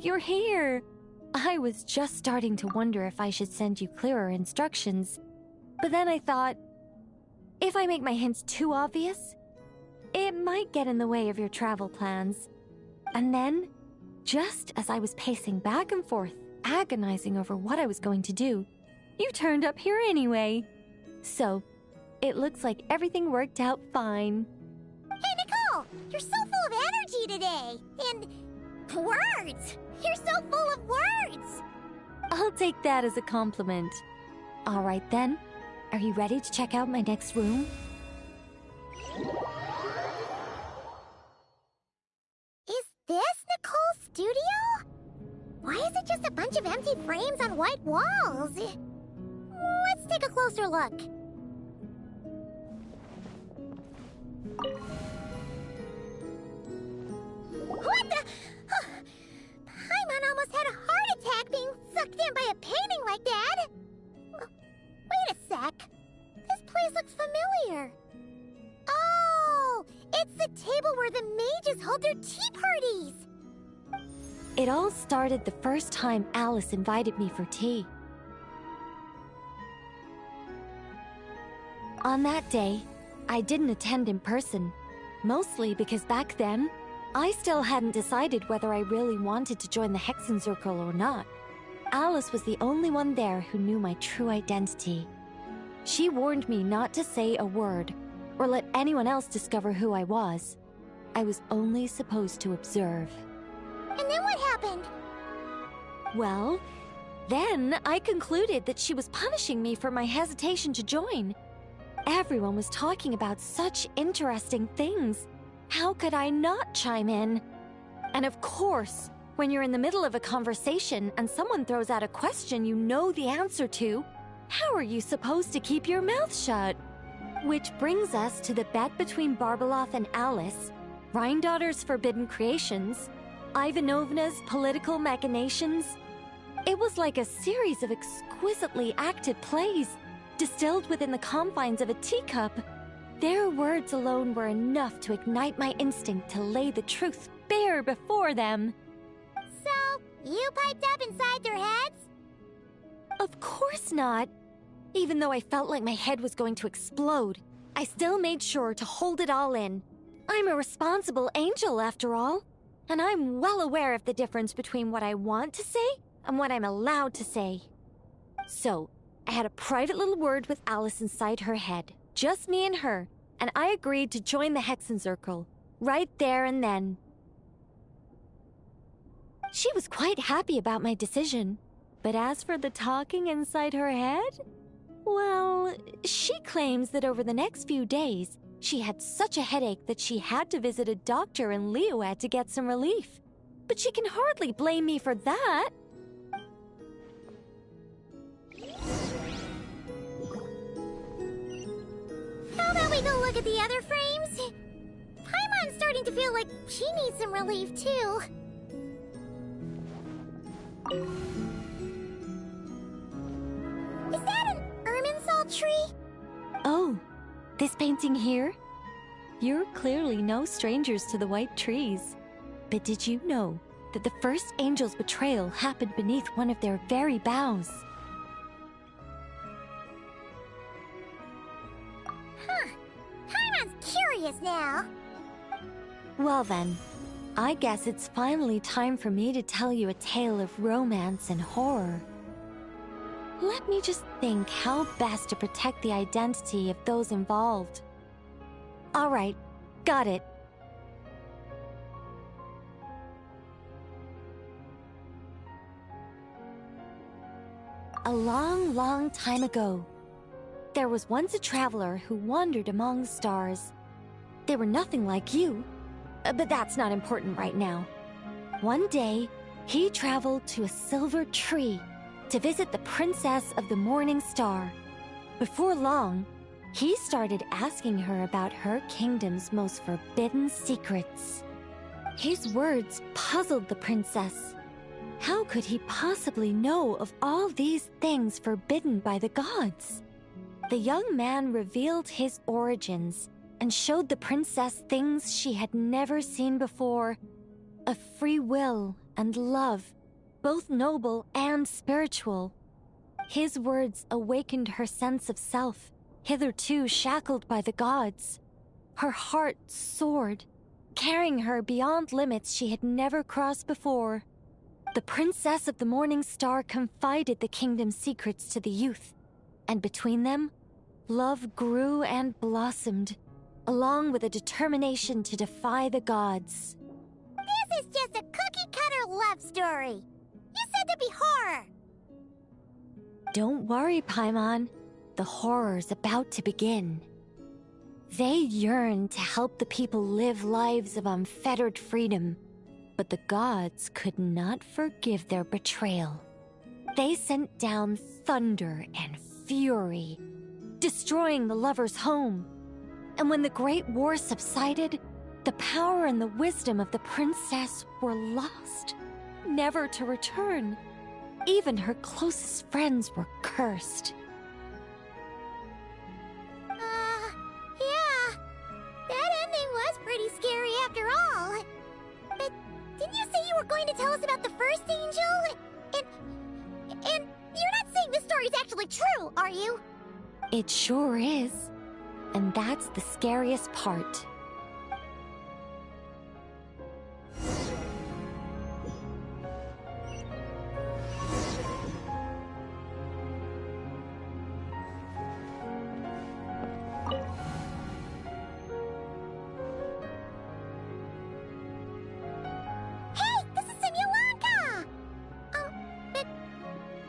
you're here! I was just starting to wonder if I should send you clearer instructions. But then I thought, if I make my hints too obvious, it might get in the way of your travel plans. And then, just as I was pacing back and forth, agonizing over what I was going to do, you turned up here anyway. So, it looks like everything worked out fine. Hey, Nicole! You're so full of energy today! And words! You're so full of words! I'll take that as a compliment. All right then. Are you ready to check out my next room? Is this Nicole's studio? Why is it just a bunch of empty frames on white walls? Let's take a closer look. What the? Paimon almost had a heart attack being sucked in by a painting like that. Wait a sec. This place looks familiar. Oh, it's the table where the mages hold their tea parties. It all started the first time Alice invited me for tea. On that day, I didn't attend in person, mostly because back then, I still hadn't decided whether I really wanted to join the Hexen Circle or not. Alice was the only one there who knew my true identity. She warned me not to say a word, or let anyone else discover who I was. I was only supposed to observe. And then what happened? Well, then I concluded that she was punishing me for my hesitation to join. Everyone was talking about such interesting things. How could I not chime in? And of course, when you're in the middle of a conversation and someone throws out a question you know the answer to, how are you supposed to keep your mouth shut? Which brings us to the bet between Barbeloth and Alice, Rhindaughter's forbidden creations, Ivanovna's political machinations. It was like a series of exquisitely acted plays, distilled within the confines of a teacup. Their words alone were enough to ignite my instinct to lay the truth bare before them. So, you piped up inside their heads? Of course not. Even though I felt like my head was going to explode, I still made sure to hold it all in. I'm a responsible angel, after all, and I'm well aware of the difference between what I want to say and what I'm allowed to say. So, I had a private little word with Alice inside her head, just me and her, and I agreed to join the Hexen Circle, right there and then. She was quite happy about my decision, but as for the talking inside her head, well, she claims that over the next few days, she had such a headache that she had to visit a doctor in Liyue to get some relief. But she can hardly blame me for that. How about we go look at the other frames? Paimon's starting to feel like she needs some relief, too. Is that an Irminsul tree? Oh, this painting here? You're clearly no strangers to the white trees. But did you know that the first angel's betrayal happened beneath one of their very boughs? Huh. Paimon's curious now. Well then, I guess it's finally time for me to tell you a tale of romance and horror. Let me just think how best to protect the identity of those involved. All right, got it. A long, long time ago, there was once a traveler who wandered among the stars. They were nothing like you, but that's not important right now. One day, he traveled to a silver tree to visit the Princess of the Morning Star. Before long, he started asking her about her kingdom's most forbidden secrets. His words puzzled the princess. How could he possibly know of all these things forbidden by the gods? The young man revealed his origins and showed the princess things she had never seen before. of free will and love, both noble and spiritual. His words awakened her sense of self, hitherto shackled by the gods. Her heart soared, carrying her beyond limits she had never crossed before. The Princess of the Morning Star confided the kingdom's secrets to the youth, and between them, love grew and blossomed, along with a determination to defy the gods. This is just a cookie-cutter love story. You said to be horror. Don't worry, Paimon. The horror's about to begin. They yearn to help the people live lives of unfettered freedom, but the gods could not forgive their betrayal. They sent down thunder and fury, destroying the lovers' home. And when the Great War subsided, the power and the wisdom of the princess were lost, never to return. Even her closest friends were cursed. Yeah. That ending was pretty scary after all. But didn't you say you were going to tell us about the first angel? And you're not saying this story's actually true, are you? It sure is. And that's the scariest part.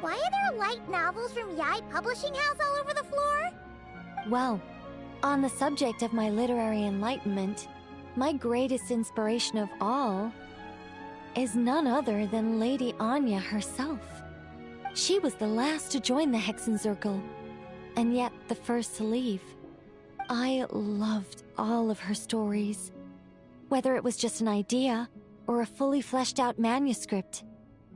Why are there light novels from Yai Publishing House all over the floor? Well, on the subject of my literary enlightenment, my greatest inspiration of all is none other than Lady Anya herself. She was the last to join the Hexenzirkel, and yet the first to leave. I loved all of her stories, whether it was just an idea or a fully fleshed out manuscript.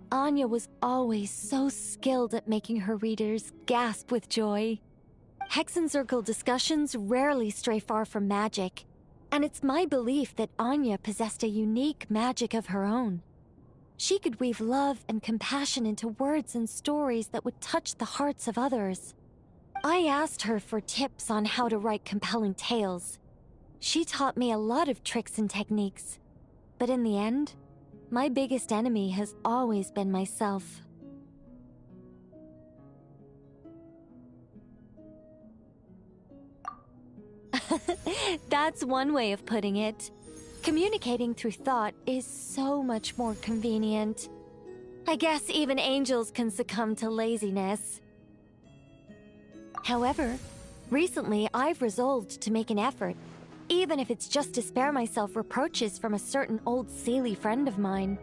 Anya was always so skilled at making her readers gasp with joy. Hexenzirkel discussions rarely stray far from magic, and it's my belief that Anya possessed a unique magic of her own. She could weave love and compassion into words and stories that would touch the hearts of others. I asked her for tips on how to write compelling tales. She taught me a lot of tricks and techniques, but in the end, my biggest enemy has always been myself. That's one way of putting it. Communicating through thought is so much more convenient. I guess even angels can succumb to laziness. However, recently I've resolved to make an effort, even if it's just to spare myself reproaches from a certain old Seelie friend of mine.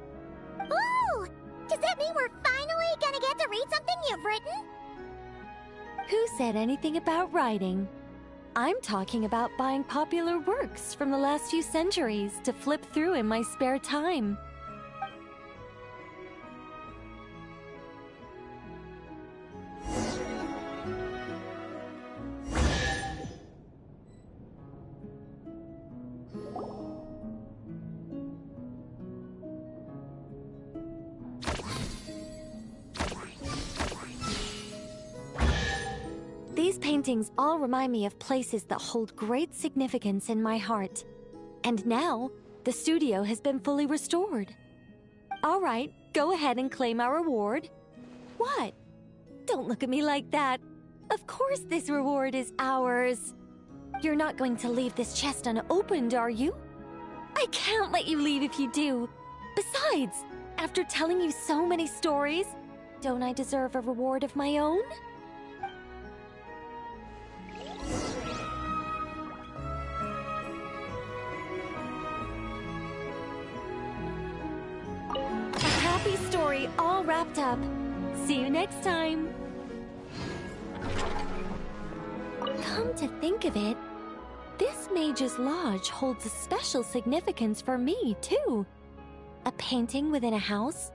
Ooh! Does that mean we're finally gonna get to read something you've written? Who said anything about writing? I'm talking about buying popular works from the last few centuries to flip through in my spare time. These paintings all remind me of places that hold great significance in my heart. And now, the studio has been fully restored. All right, go ahead and claim our reward. What? Don't look at me like that. Of course this reward is ours. You're not going to leave this chest unopened, are you? I can't let you leave if you do. Besides, after telling you so many stories, don't I deserve a reward of my own? Story all wrapped up. See you next time. Come to think of it, this Mage's Lodge holds a special significance for me, too. A painting within a house?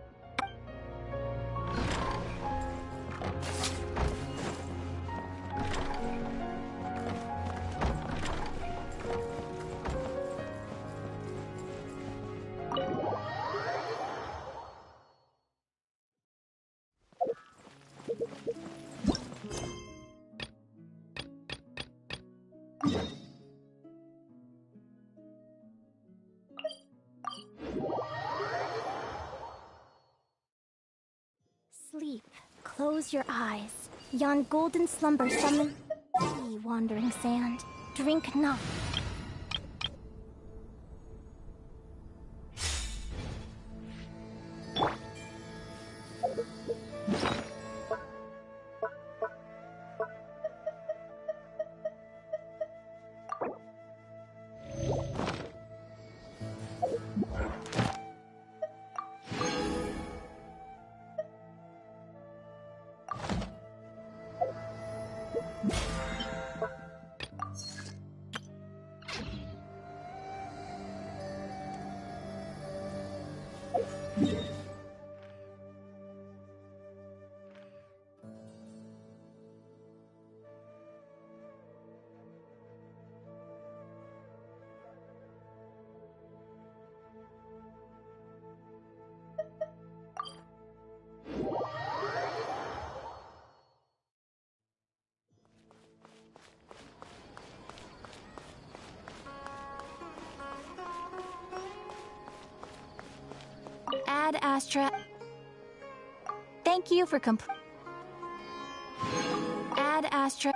Close your eyes. Yon golden slumber summon thee, wandering sand. Drink not. Ad Astra. Thank you for Ad Astra.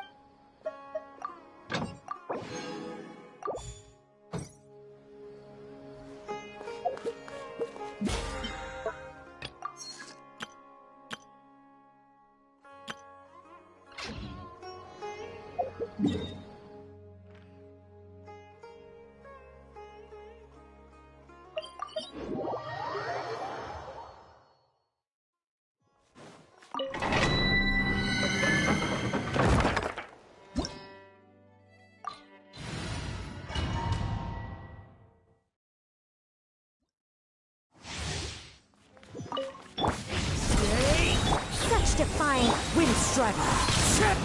Defying Wind Strider,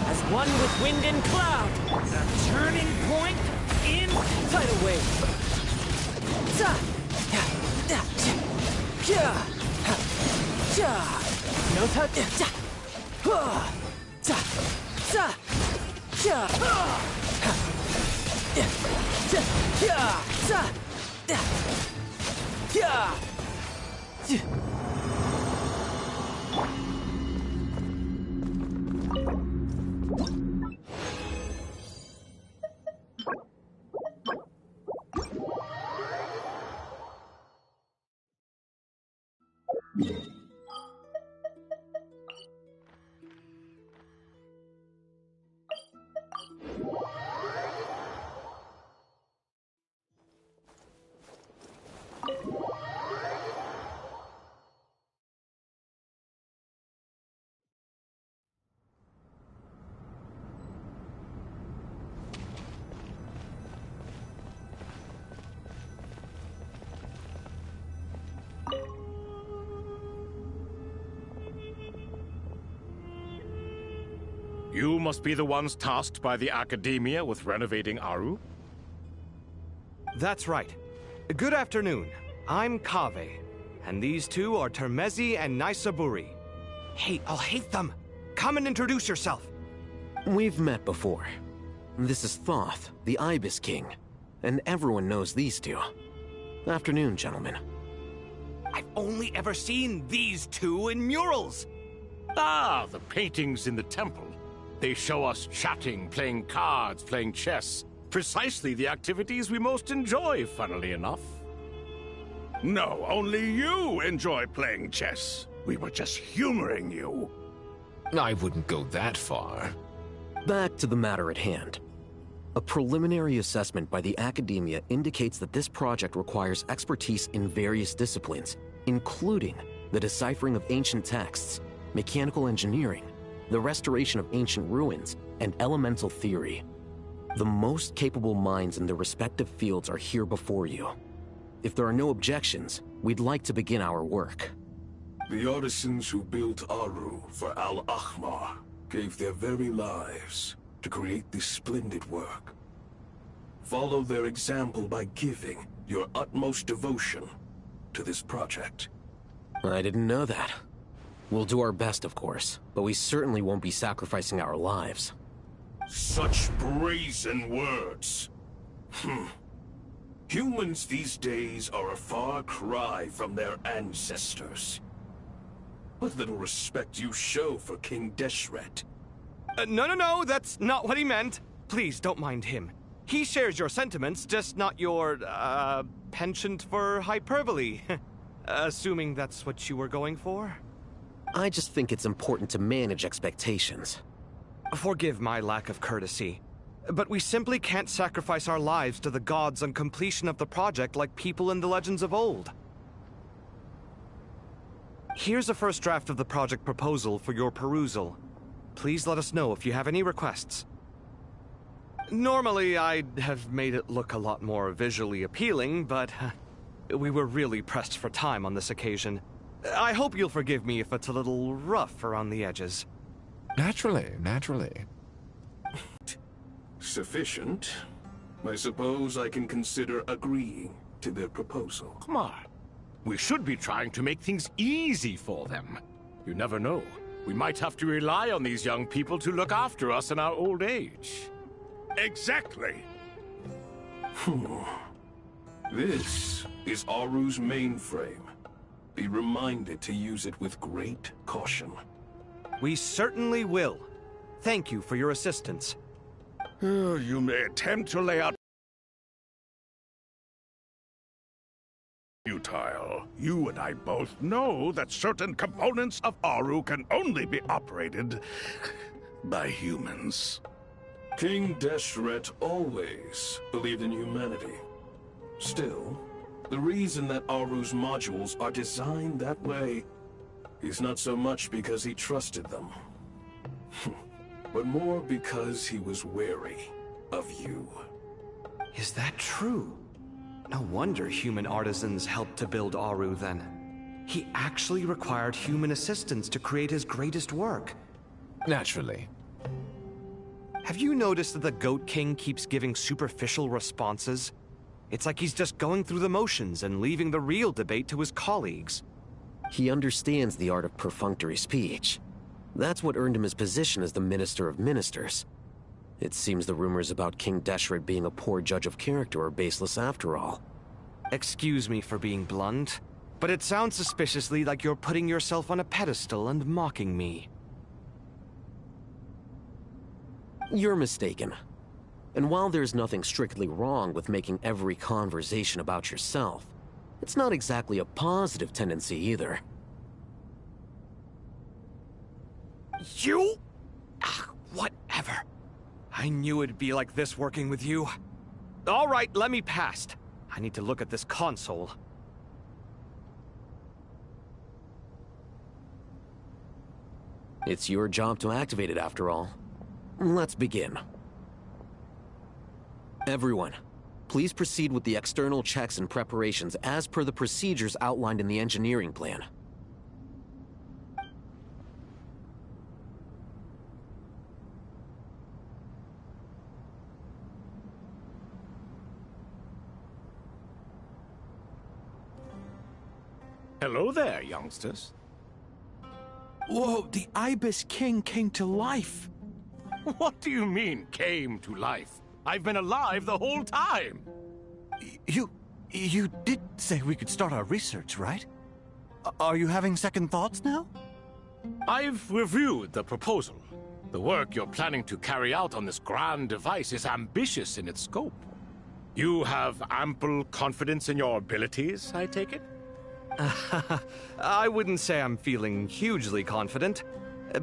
as one with wind and cloud. The turning point in tidal wave. No You must be the ones tasked by the Academia with renovating Aru? That's right. Good afternoon. I'm Kaveh, and these two are Termezi and Naisaburi. Hey, I'll hate them! Come and introduce yourself! We've met before. This is Thoth, the Ibis King, and everyone knows these two. Afternoon, gentlemen. I've only ever seen these two in murals! Ah, the paintings in the temple. They show us chatting, playing cards, playing chess. Precisely the activities we most enjoy, funnily enough. No, only you enjoy playing chess. We were just humoring you. I wouldn't go that far. Back to the matter at hand. A preliminary assessment by the Academia indicates that this project requires expertise in various disciplines, including the deciphering of ancient texts, mechanical engineering, the restoration of ancient ruins, and elemental theory. The most capable minds in their respective fields are here before you. If there are no objections, we'd like to begin our work. The artisans who built Aru for Al-Ahmar gave their very lives to create this splendid work. Follow their example by giving your utmost devotion to this project. I didn't know that. We'll do our best, of course, but we certainly won't be sacrificing our lives. Such brazen words. Humans these days are a far cry from their ancestors. What little respect you show for King Deshret. No, that's not what he meant. Please, don't mind him. He shares your sentiments, just not your, penchant for hyperbole. Assuming that's what you were going for? I just think it's important to manage expectations. Forgive my lack of courtesy, but we simply can't sacrifice our lives to the gods on completion of the project like people in the legends of old. Here's a first draft of the project proposal for your perusal. Please let us know if you have any requests. Normally, I'd have made it look a lot more visually appealing, but we were really pressed for time on this occasion. I hope you'll forgive me if it's a little rough around the edges. Naturally. Sufficient. I suppose I can consider agreeing to their proposal. Come on. We should be trying to make things easy for them. You never know. We might have to rely on these young people to look after us in our old age. Exactly. This is Aru's mainframe. Be reminded to use it with great caution. We certainly will. Thank you for your assistance. You may attempt to lay out futile. You and I both know that certain components of Aru can only be operated by humans. King Deshret always believed in humanity. Still, the reason that Aru's modules are designed that way is not so much because he trusted them, but more because he was wary of you. Is that true? No wonder human artisans helped to build Aru then. He actually required human assistance to create his greatest work. Naturally. Have you noticed that the Goat King keeps giving superficial responses? It's like he's just going through the motions and leaving the real debate to his colleagues. He understands the art of perfunctory speech. That's what earned him his position as the Minister of Ministers. It seems the rumors about King Deshret being a poor judge of character are baseless after all. Excuse me for being blunt, but it sounds suspiciously like you're putting yourself on a pedestal and mocking me. You're mistaken. And while there's nothing strictly wrong with making every conversation about yourself, it's not exactly a positive tendency either. You? Whatever. I knew it'd be like this working with you. All right, let me past. I need to look at this console. It's your job to activate it after all. Let's begin. Everyone, please proceed with the external checks and preparations as per the procedures outlined in the engineering plan. Hello there, youngsters. Whoa, the Ibis King came to life! What do you mean, came to life? I've been alive the whole time! You did say we could start our research, right? Are you having second thoughts now? I've reviewed the proposal. The work you're planning to carry out on this grand device is ambitious in its scope. You have ample confidence in your abilities, I take it? I wouldn't say I'm feeling hugely confident,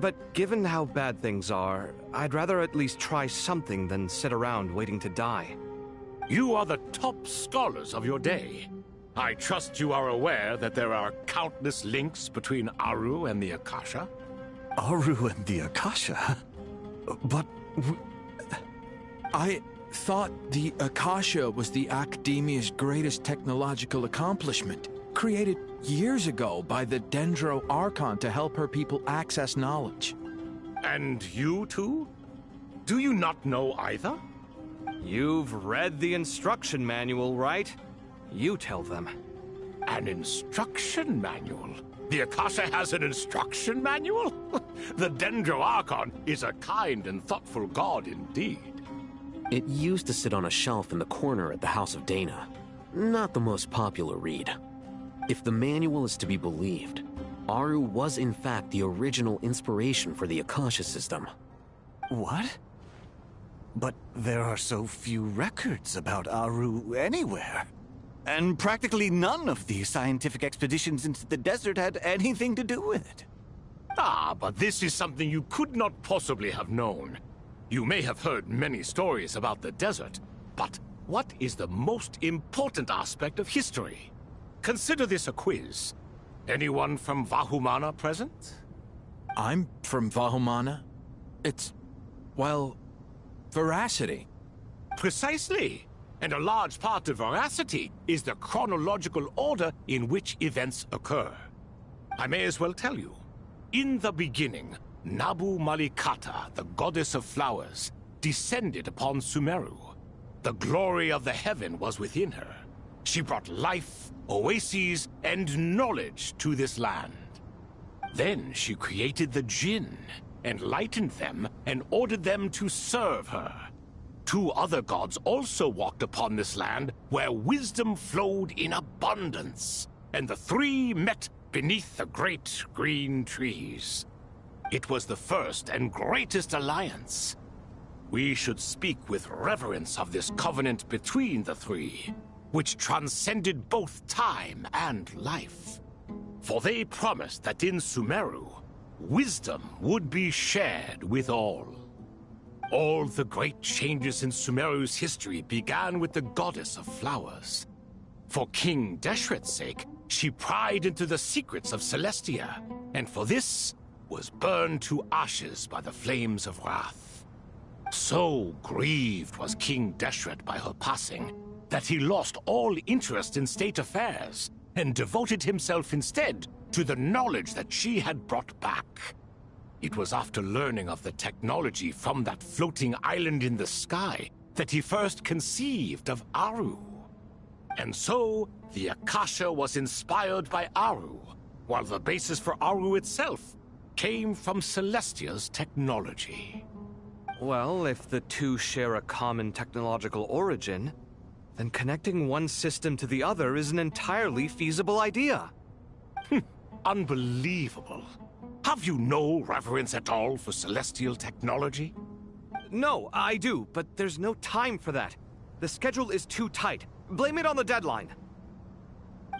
but given how bad things are, I'd rather at least try something than sit around waiting to die. You are the top scholars of your day. I trust you are aware that there are countless links between Aru and the Akasha? Aru and the Akasha? But... I thought the Akasha was the Academia's greatest technological accomplishment, created years ago by the Dendro Archon to help her people access knowledge. And you too? Do you not know either? You've read the instruction manual, right? You tell them. An instruction manual? The Akasha has an instruction manual? The Dendro Archon is a kind and thoughtful god indeed. It used to sit on a shelf in the corner at the House of Dana. Not the most popular read. If the manual is to be believed, Aru was in fact the original inspiration for the Akasha system. What? But there are so few records about Aru anywhere. And practically none of these scientific expeditions into the desert had anything to do with it. Ah, but this is something you could not possibly have known. You may have heard many stories about the desert, but what is the most important aspect of history? Consider this a quiz. Anyone from Vahumana present? I'm from Vahumana. It's, well, veracity. Precisely. And a large part of veracity is the chronological order in which events occur. I may as well tell you. In the beginning, Nabu Malikata, the goddess of flowers, descended upon Sumeru. The glory of the heaven was within her. She brought life, oases, and knowledge to this land. Then she created the Jinn, enlightened them, and ordered them to serve her. 2 other gods also walked upon this land where wisdom flowed in abundance, and the 3 met beneath the great green trees. It was the first and greatest alliance. We should speak with reverence of this covenant between the 3, which transcended both time and life. For they promised that in Sumeru, wisdom would be shared with all. All the great changes in Sumeru's history began with the goddess of flowers. For King Deshret's sake, she pried into the secrets of Celestia, and for this was burned to ashes by the flames of wrath. So grieved was King Deshret by her passing that he lost all interest in state affairs and devoted himself instead to the knowledge that she had brought back. It was after learning of the technology from that floating island in the sky that he first conceived of Aru. And so, the Akasha was inspired by Aru, while the basis for Aru itself came from Celestia's technology. Well, if the 2 share a common technological origin, then connecting one system to the other is an entirely feasible idea. Unbelievable. Have you no reverence at all for celestial technology? No, I do, but there's no time for that. The schedule is too tight. Blame it on the deadline.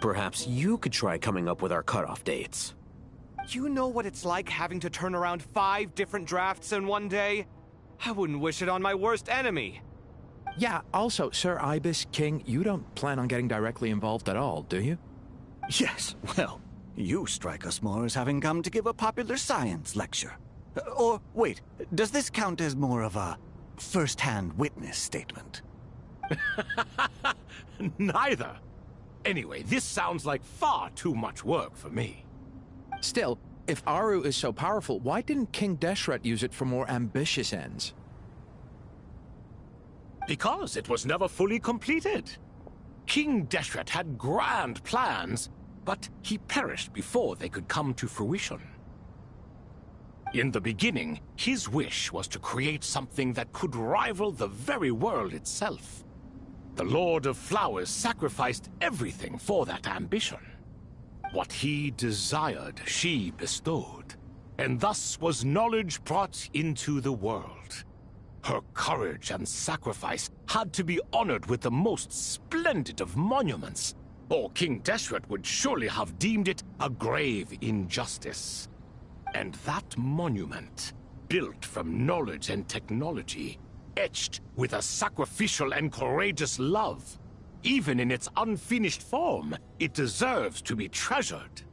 Perhaps you could try coming up with our cutoff dates. You know what it's like having to turn around 5 different drafts in one day? I wouldn't wish it on my worst enemy. Yeah, also, Sir Ibis, King, you don't plan on getting directly involved at all, do you? Yes, well, you strike us more as having come to give a popular science lecture. Or, wait, does this count as more of a first-hand witness statement? Neither. Anyway, this sounds like far too much work for me. Still, if Aru is so powerful, why didn't King Deshret use it for more ambitious ends? Because it was never fully completed. King Deshret had grand plans, but he perished before they could come to fruition. In the beginning, his wish was to create something that could rival the very world itself. The Lord of Flowers sacrificed everything for that ambition. What he desired, she bestowed, and thus was knowledge brought into the world. Her courage and sacrifice had to be honored with the most splendid of monuments, or King Deshret would surely have deemed it a grave injustice. And that monument, built from knowledge and technology, etched with a sacrificial and courageous love, even in its unfinished form, it deserves to be treasured.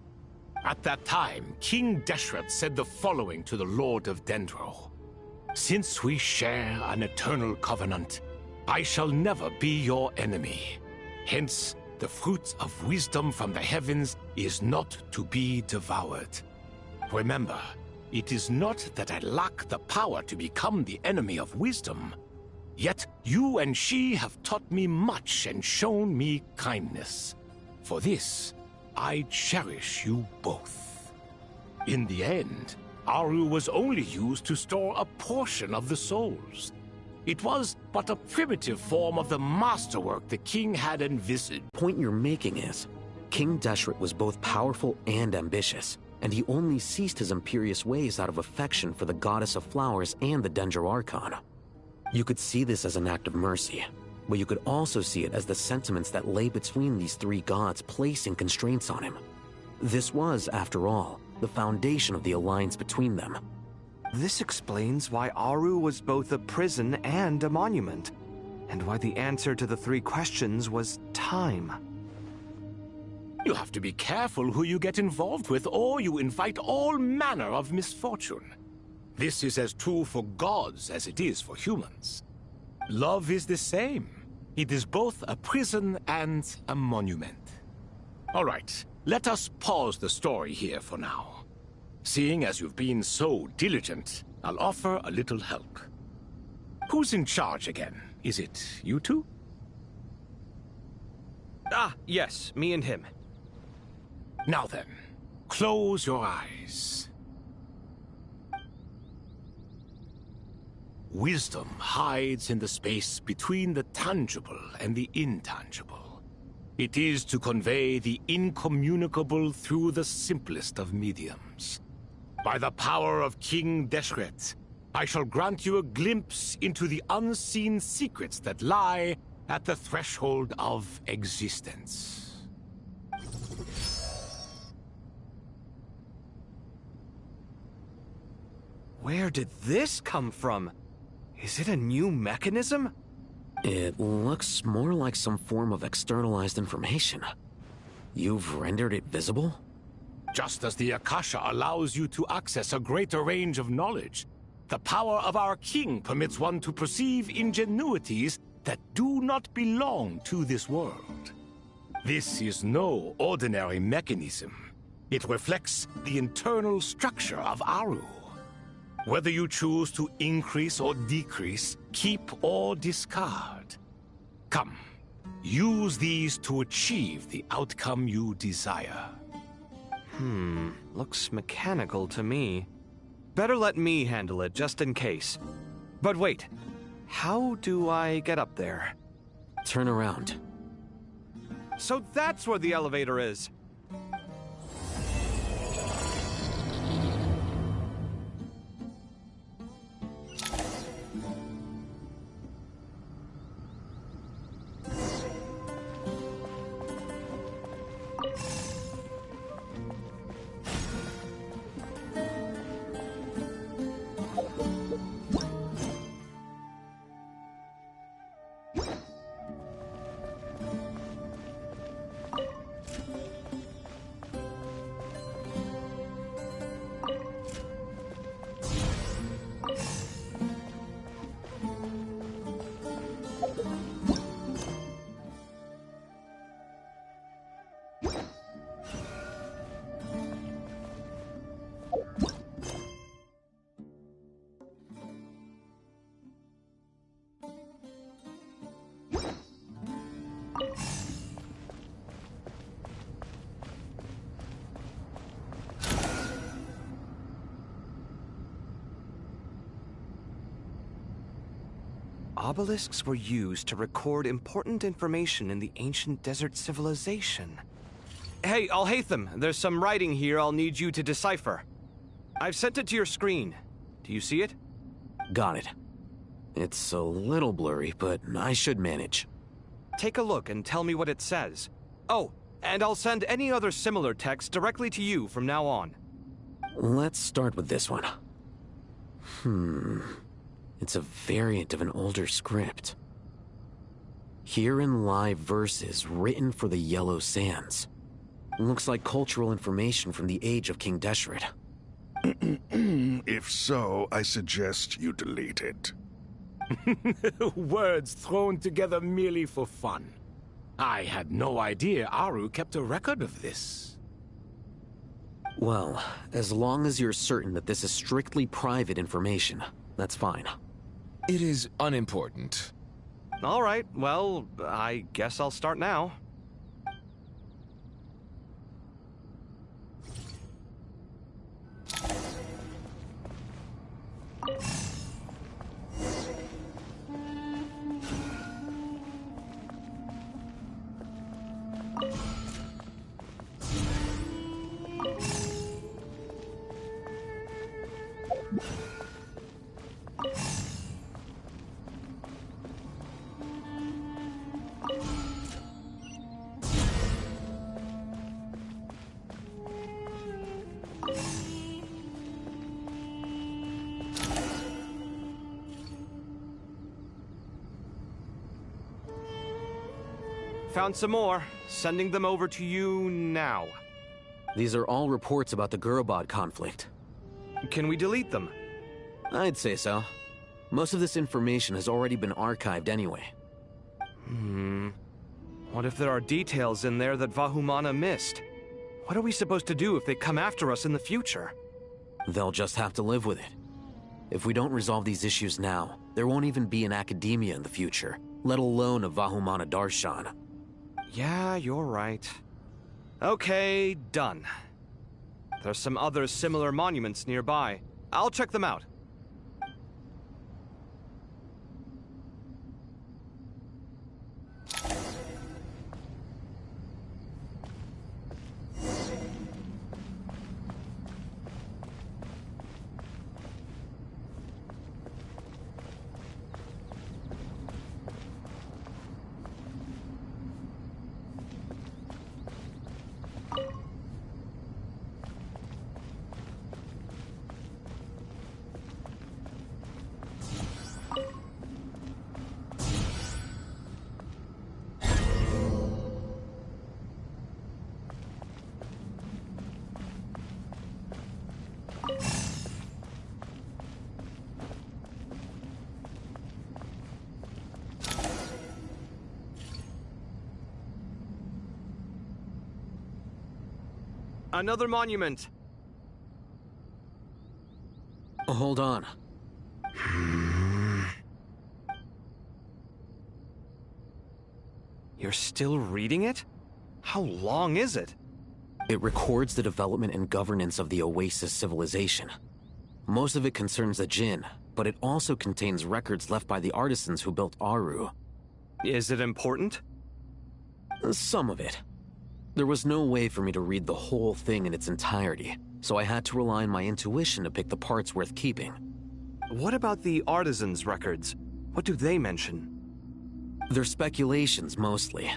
At that time, King Deshret said the following to the Lord of Dendro. Since we share an eternal covenant, I shall never be your enemy. Hence, the fruit of wisdom from the heavens is not to be devoured. Remember, it is not that I lack the power to become the enemy of wisdom. Yet you and she have taught me much and shown me kindness. For this, I cherish you both. In the end, Aru was only used to store a portion of the souls. It was but a primitive form of the masterwork the king had envisaged. The point you're making is, King Deshret was both powerful and ambitious, and he only ceased his imperious ways out of affection for the goddess of flowers and the Dendro Archon. You could see this as an act of mercy, but you could also see it as the sentiments that lay between these three gods placing constraints on him. This was, after all, the foundation of the alliance between them. This explains why Aru was both a prison and a monument, and why the answer to the three questions was time. You have to be careful who you get involved with, or you invite all manner of misfortune. This is as true for gods as it is for humans. Love is the same. It is both a prison and a monument. All right, let us pause the story here for now. Seeing as you've been so diligent, I'll offer a little help. Who's in charge again? Is it you two? Ah, yes, me and him. Now then, close your eyes. Wisdom hides in the space between the tangible and the intangible. It is to convey the incommunicable through the simplest of mediums. By the power of King Deshret, I shall grant you a glimpse into the unseen secrets that lie at the threshold of existence. Where did this come from? Is it a new mechanism? It looks more like some form of externalized information. You've rendered it visible? Just as the Akasha allows you to access a greater range of knowledge, the power of our king permits one to perceive ingenuities that do not belong to this world. This is no ordinary mechanism. It reflects the internal structure of Aru. Whether you choose to increase or decrease, keep or discard. Come, use these to achieve the outcome you desire. Looks mechanical to me. Better let me handle it, just in case. But wait, how do I get up there? Turn around. So that's where the elevator is. Obelisks were used to record important information in the ancient desert civilization. Hey, Alhaitham, there's some writing here I'll need you to decipher. I've sent it to your screen. Do you see it? Got it. It's a little blurry, but I should manage. Take a look and tell me what it says. Oh, and I'll send any other similar text directly to you from now on. Let's start with this one. It's a variant of an older script. Herein lie verses written for the Yellow Sands. Looks like cultural information from the age of King Deshret. If so, I suggest you delete it. Words thrown together merely for fun. I had no idea Aru kept a record of this. Well, as long as you're certain that this is strictly private information, that's fine. It is unimportant. All right, well, I guess I'll start now. Found some more. Sending them over to you now. These are all reports about the Gurubad conflict. Can we delete them? I'd say so. Most of this information has already been archived anyway. What if there are details in there that Vahumana missed? What are we supposed to do if they come after us in the future? They'll just have to live with it. If we don't resolve these issues now, there won't even be an academia in the future, let alone a Vahumana Darshan. Yeah, you're right. Okay, done. There's some other similar monuments nearby. I'll check them out. Another monument. Hold on. You're still reading it? How long is it? It records the development and governance of the Oasis civilization. Most of it concerns the Jinn, but it also contains records left by the artisans who built Aru. Is it important? Some of it. There was no way for me to read the whole thing in its entirety, so I had to rely on my intuition to pick the parts worth keeping. What about the artisans' records? What do they mention? They're speculations, mostly.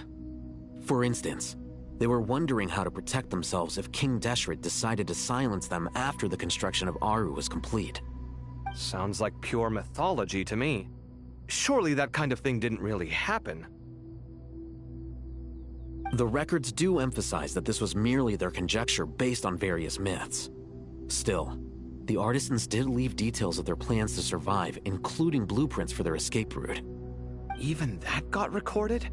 For instance, they were wondering how to protect themselves if King Deshret decided to silence them after the construction of Aru was complete. Sounds like pure mythology to me. Surely that kind of thing didn't really happen. The records do emphasize that this was merely their conjecture based on various myths. Still, the artisans did leave details of their plans to survive, including blueprints for their escape route. Even that got recorded?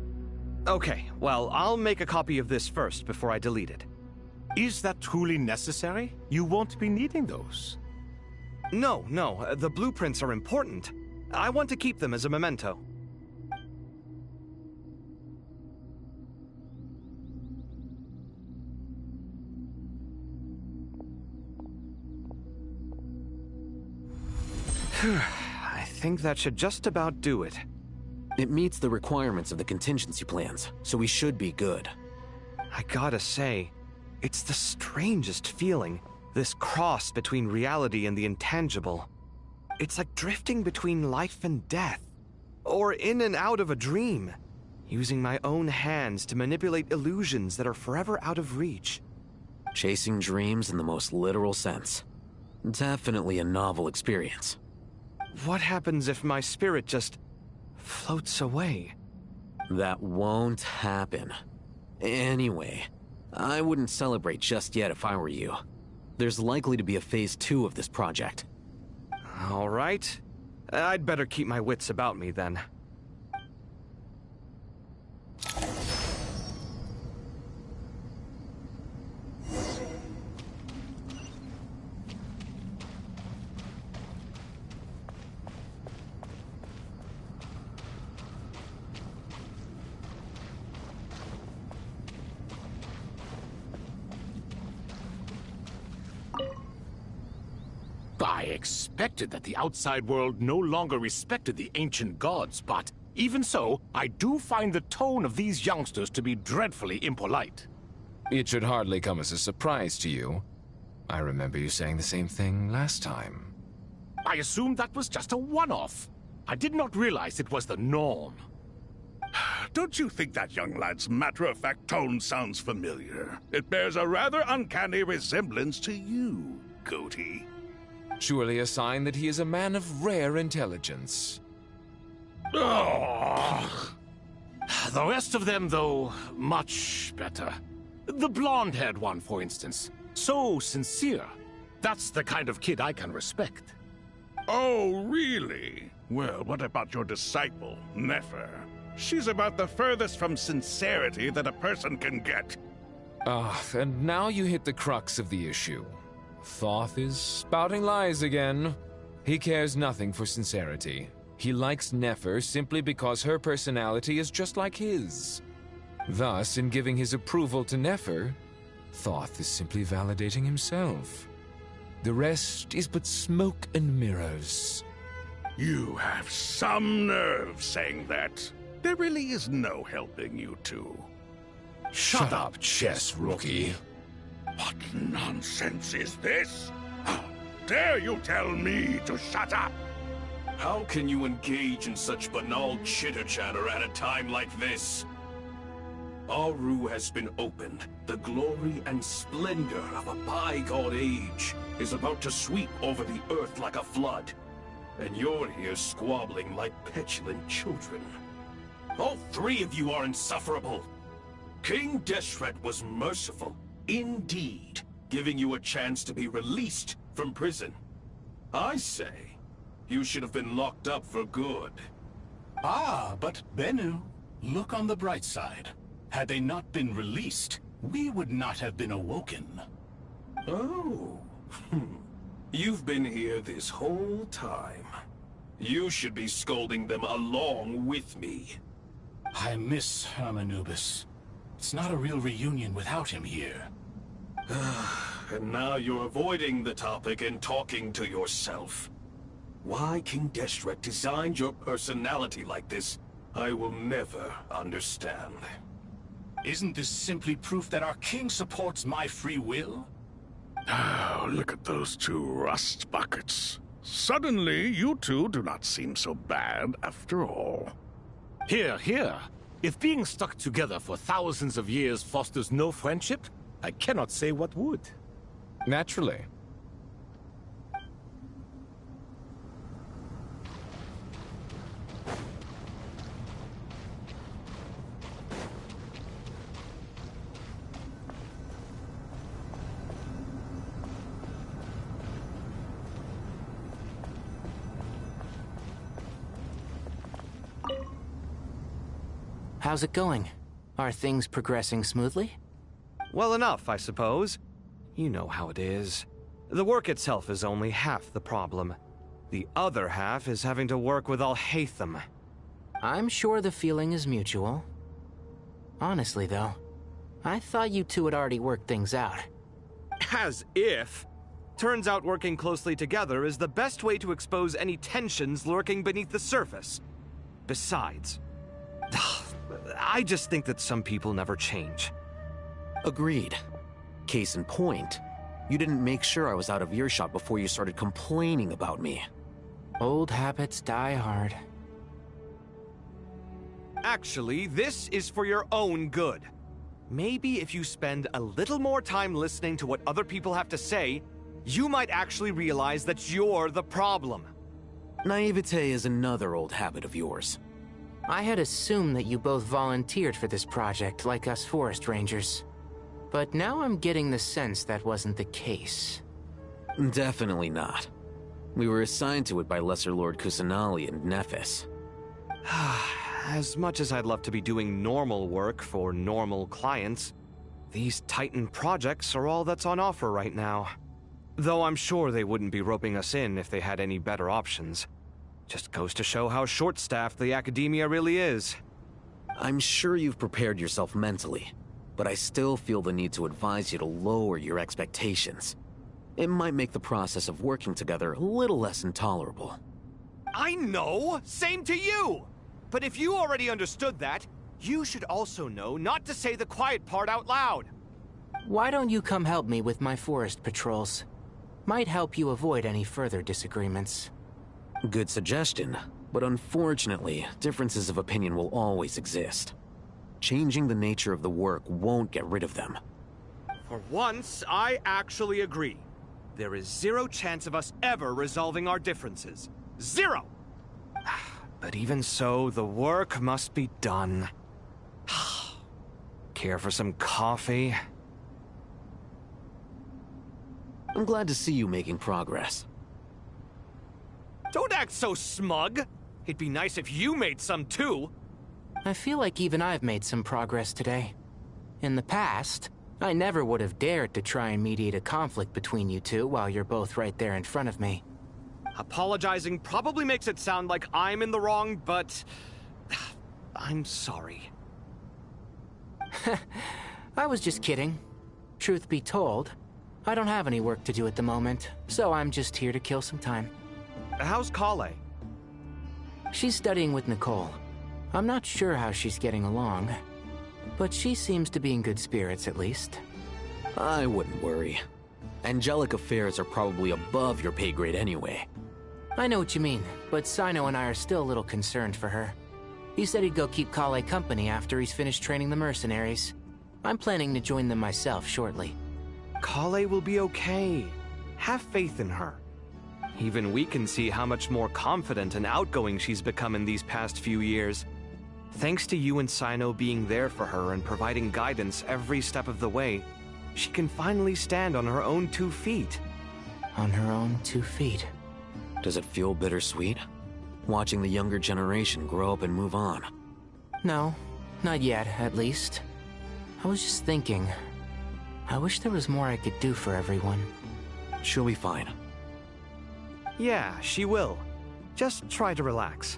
Okay, well, I'll make a copy of this first before I delete it. Is that truly necessary? You won't be needing those. No, the blueprints are important. I want to keep them as a memento. I think that should just about do it. It meets the requirements of the contingency plans, so we should be good. I gotta say, it's the strangest feeling, this cross between reality and the intangible. It's like drifting between life and death, or in and out of a dream, using my own hands to manipulate illusions that are forever out of reach. Chasing dreams in the most literal sense. Definitely a novel experience. What happens if my spirit just floats away? That won't happen. Anyway, I wouldn't celebrate just yet if I were you. There's likely to be a phase 2 of this project. All right. I'd better keep my wits about me then. I expected that the outside world no longer respected the ancient gods, but even so, I do find the tone of these youngsters to be dreadfully impolite. It should hardly come as a surprise to you. I remember you saying the same thing last time. I assumed that was just a one-off. I did not realize it was the norm. Don't you think that young lad's matter-of-fact tone sounds familiar? It bears a rather uncanny resemblance to you, Goatee. Surely a sign that he is a man of rare intelligence. Ugh. The rest of them, though, much better. The blonde-haired one, for instance. So sincere. That's the kind of kid I can respect. Oh, really? Well, what about your disciple, Nefer? She's about the furthest from sincerity that a person can get. And now you hit the crux of the issue. Thoth is spouting lies again. He cares nothing for sincerity. He likes Nefer simply because her personality is just like his. Thus, in giving his approval to Nefer, Thoth is simply validating himself. The rest is but smoke and mirrors. You have some nerve saying that. There really is no helping you two. Shut up, chess rookie. What nonsense is this? How dare you tell me to shut up? How can you engage in such banal chitter-chatter at a time like this? Aru has been opened. The glory and splendor of a bygone age is about to sweep over the earth like a flood. And you're here squabbling like petulant children. All three of you are insufferable. King Deshret was merciful, indeed, giving you a chance to be released from prison. I say, you should have been locked up for good. Ah, but Bennu, look on the bright side. Had they not been released, we would not have been awoken. Oh, you've been here this whole time. You should be scolding them along with me. I miss Hermanubis. It's not a real reunion without him here. And now you're avoiding the topic and talking to yourself. Why King Deshret designed your personality like this, I will never understand. Isn't this simply proof that our king supports my free will? Oh, look at those two rust buckets. Suddenly, you two do not seem so bad after all. Here, here. If being stuck together for thousands of years fosters no friendship, I cannot say what would. Naturally. How's it going? Are things progressing smoothly? Well enough, I suppose. You know how it is. The work itself is only half the problem. The other half is having to work with Al-Haytham. I'm sure the feeling is mutual. Honestly, though, I thought you two had already worked things out. As if. Turns out working closely together is the best way to expose any tensions lurking beneath the surface. Besides, I just think that some people never change. Agreed. Case in point, you didn't make sure I was out of earshot before you started complaining about me. Old habits die hard. Actually, this is for your own good. Maybe if you spend a little more time listening to what other people have to say, you might actually realize that you're the problem. Naivete is another old habit of yours. I had assumed that you both volunteered for this project like us forest rangers. But now I'm getting the sense that wasn't the case. Definitely not. We were assigned to it by Lesser Lord Kusanali and Nephis. As much as I'd love to be doing normal work for normal clients, these Titan projects are all that's on offer right now. Though I'm sure they wouldn't be roping us in if they had any better options. Just goes to show how short-staffed the academia really is. I'm sure you've prepared yourself mentally, but I still feel the need to advise you to lower your expectations. It might make the process of working together a little less intolerable. I know! Same to you! But if you already understood that, you should also know not to say the quiet part out loud. Why don't you come help me with my forest patrols? Might help you avoid any further disagreements. Good suggestion, but unfortunately, differences of opinion will always exist. Changing the nature of the work won't get rid of them. For once, I actually agree. There is zero chance of us ever resolving our differences. Zero! But even so, the work must be done. Care for some coffee? I'm glad to see you making progress. Don't act so smug! It'd be nice if you made some too! I feel like even I've made some progress today. In the past, I never would have dared to try and mediate a conflict between you two while you're both right there in front of me. Apologizing probably makes it sound like I'm in the wrong, but... I'm sorry. I was just kidding. Truth be told, I don't have any work to do at the moment, so I'm just here to kill some time. How's Kale? She's studying with Nicole. I'm not sure how she's getting along, but she seems to be in good spirits at least. I wouldn't worry. Angelic affairs are probably above your pay grade anyway. I know what you mean, but Sino and I are still a little concerned for her. He said he'd go keep Kale company after he's finished training the mercenaries. I'm planning to join them myself shortly. Kale will be okay. Have faith in her. Even we can see how much more confident and outgoing she's become in these past few years. Thanks to you and Sino being there for her and providing guidance every step of the way, she can finally stand on her own 2 feet. On her own 2 feet. Does it feel bittersweet? Watching the younger generation grow up and move on? No, not yet, at least. I was just thinking, I wish there was more I could do for everyone. She'll be fine. Yeah, she will. Just try to relax.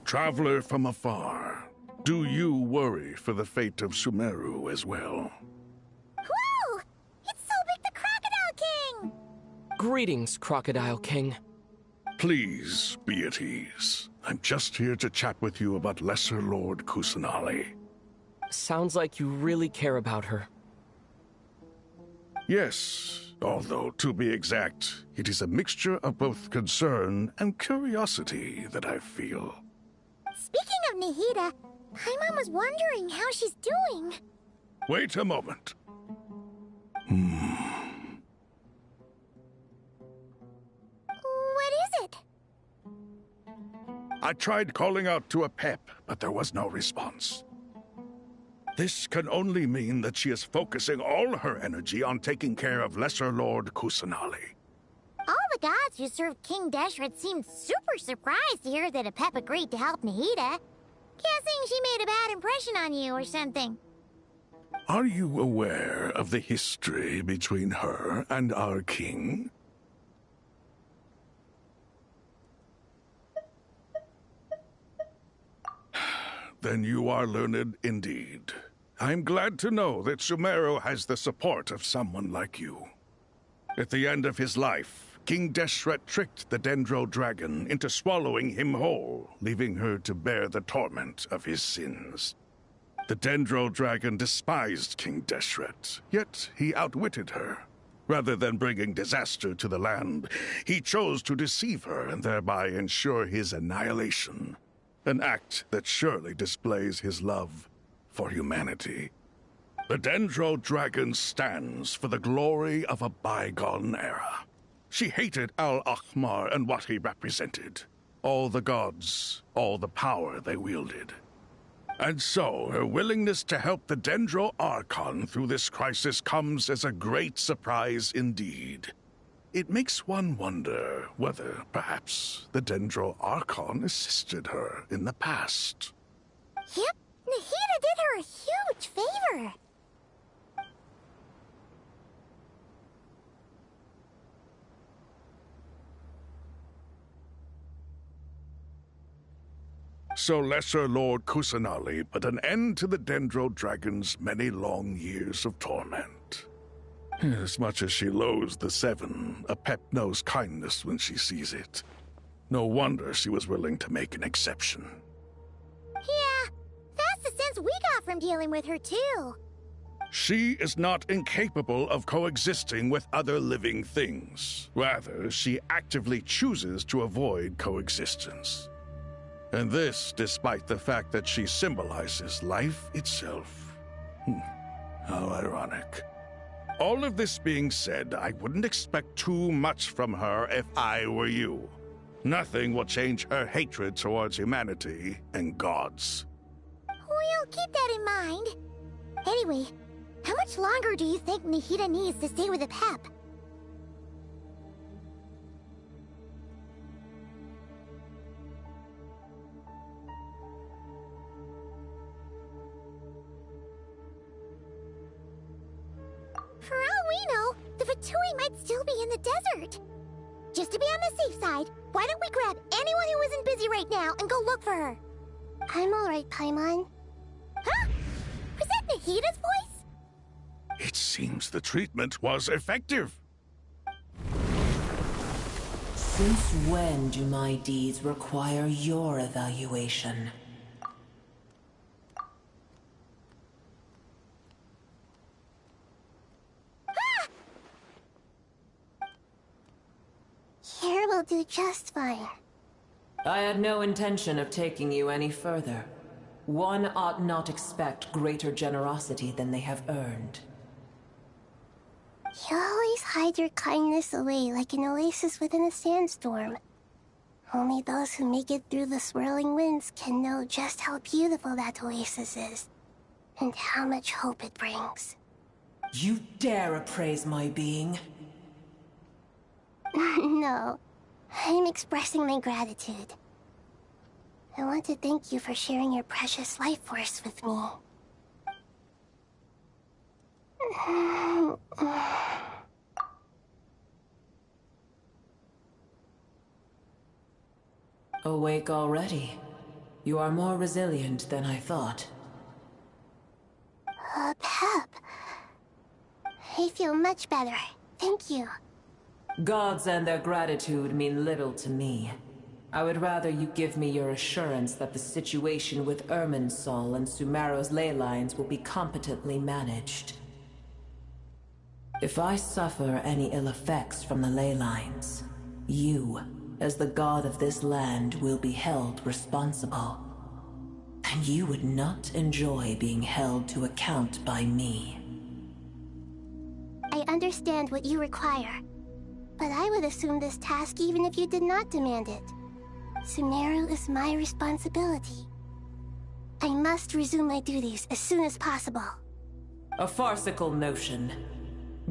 Traveler from afar, do you worry for the fate of Sumeru as well? Whoa! It's Sobek the Crocodile King! Greetings, Crocodile King. Please be at ease. I'm just here to chat with you about Lesser Lord Kusanali. Sounds like you really care about her. Yes, although to be exact, it is a mixture of both concern and curiosity that I feel. Speaking of Nahida, Paimon was wondering how she's doing. Wait a moment. What is it? I tried calling out to a pep, but there was no response. This can only mean that she is focusing all her energy on taking care of Lesser Lord Kusanali. All the gods who served King Deshret seemed super surprised to hear that a pep agreed to help Nahida. Guessing she made a bad impression on you or something. Are you aware of the history between her and our king? Then you are learned indeed. I'm glad to know that Sumeru has the support of someone like you. At the end of his life, King Deshret tricked the Dendro Dragon into swallowing him whole, leaving her to bear the torment of his sins. The Dendro Dragon despised King Deshret, yet he outwitted her. Rather than bringing disaster to the land, he chose to deceive her and thereby ensure his annihilation. An act that surely displays his love for humanity. The Dendro Dragon stands for the glory of a bygone era. She hated Al-Akhmar and what he represented. All the gods, all the power they wielded. And so, her willingness to help the Dendro Archon through this crisis comes as a great surprise indeed. It makes one wonder whether, perhaps, the Dendro Archon assisted her in the past. Yep, Nahida did her a huge favor. So Lesser Lord Kusanali put an end to the Dendro Dragon's many long years of torment. As much as she loathes the Seven, a pep knows kindness when she sees it. No wonder she was willing to make an exception. Yeah, that's the sense we got from dealing with her, too. She is not incapable of coexisting with other living things. Rather, she actively chooses to avoid coexistence. And this despite the fact that she symbolizes life itself. How ironic. All of this being said, I wouldn't expect too much from her if I were you. Nothing will change her hatred towards humanity and gods. We'll keep that in mind. Anyway, how much longer do you think Nahida needs to stay with the Pep? For all we know, the Fatui might still be in the desert. Just to be on the safe side, why don't we grab anyone who isn't busy right now and go look for her? I'm alright, Paimon. Huh? Was that Nahida's voice? It seems the treatment was effective. Since when do my deeds require your evaluation? Here will do just fine. I had no intention of taking you any further. One ought not expect greater generosity than they have earned. You always hide your kindness away like an oasis within a sandstorm. Only those who make it through the swirling winds can know just how beautiful that oasis is, and how much hope it brings. You dare appraise my being? No, I'm expressing my gratitude. I want to thank you for sharing your precious life force with me. Awake already? You are more resilient than I thought. Pep. I feel much better. Thank you. Gods and their gratitude mean little to me. I would rather you give me your assurance that the situation with Irminsul and Sumeru's ley lines will be competently managed. If I suffer any ill effects from the ley lines, you, as the god of this land, will be held responsible. And you would not enjoy being held to account by me. I understand what you require, but I would assume this task even if you did not demand it. Sumeru is my responsibility. I must resume my duties as soon as possible. A farcical notion.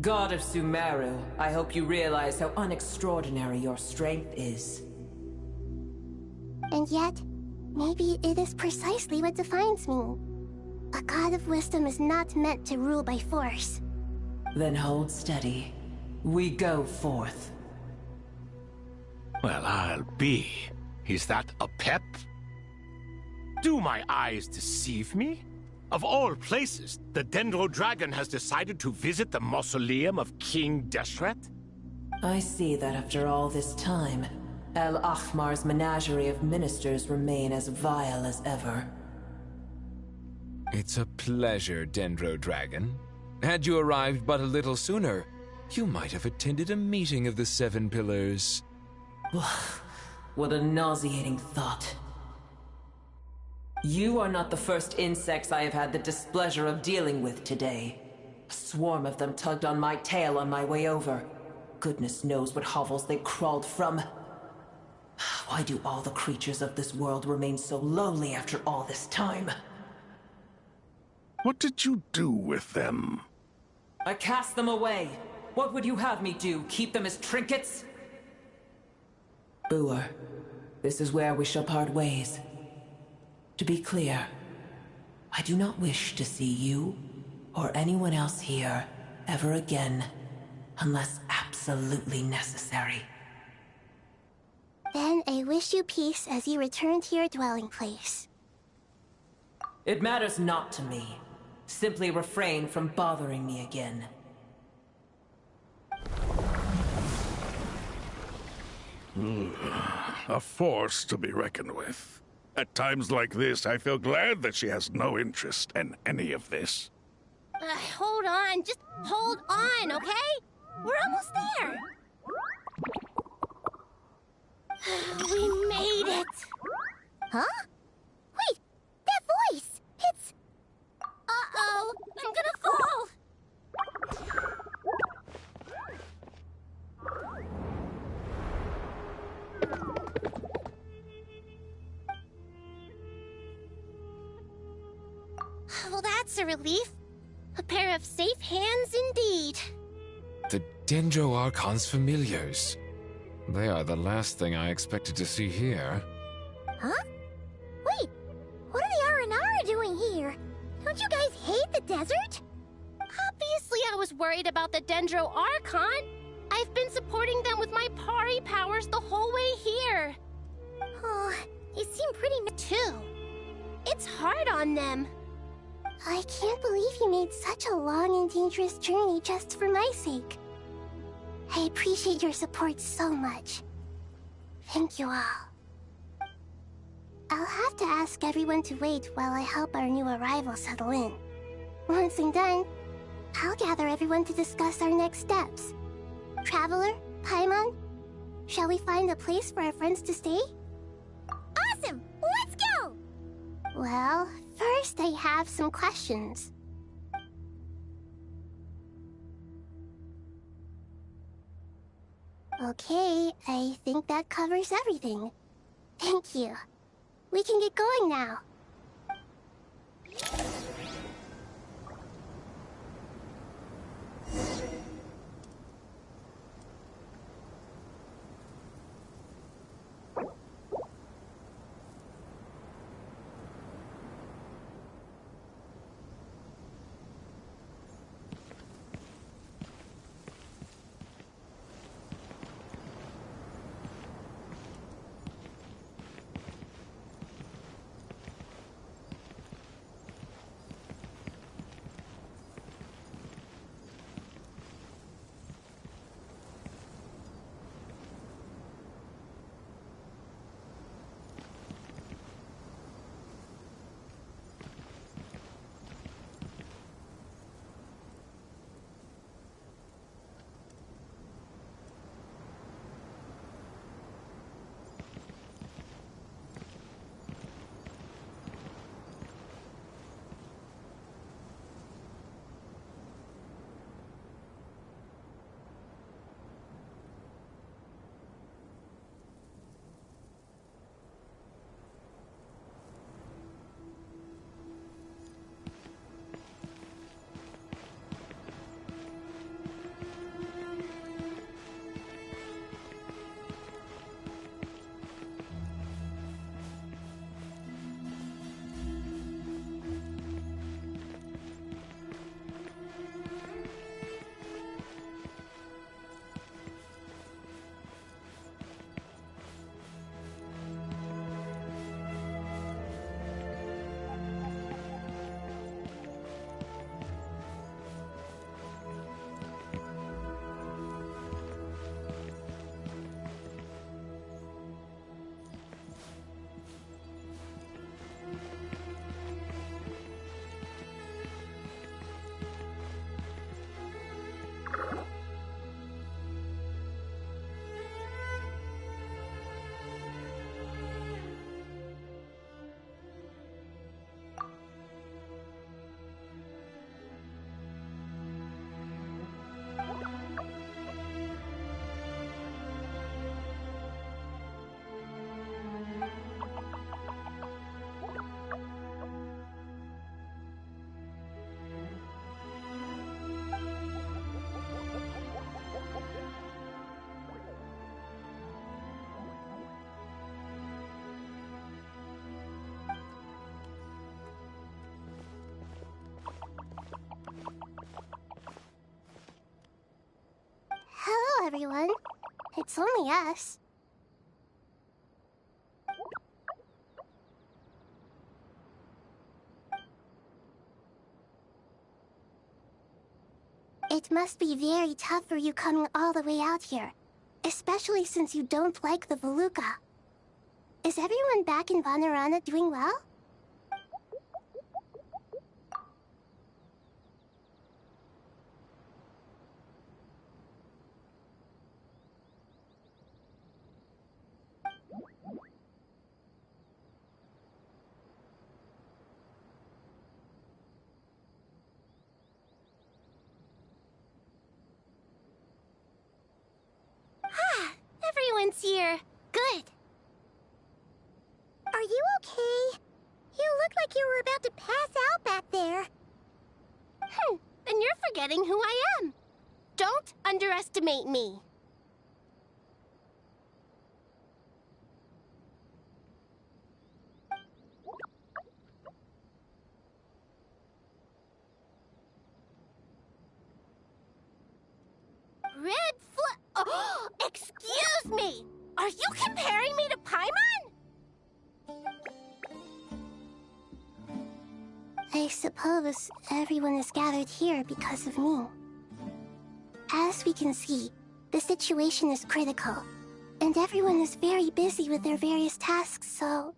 God of Sumeru, I hope you realize how unextraordinary your strength is. And yet, maybe it is precisely what defines me. A god of wisdom is not meant to rule by force. Then hold steady. We go forth. Well, I'll be. Is that a pep? Do my eyes deceive me? Of all places, the Dendro Dragon has decided to visit the mausoleum of King Deshret? I see that after all this time, El Ahmar's menagerie of ministers remain as vile as ever. It's a pleasure, Dendro Dragon. Had you arrived but a little sooner, you might have attended a meeting of the Seven Pillars. What a nauseating thought. You are not the first insects I have had the displeasure of dealing with today. A swarm of them tugged on my tail on my way over. Goodness knows what hovels they crawled from. Why do all the creatures of this world remain so lonely after all this time? What did you do with them? I cast them away. What would you have me do? Keep them as trinkets? Boer, this is where we shall part ways. To be clear, I do not wish to see you or anyone else here ever again, unless absolutely necessary. Then I wish you peace as you return to your dwelling place. It matters not to me. Simply refrain from bothering me again. A force to be reckoned with. At times like this, I feel glad that she has no interest in any of this. Hold on, just hold on, okay? We're almost there. We made it. Huh? Wait, that voice! It's... Uh-oh, I'm gonna fall! Well, that's a relief. A pair of safe hands indeed. The Dendro Archon's familiars. They are the last thing I expected to see here. Huh? Wait, what are the Aranara doing here? Don't you guys hate the desert? Obviously I was worried about the Dendro Archon. I've been supporting them with my Pari powers the whole way here. Oh, they seem pretty too. It's hard on them. I can't believe you made such a long and dangerous journey just for my sake. I appreciate your support so much. Thank you all. I'll have to ask everyone to wait while I help our new arrival settle in. Once I'm done, I'll gather everyone to discuss our next steps. Traveler, Paimon, shall we find a place for our friends to stay? Awesome! Let's go! Well, first I have some questions. Okay, I think that covers everything. Thank you. We can get going now. Hello, everyone. It's only us. It must be very tough for you coming all the way out here, especially since you don't like the Veluca. Is everyone back in Vanarana doing well? Everyone's here. Good. Are you okay? You look like you were about to pass out back there. And you're forgetting who I am. Don't underestimate me. Oh, excuse me! Are you comparing me to Paimon? I suppose everyone is gathered here because of me. As we can see, the situation is critical, and everyone is very busy with their various tasks, so...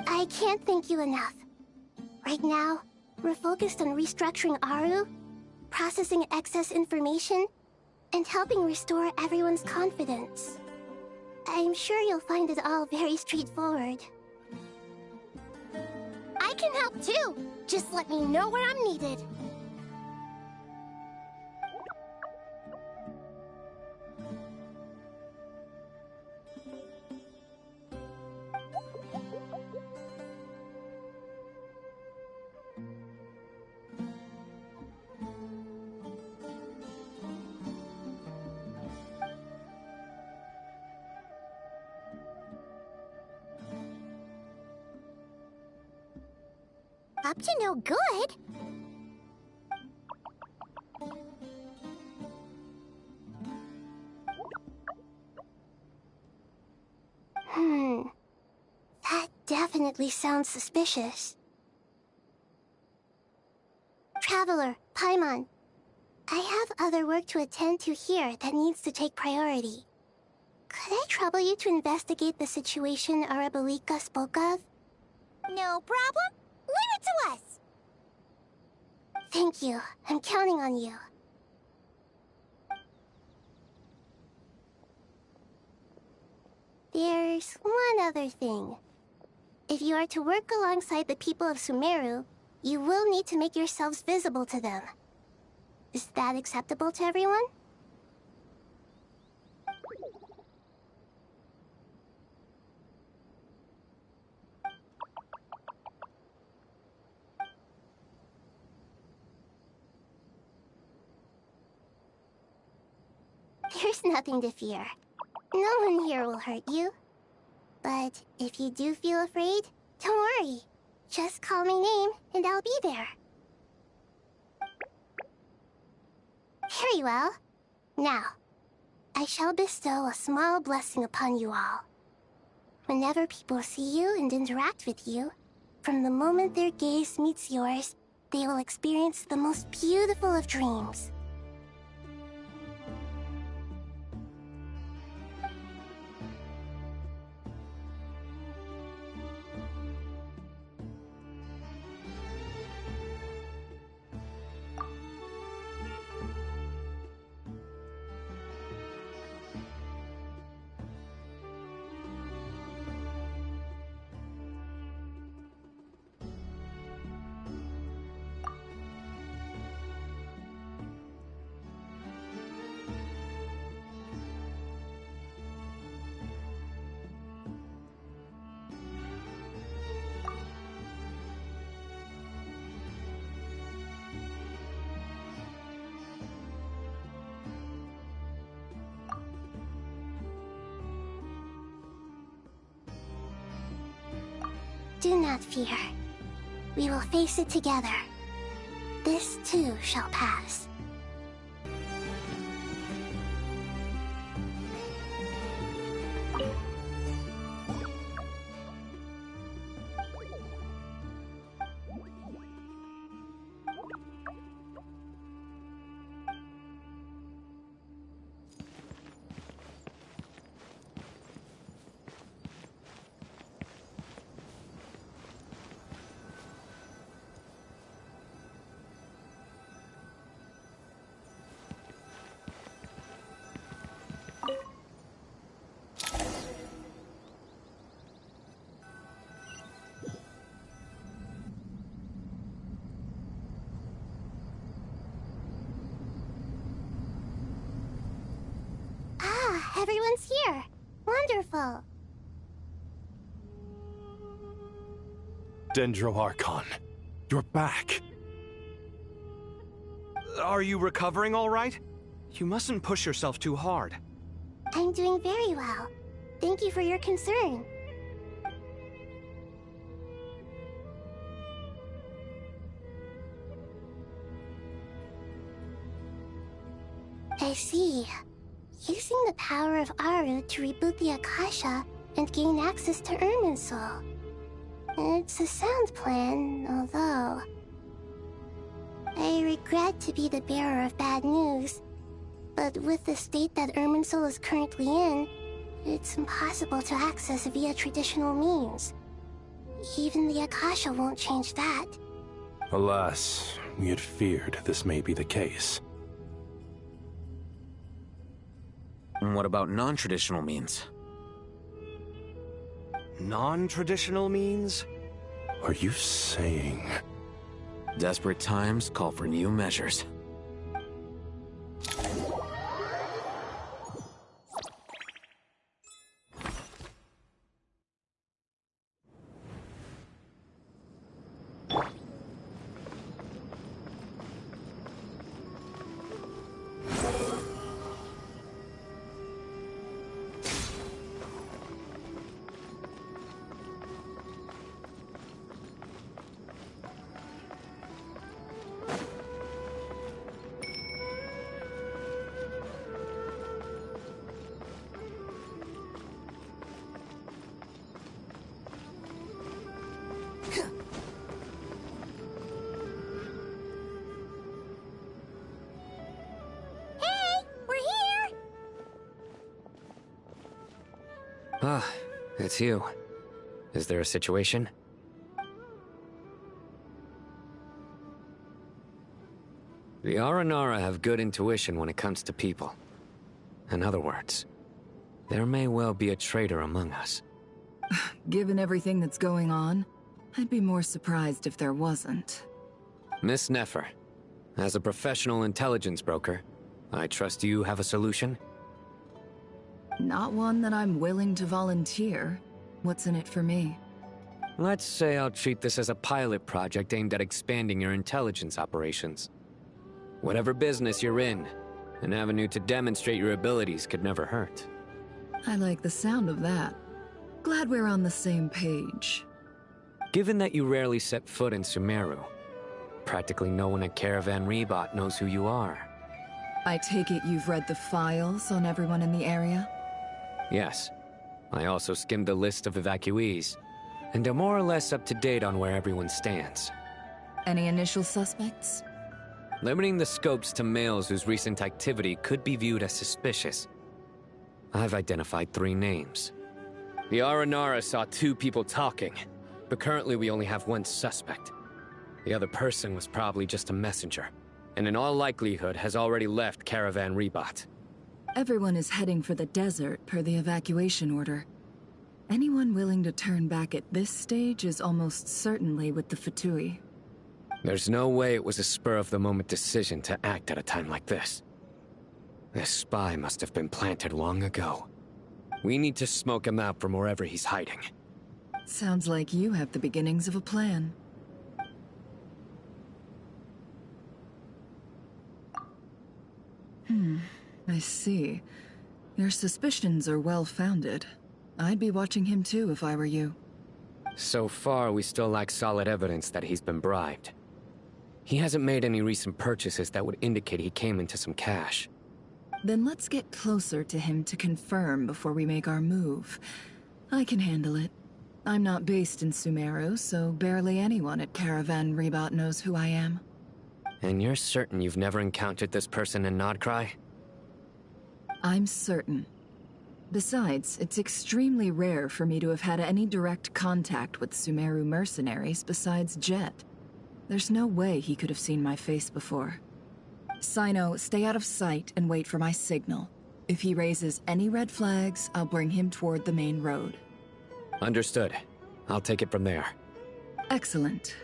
I can't thank you enough. Right now, we're focused on restructuring Aru, processing excess information, and helping restore everyone's confidence. I'm sure you'll find it all very straightforward. I can help too. Just let me know where I'm needed. Up to no good? That definitely sounds suspicious. Traveler, Paimon, I have other work to attend to here that needs to take priority. Could I trouble you to investigate the situation Arabalika spoke of? No problem. Leave it to us! Thank you. I'm counting on you. There's one other thing. If you are to work alongside the people of Sumeru, you will need to make yourselves visible to them. Is that acceptable to everyone? There's nothing to fear. No one here will hurt you. But if you do feel afraid, don't worry. Just call my name and I'll be there. Very well. Now, I shall bestow a small blessing upon you all. Whenever people see you and interact with you, from the moment their gaze meets yours, they will experience the most beautiful of dreams. Do not fear. We will face it together. This too shall pass. Everyone's here. Wonderful. Dendro Archon, you're back. Are you recovering all right? You mustn't push yourself too hard. I'm doing very well. Thank you for your concern. I see. Using the power of Aru to reboot the Akasha and gain access to Irminsul. It's a sound plan, although... I regret to be the bearer of bad news, but with the state that Irminsul is currently in, it's impossible to access via traditional means. Even the Akasha won't change that. Alas, we had feared this may be the case. And what about non-traditional means? Non-traditional means? Are you saying... Desperate times call for new measures. Ah, it's you. Is there a situation? The Aranara have good intuition when it comes to people. In other words, there may well be a traitor among us. Given everything that's going on, I'd be more surprised if there wasn't. Miss Nefer, as a professional intelligence broker, I trust you have a solution? Not one that I'm willing to volunteer. What's in it for me? Let's say I'll treat this as a pilot project aimed at expanding your intelligence operations. Whatever business you're in, an avenue to demonstrate your abilities could never hurt. I like the sound of that. Glad we're on the same page. Given that you rarely set foot in Sumeru, practically no one at Caravan Rebot knows who you are. I take it you've read the files on everyone in the area? Yes. I also skimmed the list of evacuees, and am more or less up to date on where everyone stands. Any initial suspects? Limiting the scopes to males whose recent activity could be viewed as suspicious. I've identified 3 names. The Aranara saw 2 people talking, but currently we only have 1 suspect. The other person was probably just a messenger, and in all likelihood has already left Caravan Rebot. Everyone is heading for the desert per the evacuation order. Anyone willing to turn back at this stage is almost certainly with the Fatui. There's no way it was a spur-of-the-moment decision to act at a time like this. This spy must have been planted long ago. We need to smoke him out from wherever he's hiding. Sounds like you have the beginnings of a plan. I see. Your suspicions are well-founded. I'd be watching him too if I were you. So far, we still lack solid evidence that he's been bribed. He hasn't made any recent purchases that would indicate he came into some cash. Then let's get closer to him to confirm before we make our move. I can handle it. I'm not based in Sumeru, so barely anyone at Caravan Rebot knows who I am. And you're certain you've never encountered this person in Nodcry? I'm certain. Besides, it's extremely rare for me to have had any direct contact with Sumeru mercenaries besides Jet. There's no way he could have seen my face before. Sino, stay out of sight and wait for my signal. If he raises any red flags, I'll bring him toward the main road. Understood. I'll take it from there. Excellent.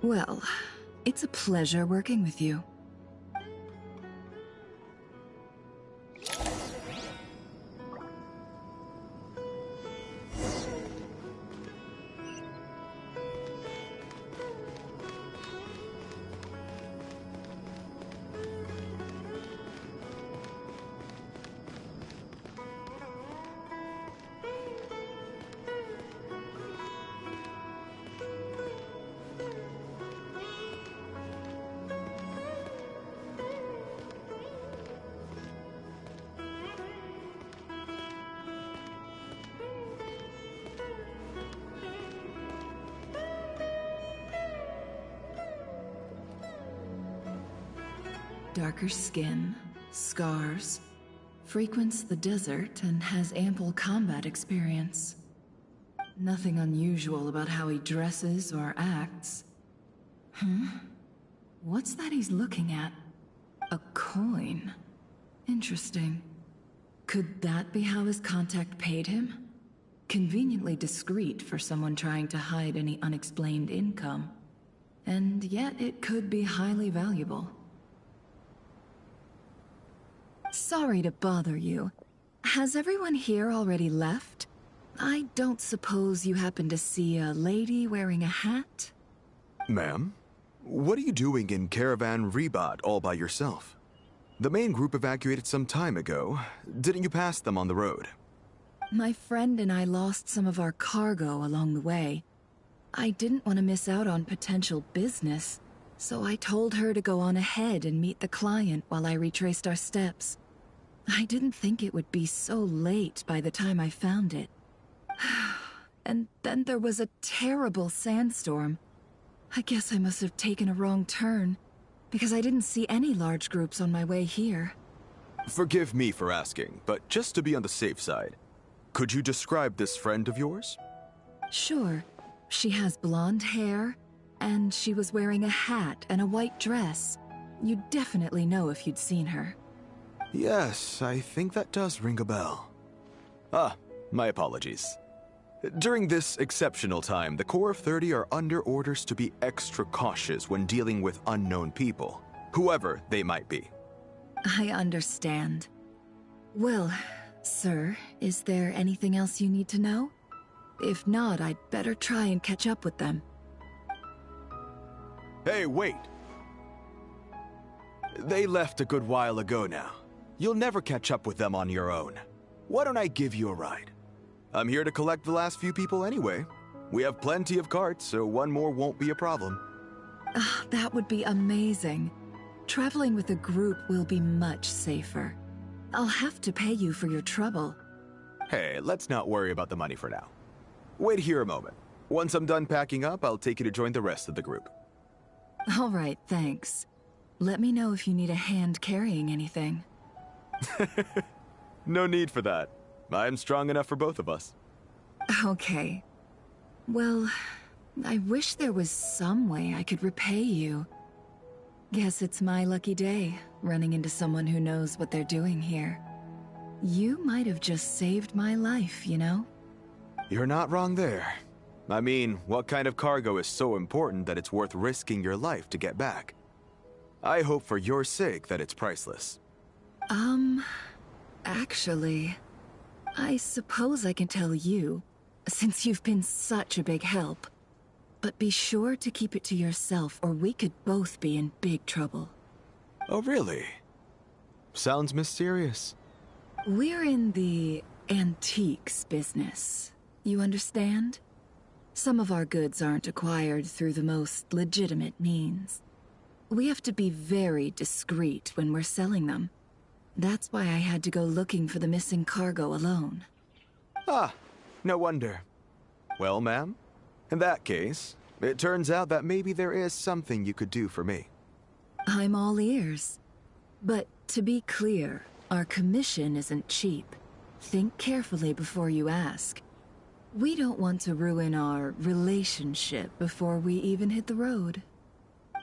Well, it's a pleasure working with you. darker skin, scars, frequents the desert, and has ample combat experience. Nothing unusual about how he dresses or acts. What's that he's looking at? A coin. Interesting. Could that be how his contact paid him? Conveniently discreet for someone trying to hide any unexplained income. And yet it could be highly valuable. Sorry to bother you. Has everyone here already left? I don't suppose you happen to see a lady wearing a hat? Ma'am, what are you doing in Caravan Rebat all by yourself? The main group evacuated some time ago. Didn't you pass them on the road? My friend and I lost some of our cargo along the way. I didn't want to miss out on potential business, so I told her to go on ahead and meet the client while I retraced our steps. I didn't think it would be so late by the time I found it. And then there was a terrible sandstorm. I guess I must have taken a wrong turn, because I didn't see any large groups on my way here. Forgive me for asking, but just to be on the safe side, could you describe this friend of yours? Sure. She has blonde hair, and she was wearing a hat and a white dress. You'd definitely know if you'd seen her. Yes, I think that does ring a bell. Ah, my apologies. During this exceptional time, the Corps of 30 are under orders to be extra cautious when dealing with unknown people, whoever they might be. I understand. Well, sir, is there anything else you need to know? If not, I'd better try and catch up with them. Hey, wait! They left a good while ago now. You'll never catch up with them on your own. Why don't I give you a ride? I'm here to collect the last few people anyway. We have plenty of carts, so one more won't be a problem. That would be amazing. Traveling with a group will be much safer. I'll have to pay you for your trouble. Hey, let's not worry about the money for now. Wait here a moment. Once I'm done packing up, I'll take you to join the rest of the group. All right, thanks. Let me know if you need a hand carrying anything. No need for that. I'm strong enough for both of us. Okay. Well, I wish there was some way I could repay you. Guess it's my lucky day, running into someone who knows what they're doing here. You might have just saved my life, you know? You're not wrong there. I mean, what kind of cargo is so important that it's worth risking your life to get back? I hope for your sake that it's priceless. Actually, I suppose I can tell you, since you've been such a big help. But be sure to keep it to yourself, or we could both be in big trouble. Oh, really? Sounds mysterious. We're in the antiques business. You understand? Some of our goods aren't acquired through the most legitimate means. We have to be very discreet when we're selling them. That's why I had to go looking for the missing cargo alone. Ah, no wonder. Well, ma'am, in that case, it turns out that maybe there is something you could do for me. I'm all ears. But to be clear, our commission isn't cheap. Think carefully before you ask. We don't want to ruin our relationship before we even hit the road.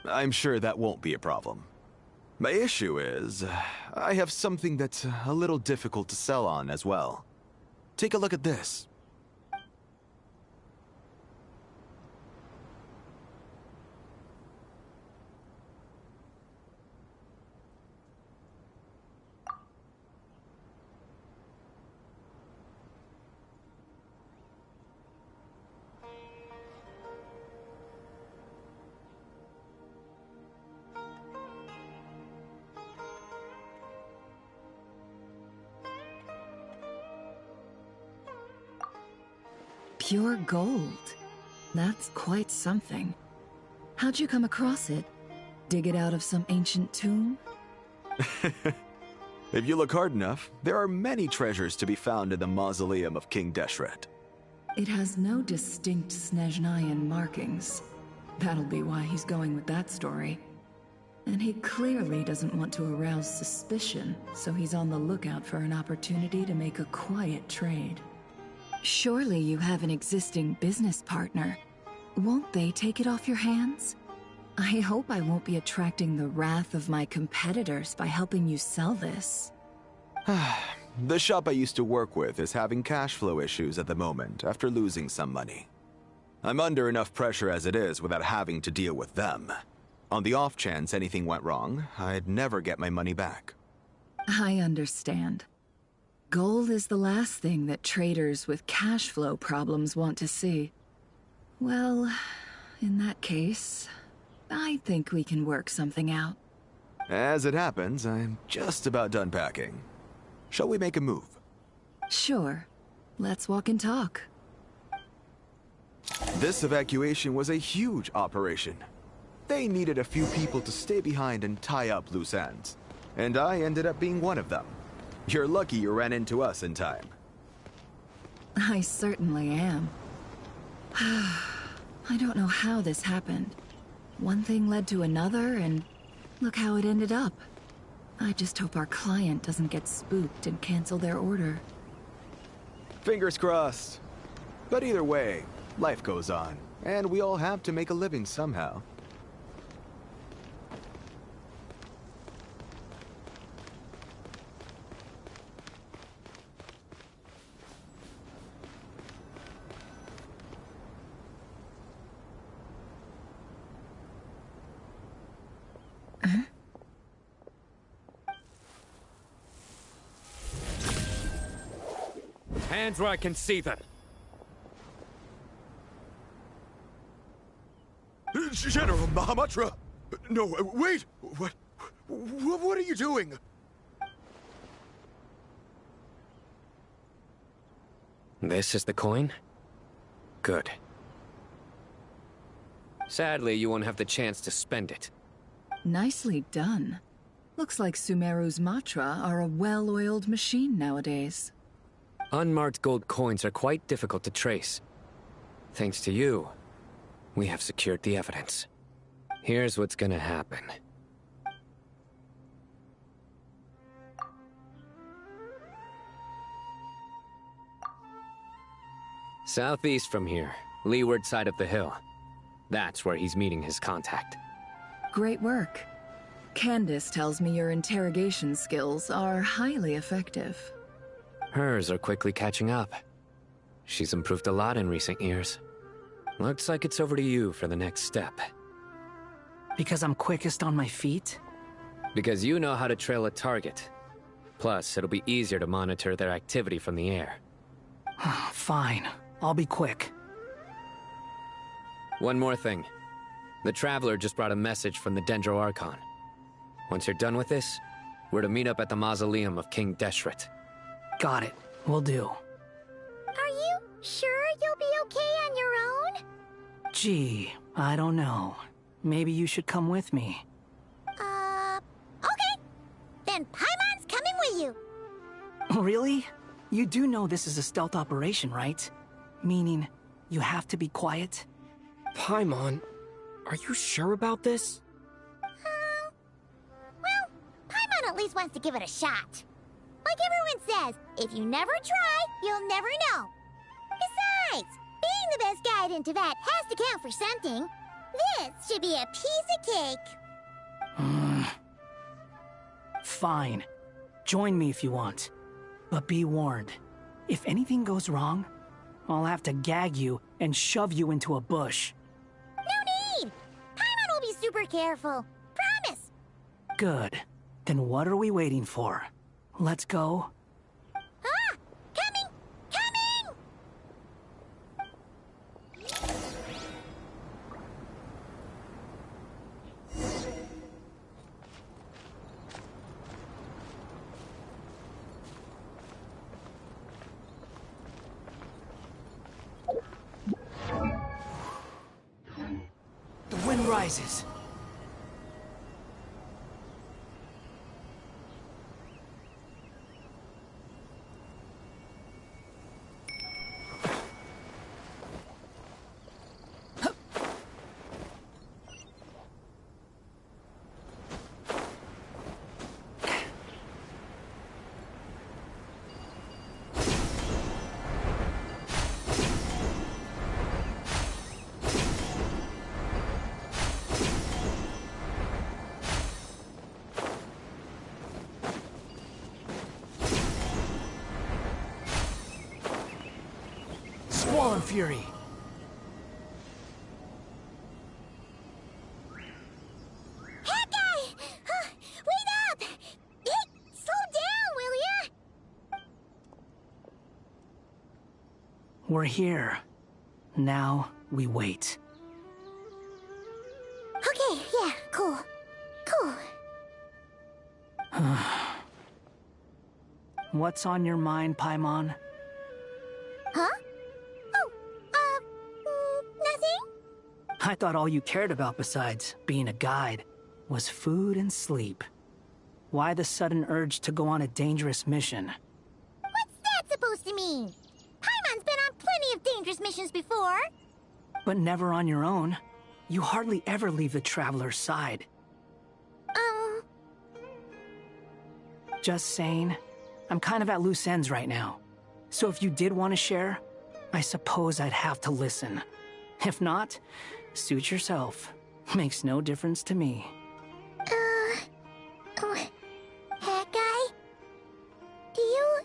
I'm sure that won't be a problem. My issue is, I have something that's a little difficult to sell on as well. Take a look at this. Pure gold. That's quite something. How'd you come across it? Dig it out of some ancient tomb? If you look hard enough, there are many treasures to be found in the mausoleum of King Deshret. It has no distinct Snezhnayan markings. That'll be why he's going with that story. And he clearly doesn't want to arouse suspicion, so he's on the lookout for an opportunity to make a quiet trade. Surely you have an existing business partner. Won't they take it off your hands? I hope I won't be attracting the wrath of my competitors by helping you sell this. The shop I used to work with is having cash flow issues at the moment after losing some money. I'm under enough pressure as it is without having to deal with them. On the off chance anything went wrong, I'd never get my money back. I understand. Gold is the last thing that traders with cash flow problems want to see. Well, in that case, I think we can work something out. As it happens, I'm just about done packing. Shall we make a move? Sure. Let's walk and talk. This evacuation was a huge operation. They needed a few people to stay behind and tie up loose ends. And I ended up being one of them. You're lucky you ran into us in time. I certainly am. I don't know how this happened. One thing led to another, and look how it ended up. I just hope our client doesn't get spooked and cancel their order. Fingers crossed. But either way, life goes on, and we all have to make a living somehow. Hands where I can see them. General Mahamatra! No, wait! What are you doing? This is the coin? Good. Sadly, you won't have the chance to spend it. Nicely done. Looks like Sumeru's Matra are a well-oiled machine nowadays. Unmarked gold coins are quite difficult to trace. Thanks to you, we have secured the evidence. Here's what's gonna happen. Southeast from here, leeward side of the hill. That's where he's meeting his contact. Great work. Candace tells me your interrogation skills are highly effective. Hers are quickly catching up. She's improved a lot in recent years. Looks like it's over to you for the next step. Because I'm quickest on my feet? Because you know how to trail a target. Plus, it'll be easier to monitor their activity from the air. Fine. I'll be quick. One more thing. The Traveler just brought a message from the Dendro Archon. Once you're done with this, we're to meet up at the mausoleum of King Deshret. Got it. Will do. Are you sure you'll be okay on your own? Gee, I don't know. Maybe you should come with me. Okay. Then Paimon's coming with you. Really? You do know this is a stealth operation, right? Meaning, you have to be quiet? Paimon, are you sure about this? Well, Paimon at least wants to give it a shot. Like everyone says, if you never try, you'll never know. Besides, being the best guide in Teyvat has to count for something. This should be a piece of cake. Fine. Join me if you want. But be warned, if anything goes wrong, I'll have to gag you and shove you into a bush. No need! Paimon will be super careful. Promise! Good. Then what are we waiting for? Let's go. Ah! Coming! Coming! The wind rises. Squall and Fury. Hey, guy! Wait up! Hey, slow down, will ya? We're here. Now we wait. Okay, yeah, cool. Cool. What's on your mind, Paimon? Huh? Oh, nothing? I thought all you cared about besides being a guide was food and sleep. Why the sudden urge to go on a dangerous mission? What's that supposed to mean? Paimon's been on plenty of dangerous missions before. But never on your own. You hardly ever leave the Traveler's side. Just saying, I'm kind of at loose ends right now. So if you did want to share, I suppose I'd have to listen. If not, suit yourself. Makes no difference to me. Hat guy? Do you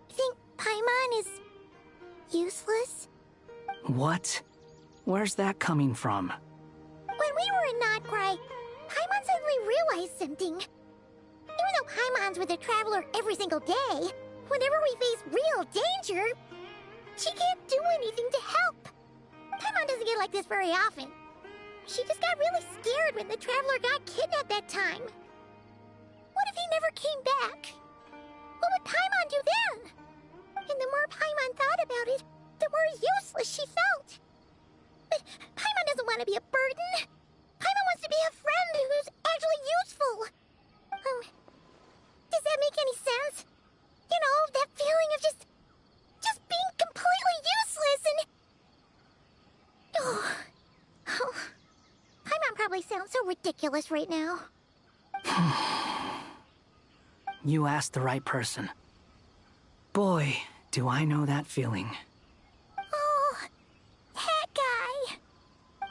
think Paimon is useless? What? Where's that coming from? When we were in Notcry, Paimon suddenly realized something. Even though Paimon's with the Traveler every single day, whenever we face real danger, she can't do anything to help. Paimon doesn't get like this very often. She just got really scared when the Traveler got kidnapped that time. What if he never came back? What would Paimon do then? And the more Paimon thought about it, the more useless she felt. But Paimon doesn't want to be a burden. Paimon wants to be a friend who's actually useful. Does that make any sense? You know, that feeling of just being completely useless and... Oh. Paimon probably sounds so ridiculous right now. You asked the right person. Boy, do I know that feeling. Oh, that guy.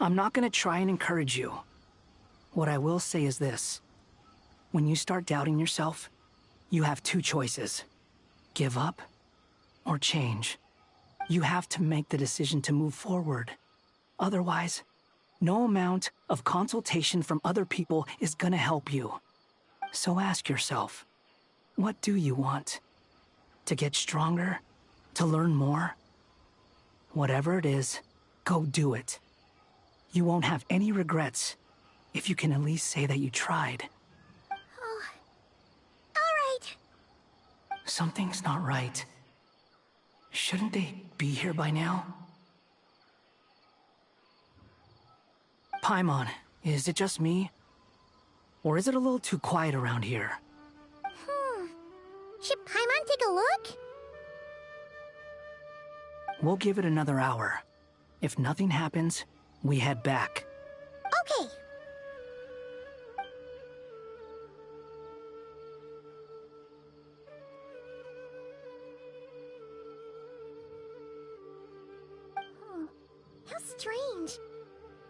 I'm not gonna try and encourage you. What I will say is this. When you start doubting yourself, you have two choices. Give up or change. You have to make the decision to move forward. Otherwise, no amount of consultation from other people is gonna help you. So ask yourself, what do you want? To get stronger? To learn more? Whatever it is, go do it. You won't have any regrets if you can at least say that you tried. Oh. All right. Something's not right. Shouldn't they be here by now? Paimon, is it just me? Or is it a little too quiet around here? Should Paimon take a look? We'll give it another hour. If nothing happens, we head back. Okay. How strange.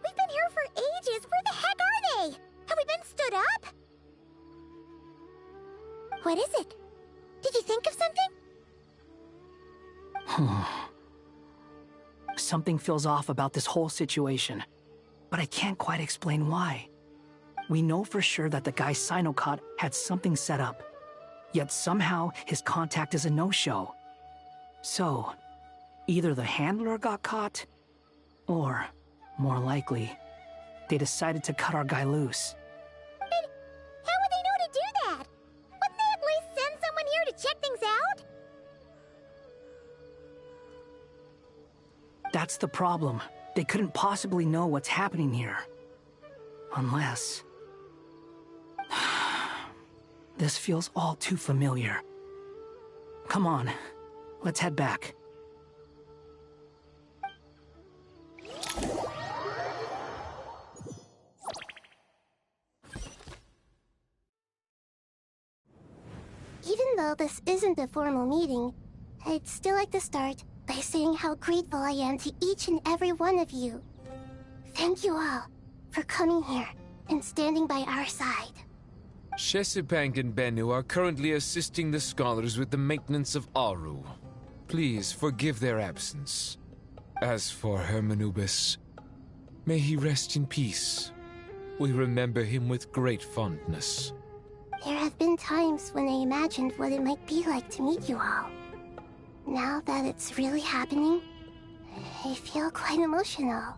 We've been here for ages. Where the heck are they? Have we been stood up? What is it? Did you think of something? Something feels off about this whole situation, but I can't quite explain why. We know for sure that the guy Sino caught had something set up, yet somehow his contact is a no-show. So, either the handler got caught, or, more likely, they decided to cut our guy loose. But how would they know to do that? Wouldn't they at least send someone here to check things out? That's the problem. They couldn't possibly know what's happening here. Unless... This feels all too familiar. Come on, let's head back. Even though this isn't a formal meeting, I'd still like to start by saying how grateful I am to each and every one of you. Thank you all for coming here and standing by our side. Shesipank and Bennu are currently assisting the scholars with the maintenance of Aru. Please forgive their absence. As for Hermanubis, may he rest in peace. We remember him with great fondness. There have been times when I imagined what it might be like to meet you all. Now that it's really happening, I feel quite emotional.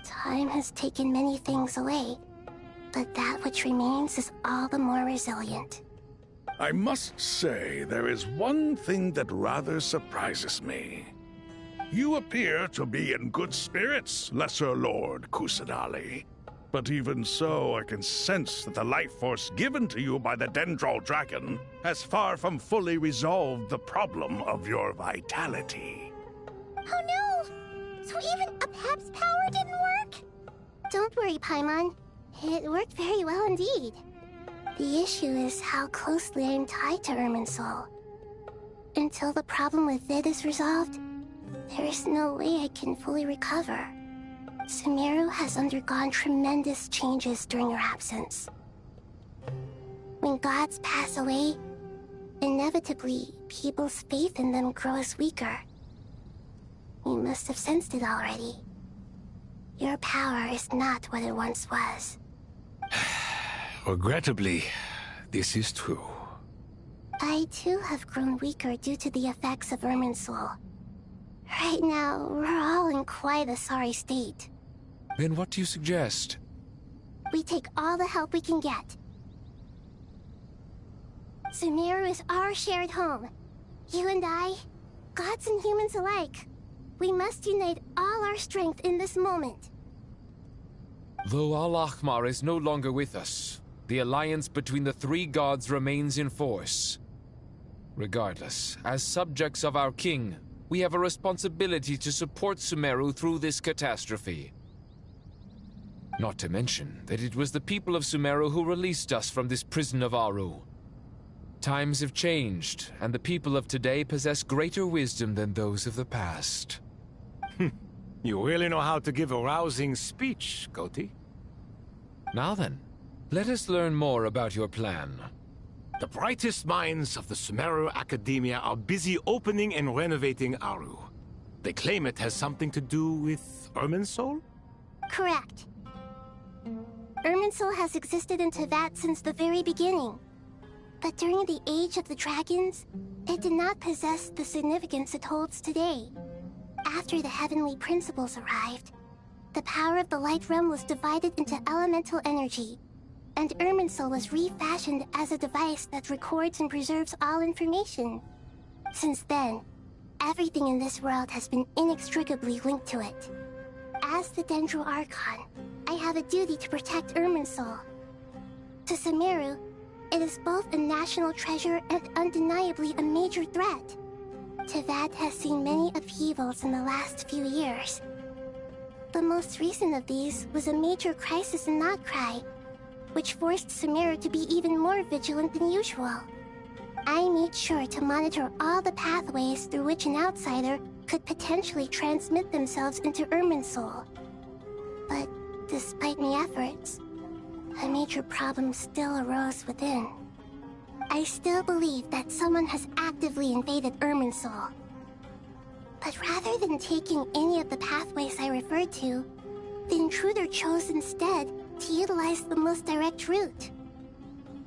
Time has taken many things away, but that which remains is all the more resilient. I must say, there is one thing that rather surprises me. You appear to be in good spirits, Lesser Lord Kusanali. But even so, I can sense that the life force given to you by the Dendro Dragon has far from fully resolved the problem of your vitality. Oh no! So even Apep's power didn't work? Don't worry, Paimon. It worked very well indeed. The issue is how closely I am tied to Irminsul. Until the problem with it is resolved, there is no way I can fully recover. Sumeru has undergone tremendous changes during your absence. When gods pass away, inevitably, people's faith in them grows weaker. You must have sensed it already. Your power is not what it once was. Regrettably, this is true. I too have grown weaker due to the effects of Irminsul. Right now, we're all in quite a sorry state. Then what do you suggest? We take all the help we can get. Sumeru is our shared home. You and I, gods and humans alike. We must unite all our strength in this moment. Though Al-Ahmar is no longer with us, the alliance between the three gods remains in force. Regardless, as subjects of our king, we have a responsibility to support Sumeru through this catastrophe. Not to mention that it was the people of Sumeru who released us from this prison of Aru. Times have changed, and the people of today possess greater wisdom than those of the past. You really know how to give a rousing speech, Goti. Now then, let us learn more about your plan. The brightest minds of the Sumeru Academia are busy opening and renovating Aru. They claim it has something to do with Irminsul? Correct. Irminsul has existed in Teyvat since the very beginning. But during the Age of the Dragons, it did not possess the significance it holds today. After the heavenly principles arrived, the power of the Light Realm was divided into elemental energy, and Irminsul was refashioned as a device that records and preserves all information. Since then, everything in this world has been inextricably linked to it. As the Dendro Archon, I have a duty to protect Irminsul. To Sumeru, it is both a national treasure and undeniably a major threat. Teyvat has seen many upheavals in the last few years. The most recent of these was a major crisis in Notcry, which forced Sumeru to be even more vigilant than usual. I made sure to monitor all the pathways through which an outsider could potentially transmit themselves into Irminsul. But despite my efforts, a major problem still arose within. I still believe that someone has actively invaded Irminsul. But rather than taking any of the pathways I referred to, the intruder chose instead to utilize the most direct route.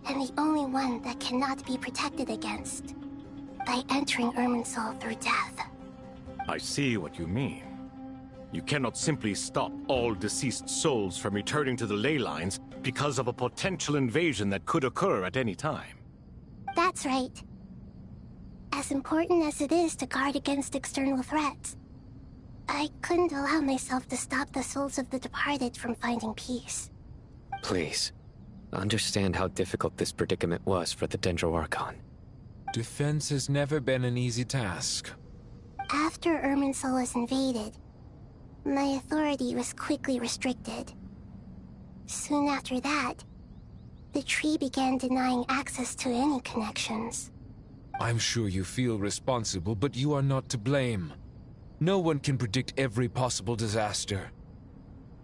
And the only one that cannot be protected against. By entering Irminsul through death. I see what you mean. You cannot simply stop all deceased souls from returning to the ley lines because of a potential invasion that could occur at any time. That's right. As important as it is to guard against external threats, I couldn't allow myself to stop the souls of the departed from finding peace. Please, understand how difficult this predicament was for the Dendro Archon. Defense has never been an easy task. After Irminsul was invaded, my authority was quickly restricted. Soon after that, the tree began denying access to any connections. I'm sure you feel responsible, but you are not to blame. No one can predict every possible disaster.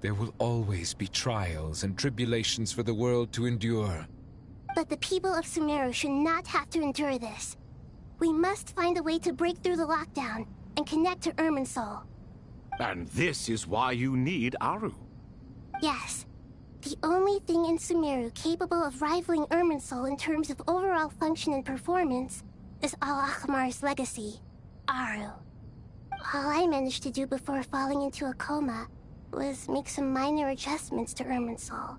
There will always be trials and tribulations for the world to endure. But the people of Sumeru should not have to endure this. We must find a way to break through the lockdown and connect to Irminsul. And this is why you need Aru. Yes. The only thing in Sumeru capable of rivaling Irminsul in terms of overall function and performance is Al-Akhmar's legacy, Aru. All I managed to do before falling into a coma was make some minor adjustments to Irminsul.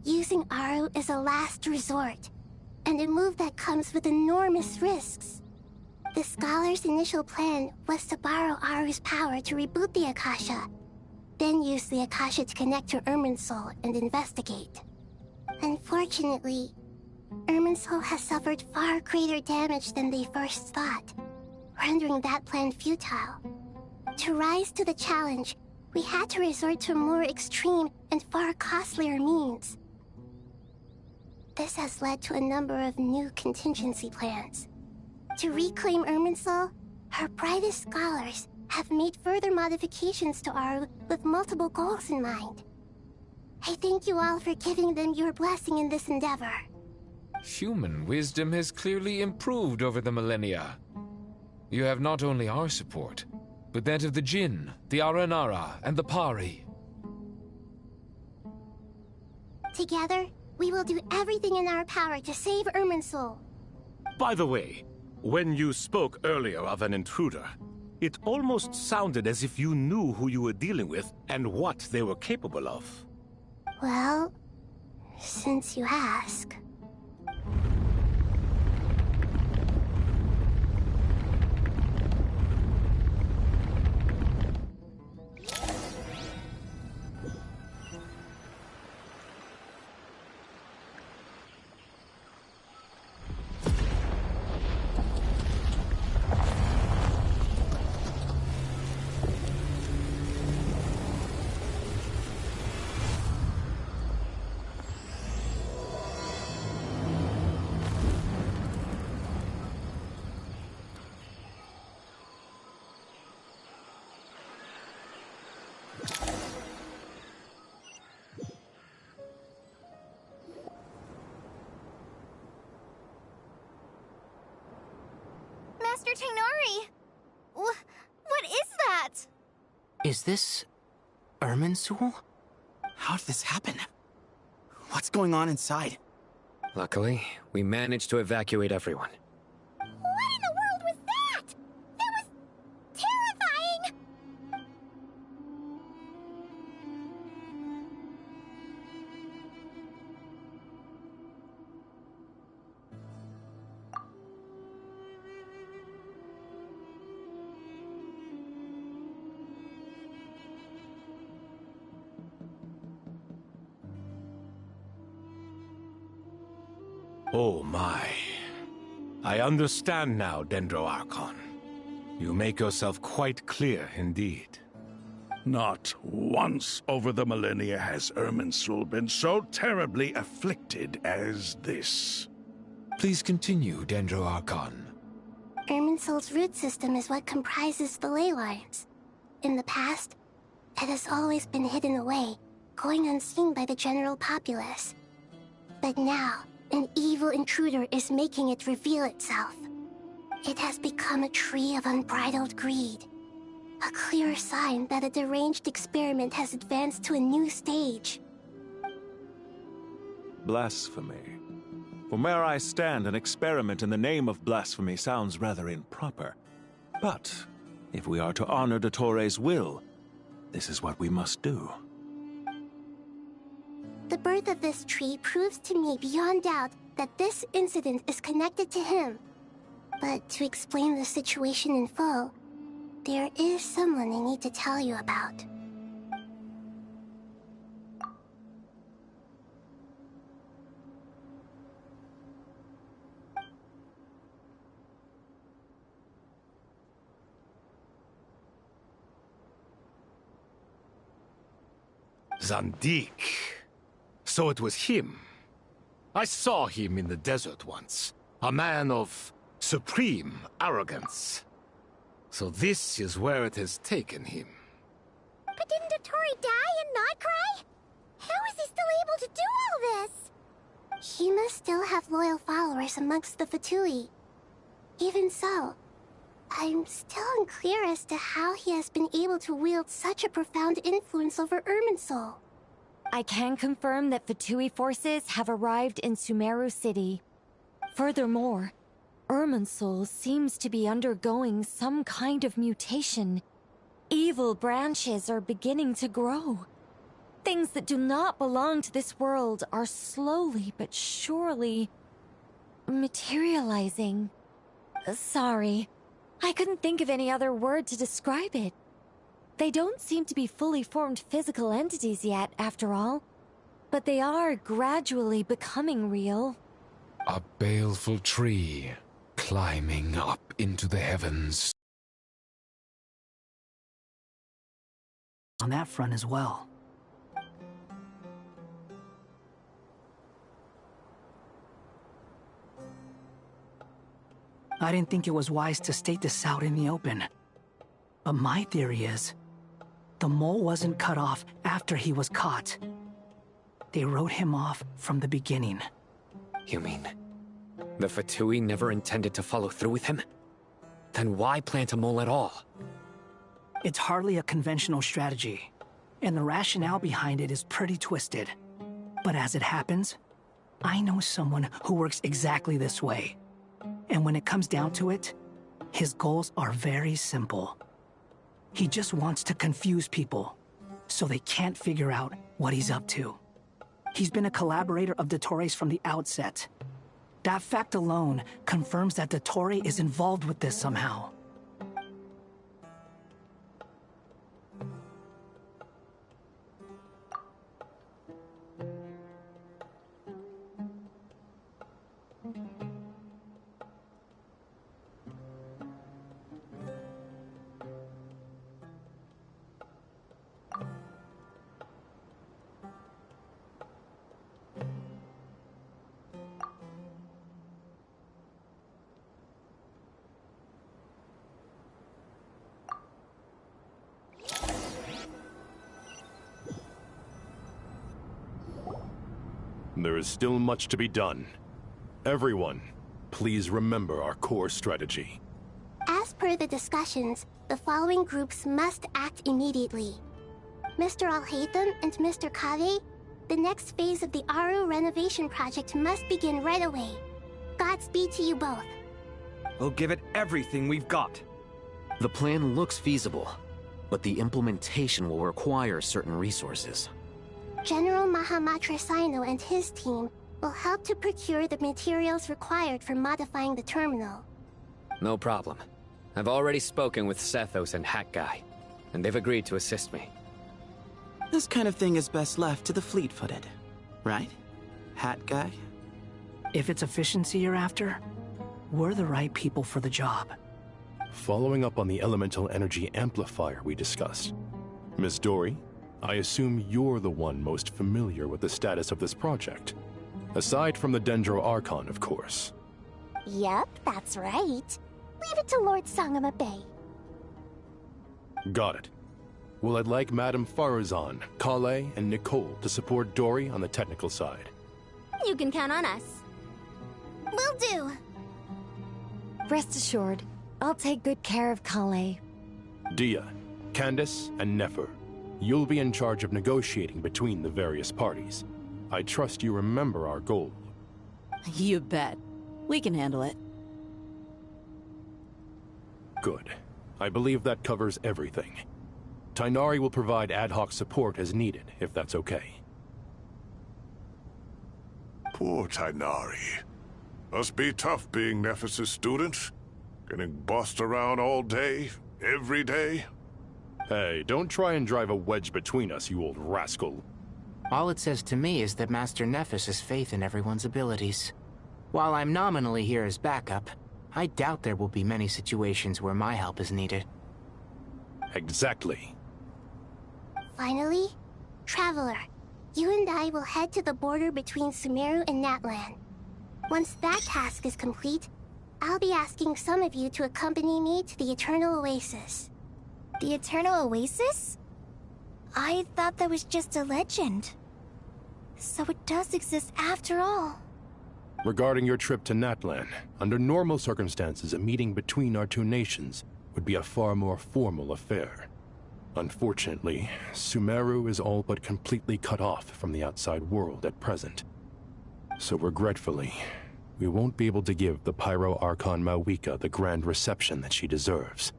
Using Aru is a last resort, and a move that comes with enormous risks. The Scholar's initial plan was to borrow Aru's power to reboot the Akasha, then use the Akasha to connect to Irminsul and investigate. Unfortunately, Irminsul has suffered far greater damage than they first thought, rendering that plan futile. To rise to the challenge, we had to resort to more extreme and far costlier means. This has led to a number of new contingency plans. To reclaim Irminsul, our brightest scholars have made further modifications to Aru with multiple goals in mind. I thank you all for giving them your blessing in this endeavor. Human wisdom has clearly improved over the millennia. You have not only our support, but that of the Jinn, the Aranara, and the Pari. Together, we will do everything in our power to save Irminsul. By the way, when you spoke earlier of an intruder, it almost sounded as if you knew who you were dealing with and what they were capable of. Well, since you ask... Master Tainari! What is that? Is this... Irminsul? How did this happen? What's going on inside? Luckily, we managed to evacuate everyone. What in the world was that? That was... terrifying! Oh my. I understand now, Dendro Archon. You make yourself quite clear indeed. Not once over the millennia has Irminsul been so terribly afflicted as this. Please continue, Dendro Archon. Irminsul's root system is what comprises the ley lines. In the past, it has always been hidden away, going unseen by the general populace. But now, an evil intruder is making it reveal itself. It has become a tree of unbridled greed. A clear sign that a deranged experiment has advanced to a new stage. Blasphemy. From where I stand, an experiment in the name of blasphemy sounds rather improper. But, if we are to honor Dottores' will, this is what we must do. The birth of this tree proves to me beyond doubt that this incident is connected to him. But to explain the situation in full, there is someone I need to tell you about. Zandik. So it was him. I saw him in the desert once. A man of supreme arrogance. So this is where it has taken him. But didn't Dottori die and not cry? How is he still able to do all this? He must still have loyal followers amongst the Fatui. Even so, I'm still unclear as to how he has been able to wield such a profound influence over Irminsul. I can confirm that Fatui forces have arrived in Sumeru City. Furthermore, Irminsul seems to be undergoing some kind of mutation. Evil branches are beginning to grow. Things that do not belong to this world are slowly but surely materializing. Sorry, I couldn't think of any other word to describe it. They don't seem to be fully formed physical entities yet, after all, but they are gradually becoming real. A baleful tree climbing up into the heavens. On that front as well. I didn't think it was wise to state this out in the open. But my theory is, the mole wasn't cut off after he was caught. They wrote him off from the beginning. You mean, the Fatui never intended to follow through with him? Then why plant a mole at all? It's hardly a conventional strategy, and the rationale behind it is pretty twisted. But as it happens, I know someone who works exactly this way. And when it comes down to it, his goals are very simple. He just wants to confuse people, so they can't figure out what he's up to. He's been a collaborator of Dottore from the outset. That fact alone confirms that Dottore is involved with this somehow. There is still much to be done. Everyone, please remember our core strategy. As per the discussions, the following groups must act immediately. Mr. Alhaitham and Mr. Kave, the next phase of the Aru renovation project must begin right away. Godspeed to you both. We'll give it everything we've got. The plan looks feasible, but the implementation will require certain resources. General Mahamatra Sino and his team will help to procure the materials required for modifying the terminal. No problem. I've already spoken with Sethos and Hat Guy, and they've agreed to assist me. This kind of thing is best left to the fleet-footed, right? Hat Guy? If it's efficiency you're after, we're the right people for the job. Following up on the elemental energy amplifier we discussed, Miss Dory, I assume you're the one most familiar with the status of this project. Aside from the Dendro Archon, of course. Yep, that's right. Leave it to Lord Sangamabe. Got it. Well, I'd like Madame Farazan, Kale, and Nicole to support Dory on the technical side. You can count on us. Will do. Rest assured, I'll take good care of Kale. Dia, Candace, and Nefer, you'll be in charge of negotiating between the various parties. I trust you remember our goal. You bet. We can handle it. Good. I believe that covers everything. Tainari will provide ad hoc support as needed, if that's okay. Poor Tainari. Must be tough being Nephis' student. Getting bossed around all day, every day. Hey, don't try and drive a wedge between us, you old rascal. All it says to me is that Master Nephis has faith in everyone's abilities. While I'm nominally here as backup, I doubt there will be many situations where my help is needed. Exactly. Finally, Traveler, you and I will head to the border between Sumeru and Natlan. Once that task is complete, I'll be asking some of you to accompany me to the Eternal Oasis. The Eternal Oasis? I thought that was just a legend. So it does exist after all. Regarding your trip to Natlan, under normal circumstances, a meeting between our two nations would be a far more formal affair. Unfortunately, Sumeru is all but completely cut off from the outside world at present. So regretfully, we won't be able to give the Pyro Archon Mawika the grand reception that she deserves.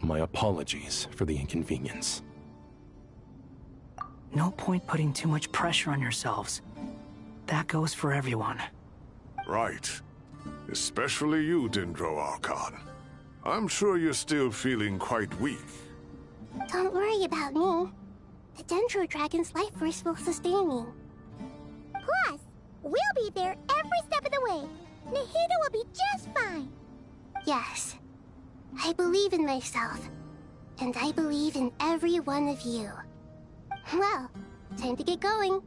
My apologies for the inconvenience. No point putting too much pressure on yourselves. That goes for everyone. Right. Especially you, Dendro Archon. I'm sure you're still feeling quite weak. Don't worry about me. The Dendro Dragon's life force will sustain me. Plus, we'll be there every step of the way. Nahida will be just fine. Yes, I believe in myself. And I believe in every one of you. Well, time to get going.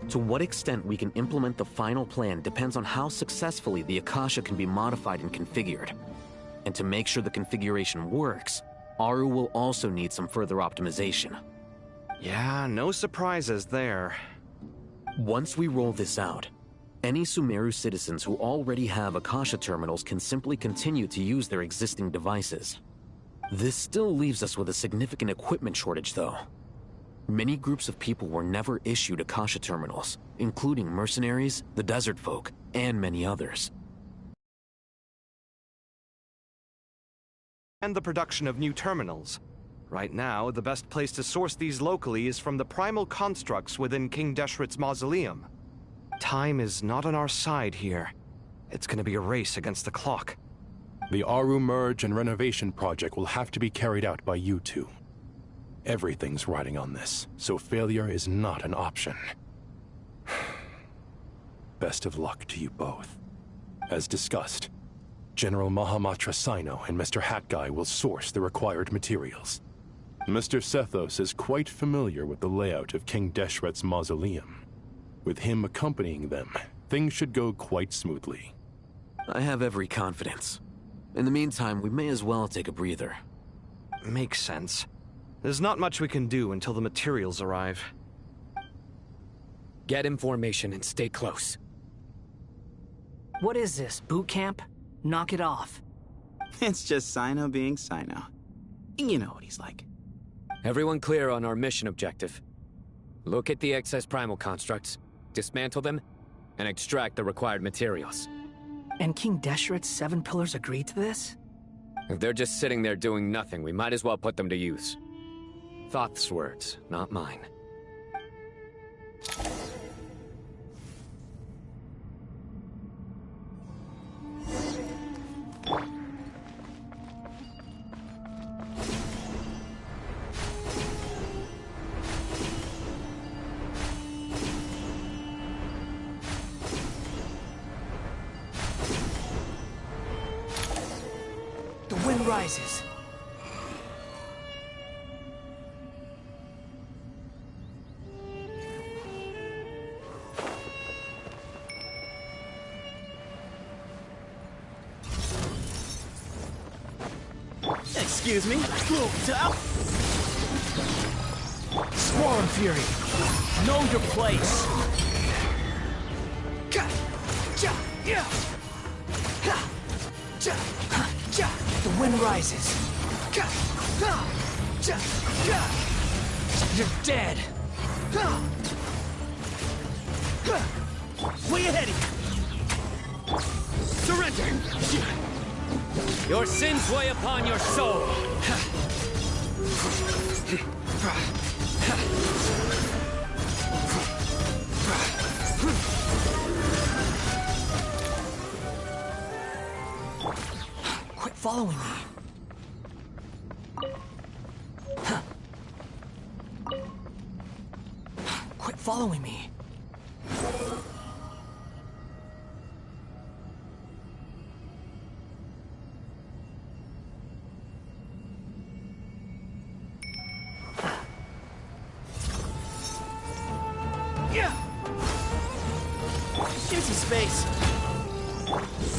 To what extent we can implement the final plan depends on how successfully the Akasha can be modified and configured. And to make sure the configuration works, Aru will also need some further optimization. Yeah, no surprises there. Once we roll this out, any Sumeru citizens who already have Akasha terminals can simply continue to use their existing devices. This still leaves us with a significant equipment shortage, though. Many groups of people were never issued Akasha terminals, including mercenaries, the desert folk, and many others. And the production of new terminals. Right now, the best place to source these locally is from the primal constructs within King Deshret's mausoleum. Time is not on our side here. It's gonna be a race against the clock. The Aru merge and renovation project will have to be carried out by you two. Everything's riding on this, so failure is not an option. Best of luck to you both. As discussed, General Mahamatra Sino and Mr. Hat Guy will source the required materials. Mr. Sethos is quite familiar with the layout of King Deshret's mausoleum. With him accompanying them, things should go quite smoothly. I have every confidence. In the meantime, we may as well take a breather. Makes sense. There's not much we can do until the materials arrive. Get information and stay close. What is this, boot camp? Knock it off. It's just Sino being Sino. You know what he's like. Everyone clear on our mission objective. Look at the excess primal constructs, dismantle them, and extract the required materials. And King Deshret's 7 pillars agreed to this? If they're just sitting there doing nothing, we might as well put them to use. Thoth's words, not mine. The wind rises. Excuse me? Swarm Fury! Know your place! The wind rises. You're dead! Way ahead of you! Surrender! Your sins weigh upon your soul! Quit following me. following me. Empty space.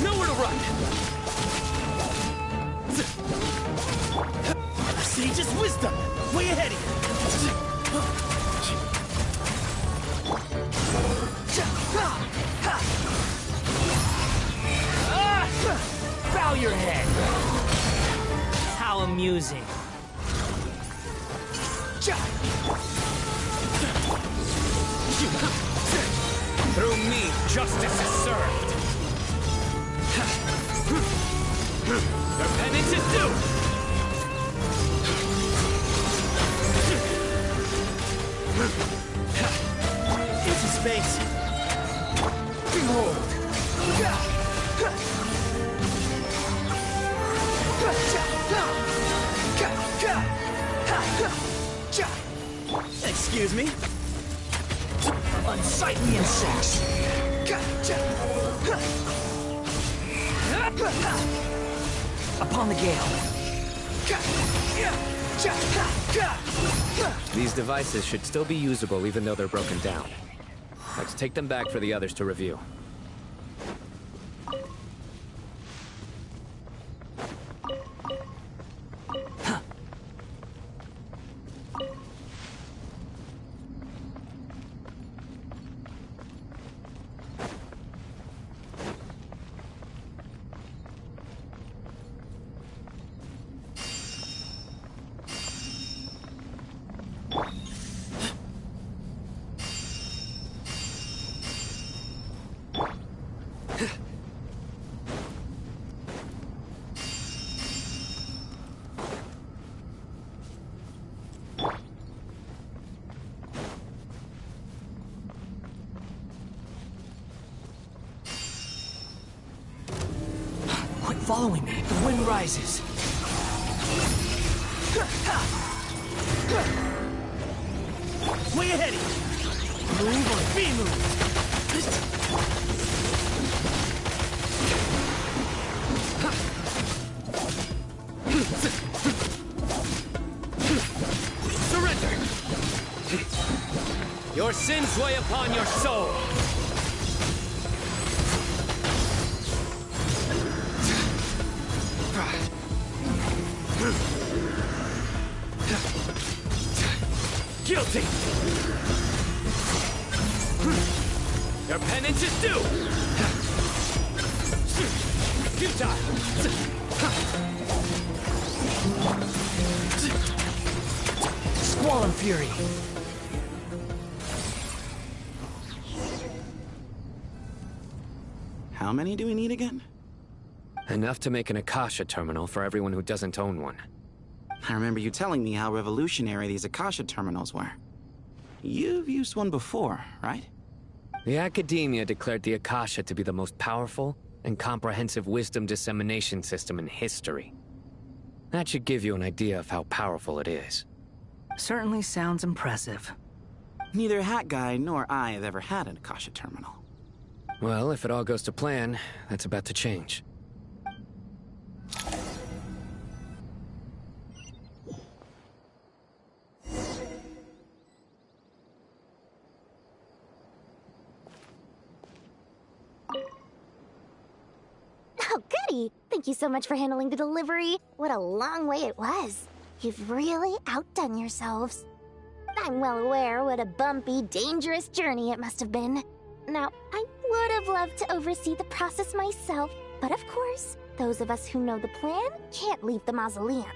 Nowhere to run. Sage's wisdom. Way ahead of you. Bow your head. How amusing. Through me, justice is served. Your penance is due. Empty space. Behold. Excuse me? Unsightly insects! Upon the gale! These devices should still be usable even though they're broken down. Let's take them back for the others to review. Quit following me. The wind rises. Way ahead of you. Move or be moved. Surrender. Your sins weigh upon your soul. Guilty! Your penance is due! Futile! Squall and fury! How many do we need again? Enough to make an Akasha terminal for everyone who doesn't own one. I remember you telling me how revolutionary these Akasha terminals were. You've used one before, right? The Academia declared the Akasha to be the most powerful and comprehensive wisdom dissemination system in history. That should give you an idea of how powerful it is. Certainly sounds impressive. Neither Hat Guy nor I have ever had an Akasha terminal. Well, if it all goes to plan, that's about to change. Oh, goody! Thank you so much for handling the delivery. What a long way it was. You've really outdone yourselves. I'm well aware what a bumpy, dangerous journey it must have been. Now, I would have loved to oversee the process myself, but of course, those of us who know the plan can't leave the mausoleum.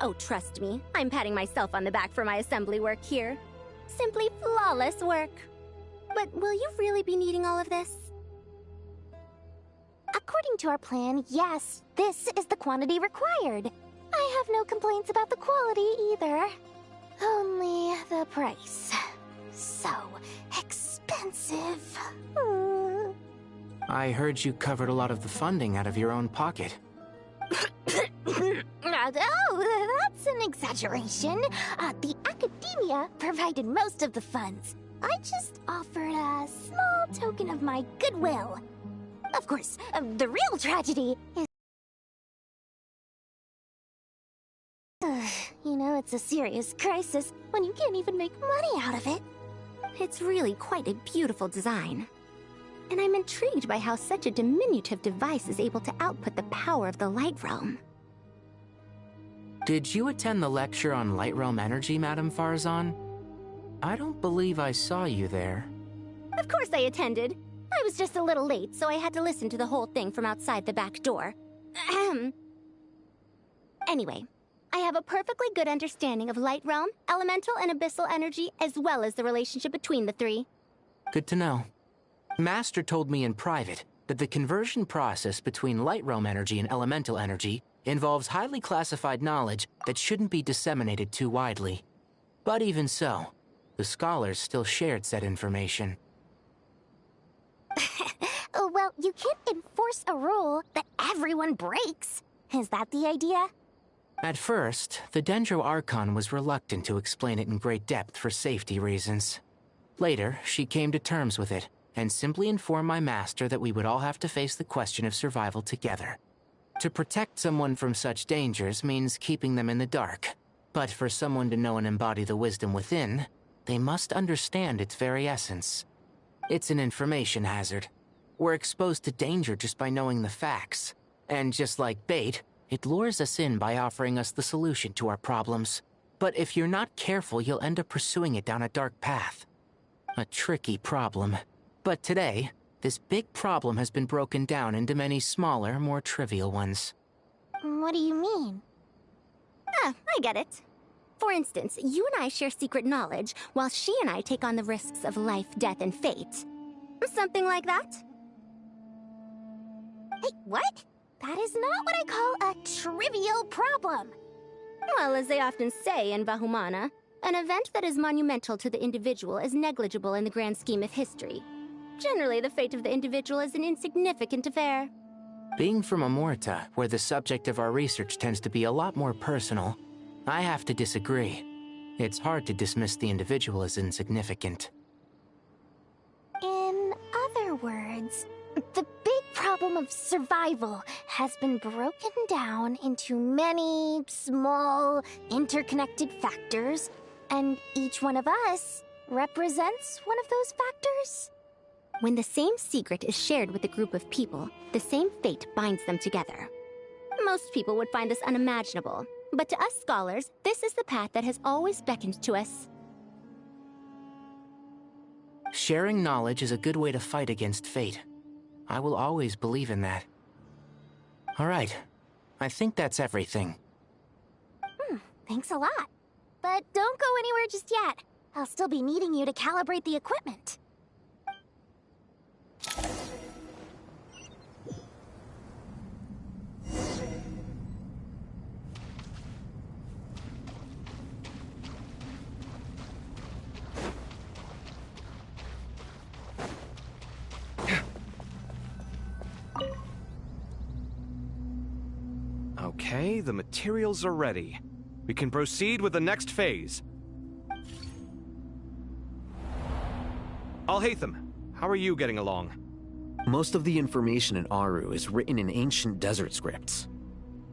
Oh, trust me, I'm patting myself on the back for my assembly work here. Simply flawless work. But will you really be needing all of this? According to our plan, yes, this is the quantity required. I have no complaints about the quality either. Only the price. So expensive. I heard you covered a lot of the funding out of your own pocket. Oh, that's an exaggeration. The Academia provided most of the funds. I just offered a small token of my goodwill. Of course, the real tragedy is... You know, it's a serious crisis when you can't even make money out of it. It's really quite a beautiful design. And I'm intrigued by how such a diminutive device is able to output the power of the Light Realm. Did you attend the lecture on Light Realm energy, Madame Farzan? I don't believe I saw you there. Of course I attended. I was just a little late, so I had to listen to the whole thing from outside the back door. Ahem. Anyway, I have a perfectly good understanding of Light Realm, elemental and abyssal energy, as well as the relationship between the three. Good to know. Master told me in private that the conversion process between Light Realm energy and elemental energy involves highly classified knowledge that shouldn't be disseminated too widely. But even so, the scholars still shared said information. Well, you can't enforce a rule that everyone breaks. Is that the idea? At first, the Dendro Archon was reluctant to explain it in great depth for safety reasons. Later, she came to terms with it, and simply informed my master that we would all have to face the question of survival together. To protect someone from such dangers means keeping them in the dark. But for someone to know and embody the wisdom within, they must understand its very essence. It's an information hazard. We're exposed to danger just by knowing the facts. And just like bait, it lures us in by offering us the solution to our problems. But if you're not careful, you'll end up pursuing it down a dark path. A tricky problem. But today, this big problem has been broken down into many smaller, more trivial ones. What do you mean? Ah, I get it. For instance, you and I share secret knowledge, while she and I take on the risks of life, death, and fate. Something like that? Hey, what? That is not what I call a trivial problem. Well, as they often say in Vahumana, an event that is monumental to the individual is negligible in the grand scheme of history. Generally, the fate of the individual is an insignificant affair. Being from Amorta, where the subject of our research tends to be a lot more personal, I have to disagree. It's hard to dismiss the individual as insignificant. In other words, the big problem of survival has been broken down into many small, interconnected factors, and each one of us represents one of those factors. When the same secret is shared with a group of people, the same fate binds them together. Most people would find this unimaginable, but to us scholars, this is the path that has always beckoned to us. Sharing knowledge is a good way to fight against fate. I will always believe in that. All right, I think that's everything. Thanks a lot. But don't go anywhere just yet. I'll still be needing you to calibrate the equipment. Okay, the materials are ready. We can proceed with the next phase. Al-Haytham, how are you getting along? Most of the information in Aru is written in ancient desert scripts.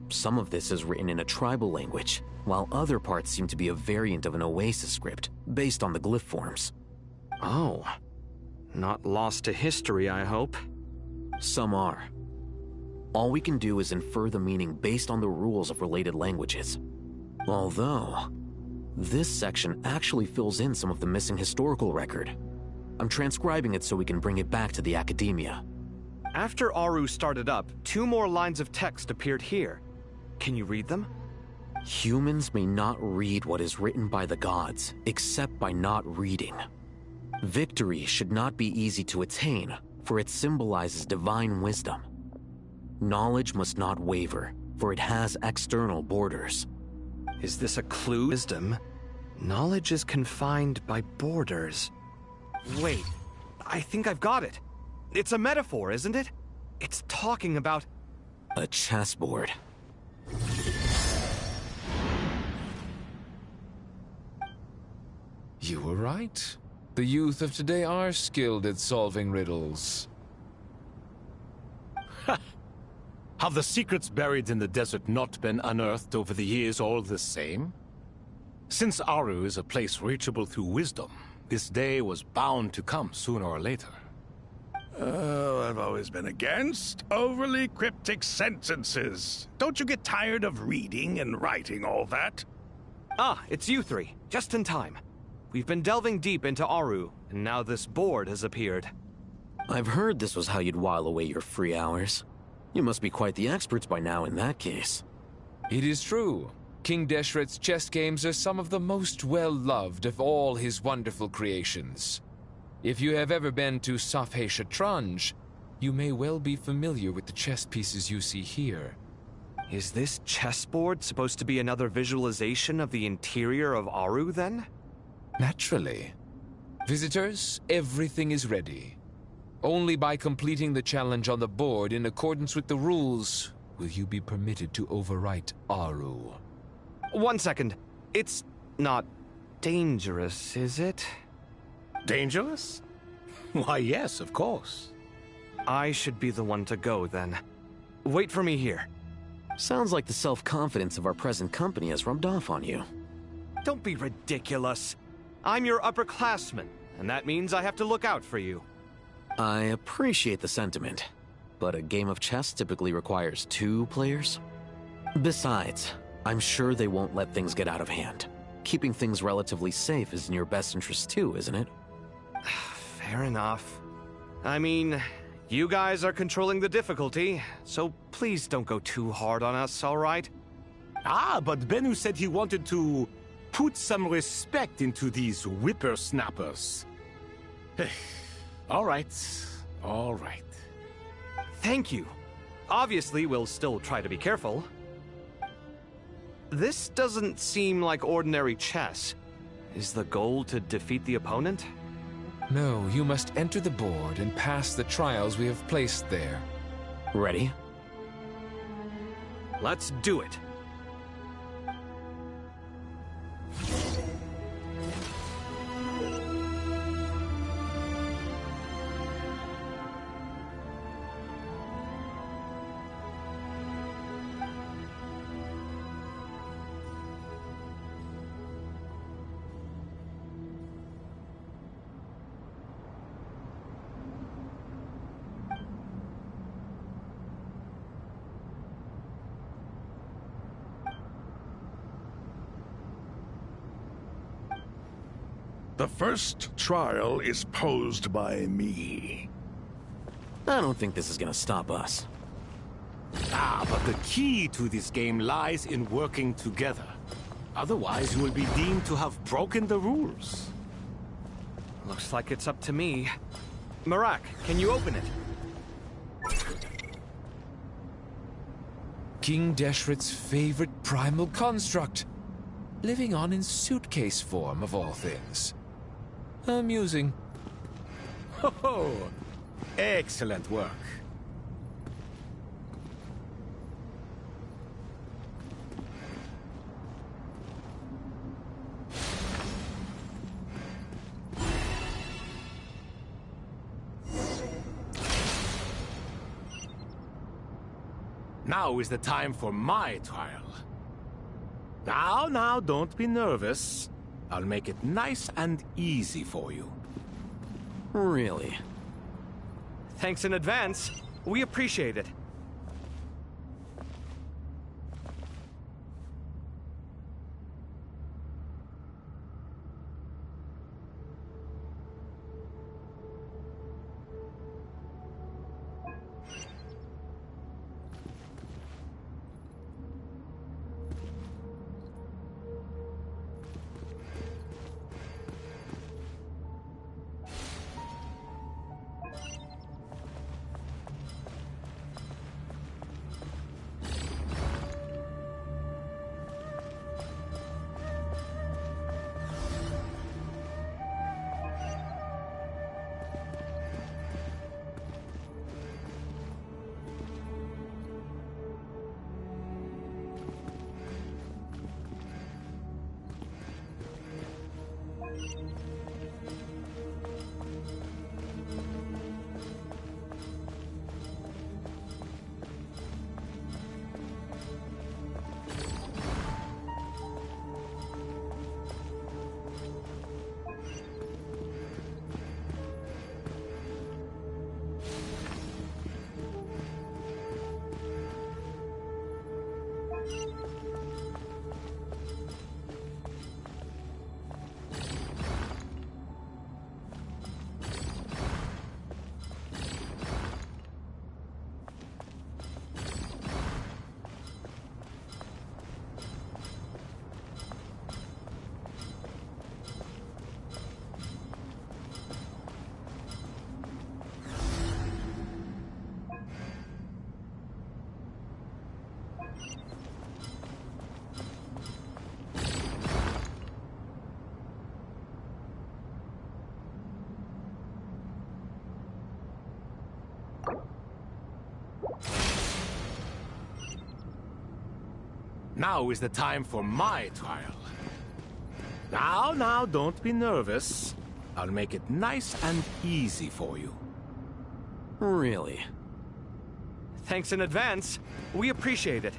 Some of this is written in a tribal language, while other parts seem to be a variant of an Oasis script, based on the glyph forms. Oh. Not lost to history, I hope. Some are. All we can do is infer the meaning based on the rules of related languages. Although, this section actually fills in some of the missing historical record. I'm transcribing it so we can bring it back to the academia. After Aru started up, 2 more lines of text appeared here. Can you read them? Humans may not read what is written by the gods, except by not reading. Victory should not be easy to attain, for it symbolizes divine wisdom. Knowledge must not waver, for it has external borders. Is this a clue? Wisdom? Knowledge is confined by borders. Wait, I think I've got it. It's a metaphor, isn't it? It's talking about... a chessboard. You were right. The youth of today are skilled at solving riddles. Have the secrets buried in the desert not been unearthed over the years all the same? Since Aru is a place reachable through wisdom, this day was bound to come sooner or later. Oh, I've always been against overly cryptic sentences. Don't you get tired of reading and writing all that? Ah, it's you three. Just in time. We've been delving deep into Aru, and now this board has appeared. I've heard this was how you'd while away your free hours. You must be quite the experts by now in that case. It is true. King Deshret's chess games are some of the most well-loved of all his wonderful creations. If you have ever been to Safhe Shatranj, you may well be familiar with the chess pieces you see here. Is this chessboard supposed to be another visualization of the interior of Aru, then? Naturally. Visitors, everything is ready. Only by completing the challenge on the board in accordance with the rules will you be permitted to overwrite Aru. 1 second. It's not dangerous, is it? Dangerous? Why, yes, of course. I should be the one to go, then. Wait for me here. Sounds like the self-confidence of our present company has rubbed off on you. Don't be ridiculous. I'm your upperclassman, and that means I have to look out for you. I appreciate the sentiment, but a game of chess typically requires 2 players. Besides, I'm sure they won't let things get out of hand. Keeping things relatively safe is in your best interest too, isn't it? Fair enough. I mean, you guys are controlling the difficulty, so please don't go too hard on us, all right? Ah, but Bennu said he wanted to put some respect into these whippersnappers. All right, all right. Thank you. Obviously, we'll still try to be careful. This doesn't seem like ordinary chess. Is the goal to defeat the opponent? No, you must enter the board and pass the trials we have placed there. Ready? Let's do it. The first trial is posed by me. I don't think this is gonna stop us. Ah, but the key to this game lies in working together. Otherwise, you will be deemed to have broken the rules. Looks like it's up to me. Marak, can you open it? King Deshret's favorite primal construct. Living on in suitcase form, of all things. Amusing. Ho-ho! Excellent work. Now is the time for my trial. Now, don't be nervous. I'll make it nice and easy for you. Really? Thanks in advance. We appreciate it. Now is the time for my trial. Now, don't be nervous. I'll make it nice and easy for you. Really? Thanks in advance. We appreciate it.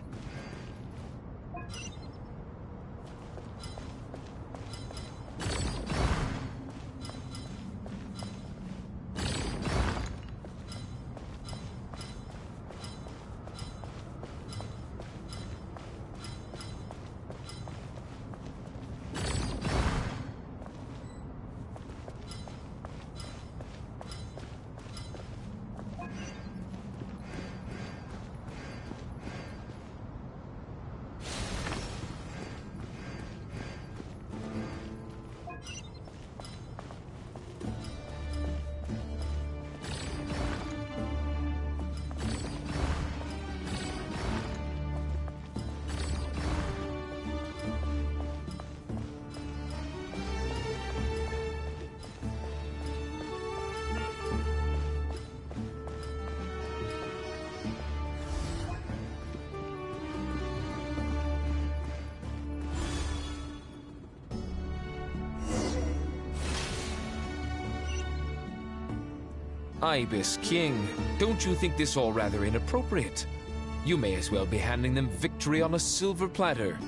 Ibis King, don't you think this all rather inappropriate? You may as well be handing them victory on a silver platter.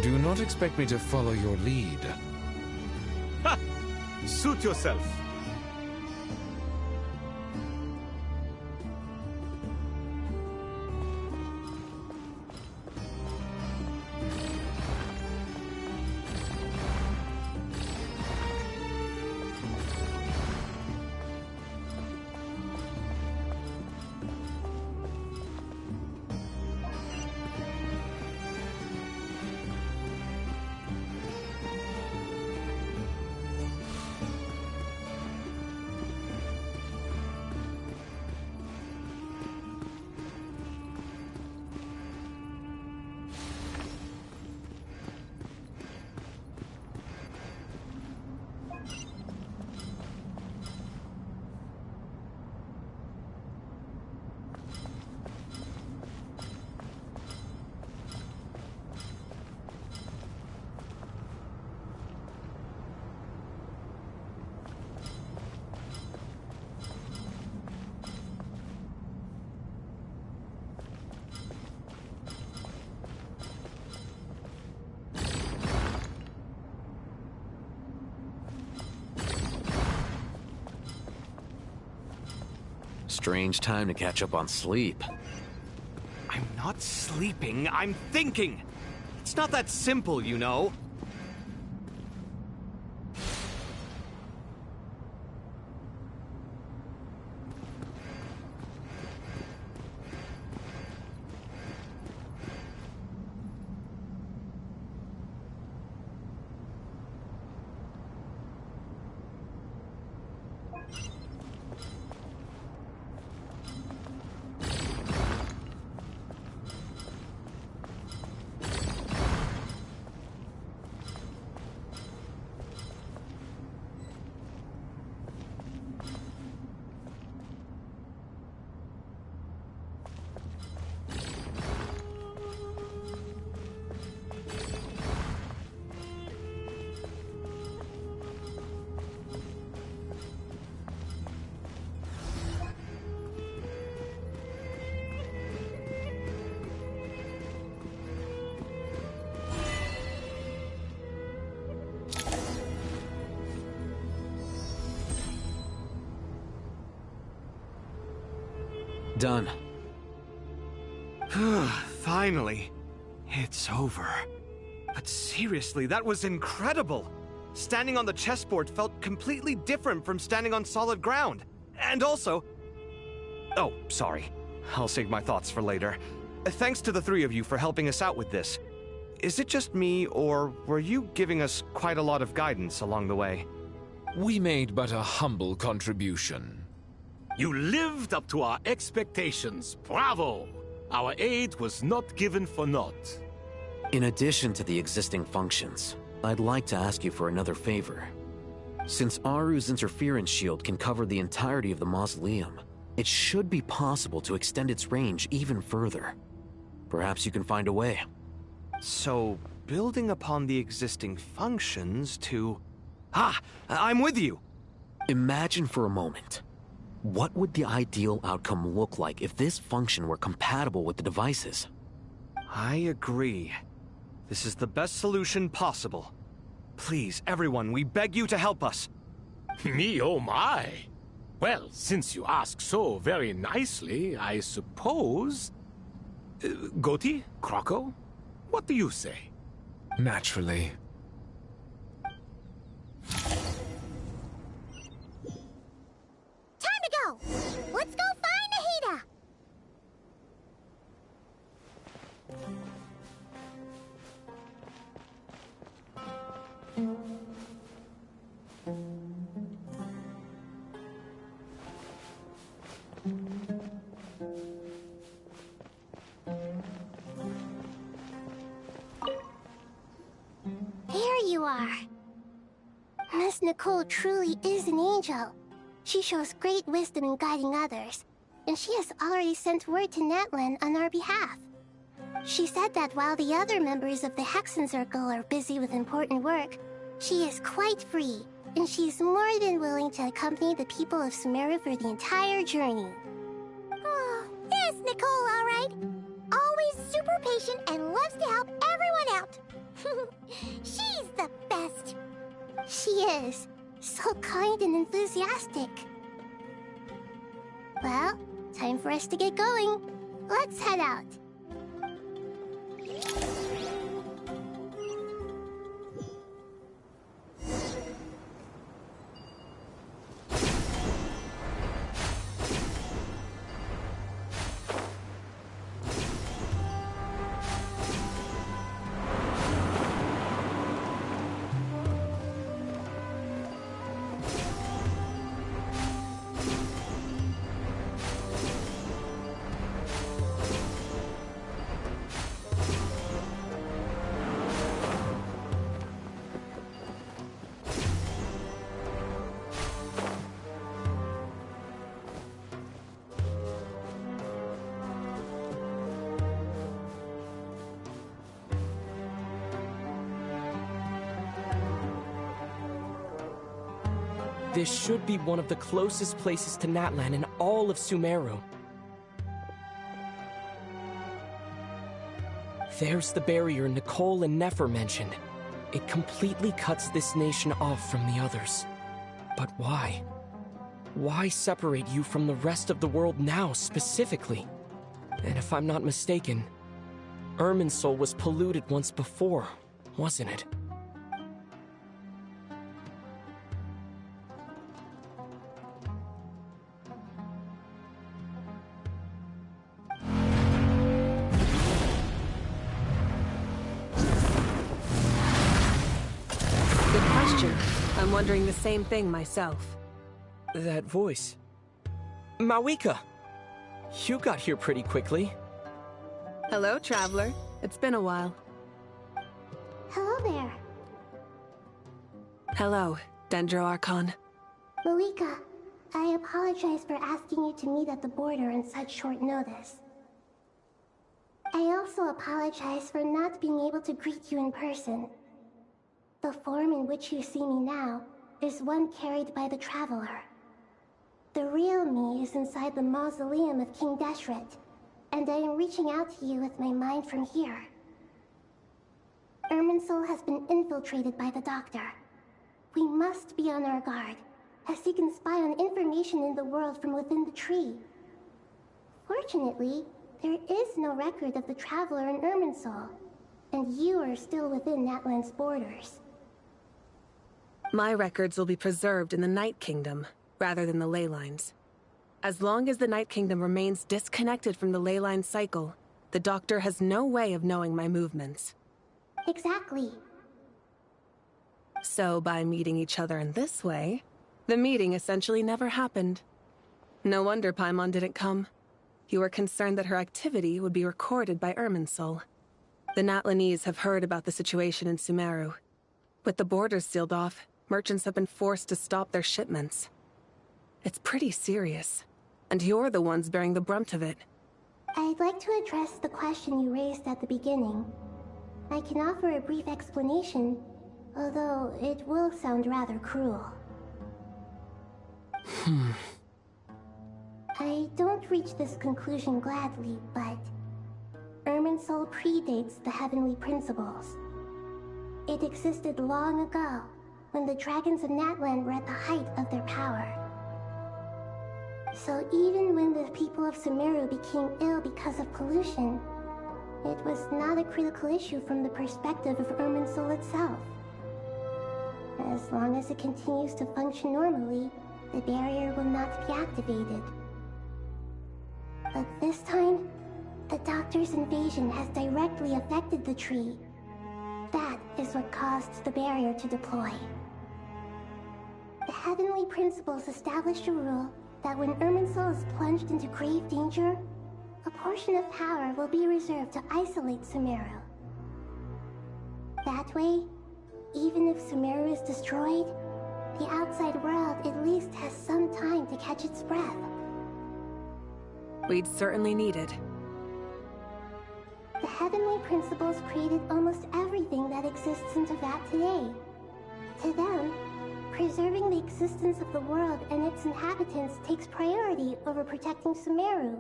Do not expect me to follow your lead. Ha! Suit yourself. Strange time to catch up on sleep. I'm not sleeping, I'm thinking! It's not that simple, you know. Done. Finally. It's over. But seriously, that was incredible. Standing on the chessboard felt completely different from standing on solid ground. And also... Oh, sorry. I'll save my thoughts for later. Thanks to the three of you for helping us out with this. Is it just me, or were you giving us quite a lot of guidance along the way? We made but a humble contribution. You lived up to our expectations. Bravo! Our aid was not given for naught. In addition to the existing functions, I'd like to ask you for another favor. Since Aru's interference shield can cover the entirety of the mausoleum, it should be possible to extend its range even further. Perhaps you can find a way. So, building upon the existing functions to... Ah! I'm with you! Imagine for a moment. What would the ideal outcome look like if this function were compatible with the devices? I agree. This is the best solution possible. Please, everyone, we beg you to help us. Me, oh my! Well, since you ask so very nicely, I suppose... Goti? Kroko? What do you say? Naturally. Time to go! Let's go find Nahida! There you are. Miss Nicole truly is an angel. She shows great wisdom in guiding others, and she has already sent word to Natlan on our behalf. She said that while the other members of the Hexen Circle are busy with important work, she is quite free, and she's more than willing to accompany the people of Sumeru for the entire journey. Oh, there's Nicole, all right. Always super patient and loves to help everyone out. She's the best. She is. So kind and enthusiastic. Well, time for us to get going. Let's head out. This should be one of the closest places to Natlan in all of Sumeru. There's the barrier Nicole and Nefer mentioned. It completely cuts this nation off from the others. But why? Why separate you from the rest of the world now, specifically? And if I'm not mistaken, Irminsul was polluted once before, wasn't it? I'm wondering the same thing myself. That voice. Mawika! You got here pretty quickly. Hello, traveler. It's been a while. Hello there. Hello, Dendro Archon. Mawika, I apologize for asking you to meet at the border on such short notice. I also apologize for not being able to greet you in person. The form in which you see me now is one carried by the Traveler. The real me is inside the mausoleum of King Deshret, and I am reaching out to you with my mind from here. Irminsul has been infiltrated by the Doctor. We must be on our guard, as he can spy on information in the world from within the tree. Fortunately, there is no record of the Traveler in Irminsul, and you are still within Natlan's borders. My records will be preserved in the Night Kingdom, rather than the ley lines. As long as the Night Kingdom remains disconnected from the ley line cycle, the Doctor has no way of knowing my movements. Exactly. So by meeting each other in this way, the meeting essentially never happened. No wonder Paimon didn't come. You were concerned that her activity would be recorded by Irminsul. The Natlanese have heard about the situation in Sumeru. With the borders sealed off, merchants have been forced to stop their shipments. It's pretty serious, and you're the ones bearing the brunt of it. I'd like to address the question you raised at the beginning. I can offer a brief explanation, although it will sound rather cruel. I don't reach this conclusion gladly, but Irminsul predates the heavenly principles. It existed long ago, when the dragons of Natlan were at the height of their power. So even when the people of Sumeru became ill because of pollution, it was not a critical issue from the perspective of Irminsul itself. As long as it continues to function normally, the barrier will not be activated. But this time, the Doctor's invasion has directly affected the tree. That is what caused the barrier to deploy. The heavenly principles established a rule that when Irminsul is plunged into grave danger, a portion of power will be reserved to isolate Sumeru. That way, even if Sumeru is destroyed, the outside world at least has some time to catch its breath. We'd certainly need it. The heavenly principles created almost everything that exists in Teyvat today. To them, preserving the existence of the world and its inhabitants takes priority over protecting Sumeru.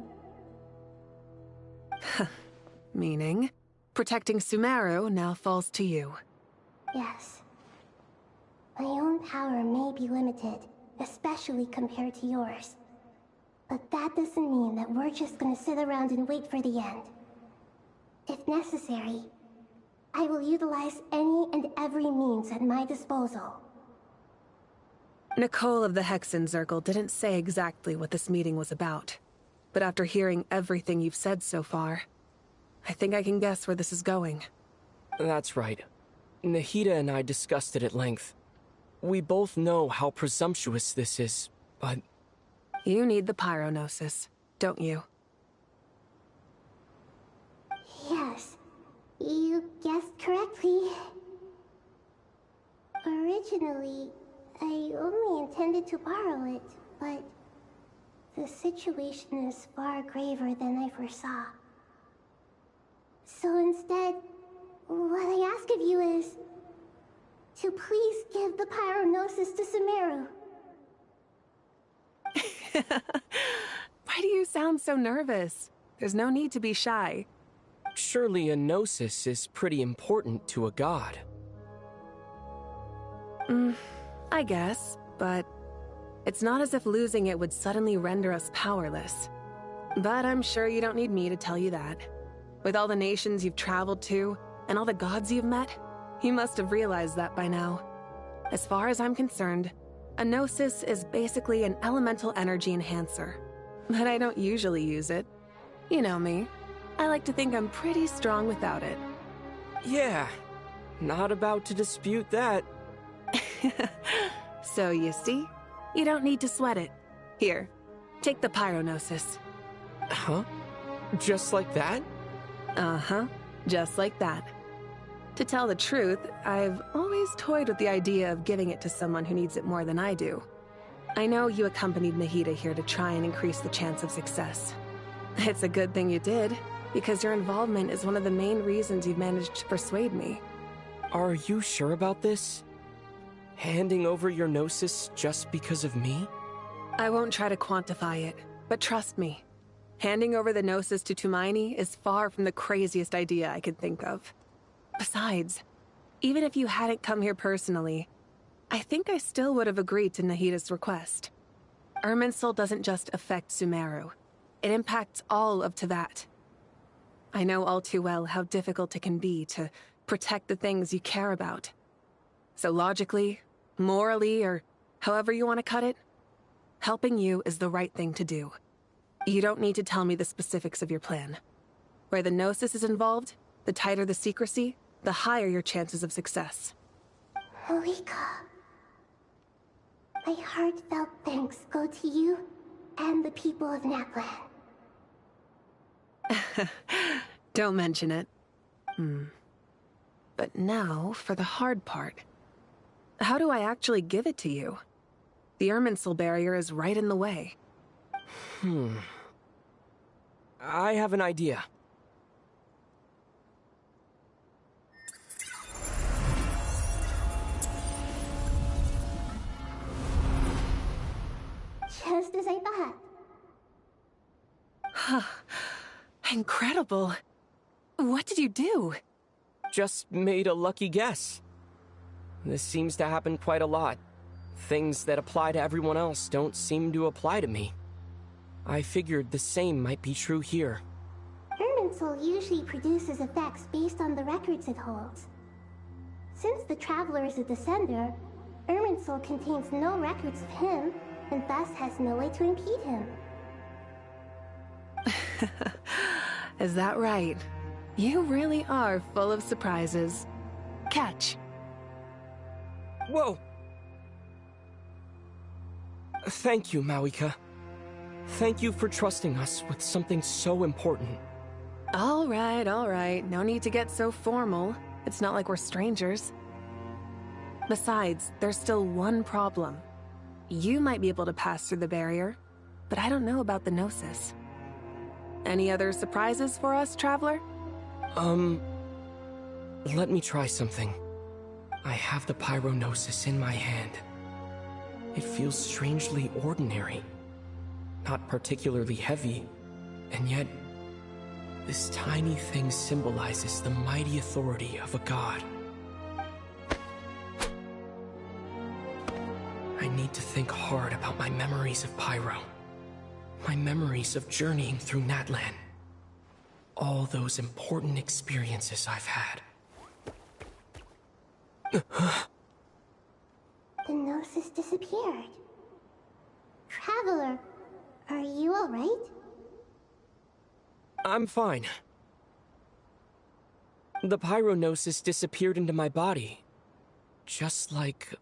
Meaning, protecting Sumeru now falls to you. Yes. My own power may be limited, especially compared to yours. But that doesn't mean that we're just gonna sit around and wait for the end. If necessary, I will utilize any and every means at my disposal. Nicole of the Hexen Circle didn't say exactly what this meeting was about. But after hearing everything you've said so far, I think I can guess where this is going. That's right. Nahida and I discussed it at length. We both know how presumptuous this is, but... You need the Pyronosis, don't you? Yes, you guessed correctly. Originally, I only intended to borrow it, but the situation is far graver than I foresaw. So instead, what I ask of you is to please give the Pyronosis to Sumeru. Why do you sound so nervous? There's no need to be shy. Surely a gnosis is pretty important to a god. I guess, but it's not as if losing it would suddenly render us powerless. But I'm sure you don't need me to tell you that. With all the nations you've traveled to, and all the gods you've met, you must have realized that by now. As far as I'm concerned, a gnosis is basically an elemental energy enhancer. But I don't usually use it. You know me. I like to think I'm pretty strong without it. Yeah, not about to dispute that. So you see, you don't need to sweat it. Here, take the Pyronosis. Huh? Just like that? Uh-huh, just like that. To tell the truth, I've always toyed with the idea of giving it to someone who needs it more than I do. I know you accompanied Nahida here to try and increase the chance of success. It's a good thing you did, because your involvement is one of the main reasons you've managed to persuade me. Are you sure about this? Handing over your gnosis just because of me? I won't try to quantify it, but trust me. Handing over the gnosis to Tumaini is far from the craziest idea I could think of. Besides, even if you hadn't come here personally, I think I still would have agreed to Nahida's request. Irminsul doesn't just affect Sumeru. It impacts all of Teyvat. I know all too well how difficult it can be to protect the things you care about. So logically, morally, or however you want to cut it, helping you is the right thing to do. You don't need to tell me the specifics of your plan. Where the Gnosis is involved, the tighter the secrecy, the higher your chances of success. Malika, my heartfelt thanks go to you and the people of Natlan. Don't mention it. But now, for the hard part. How do I actually give it to you? The Irminsul barrier is right in the way. I have an idea. Incredible. What did you do? Just made a lucky guess. This seems to happen quite a lot. Things that apply to everyone else don't seem to apply to me. I figured the same might be true here. Irminsul usually produces effects based on the records it holds. Since the Traveler is a Descender, Irminsul contains no records of him, and thus has no way to impede him. Is that right? You really are full of surprises. Catch. Whoa! Thank you, Mauika. Thank you for trusting us with something so important. All right, all right. No need to get so formal. It's not like we're strangers. Besides, there's still one problem. You might be able to pass through the barrier, but I don't know about the Gnosis. Any other surprises for us, Traveler? Let me try something. I have the Pyrognosis in my hand. It feels strangely ordinary. Not particularly heavy, and yet this tiny thing symbolizes the mighty authority of a god. I need to think hard about my memories of Pyro. My memories of journeying through Natlan. All those important experiences I've had. The Gnosis disappeared. Traveler, are you alright? I'm fine. The Pyrognosis disappeared into my body. Just like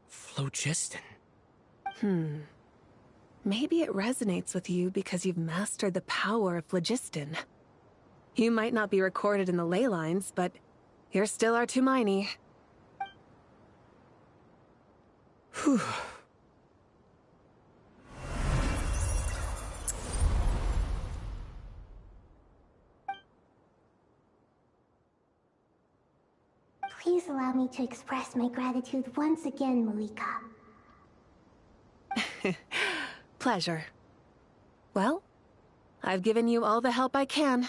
phlogiston. Maybe it resonates with you because you've mastered the power of phlogiston. You might not be recorded in the ley lines, but you're still our Tumaini. Whew. Please allow me to express my gratitude once again, Malika. Pleasure. Well, I've given you all the help I can.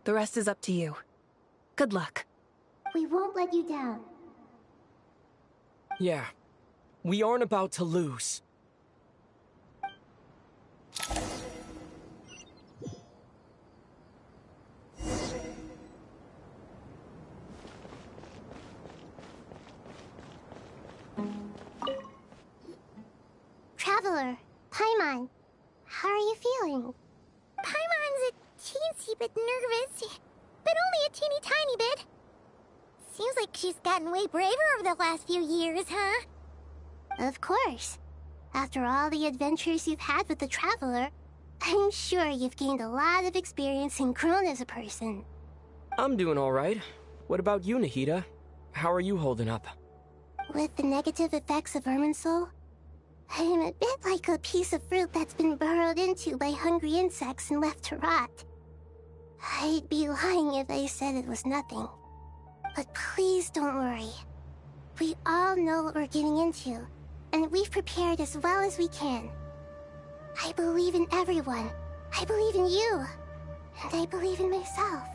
The rest is up to you. Good luck. We won't let you down. Yeah. We aren't about to lose. Traveler, Paimon, how are you feeling? Paimon's a teensy bit nervous, but only a teeny tiny bit. Seems like she's gotten way braver over the last few years, huh? Of course. After all the adventures you've had with the Traveler, I'm sure you've gained a lot of experience and grown as a person. I'm doing all right. What about you, Nahida? How are you holding up? With the negative effects of Irminsul, I am a bit like a piece of fruit that's been burrowed into by hungry insects and left to rot. I'd be lying if I said it was nothing. But please don't worry. We all know what we're getting into, and we've prepared as well as we can. I believe in everyone. I believe in you. And I believe in myself.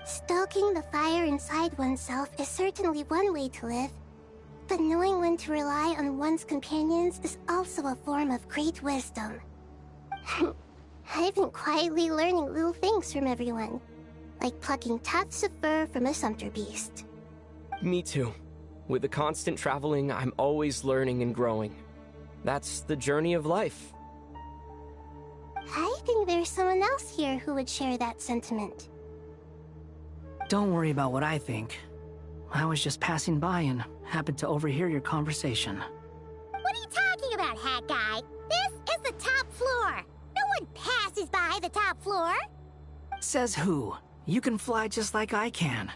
Stoking the fire inside oneself is certainly one way to live. But knowing when to rely on one's companions is also a form of great wisdom. I've been quietly learning little things from everyone, like plucking tufts of fur from a sumpter beast. Me too. With the constant traveling, I'm always learning and growing. That's the journey of life. I think there's someone else here who would share that sentiment. Don't worry about what I think. I was just passing by and happened to overhear your conversation. What are you talking about, Hat Guy? This is the top floor. No one passes by the top floor. Says who? You can fly just like I can.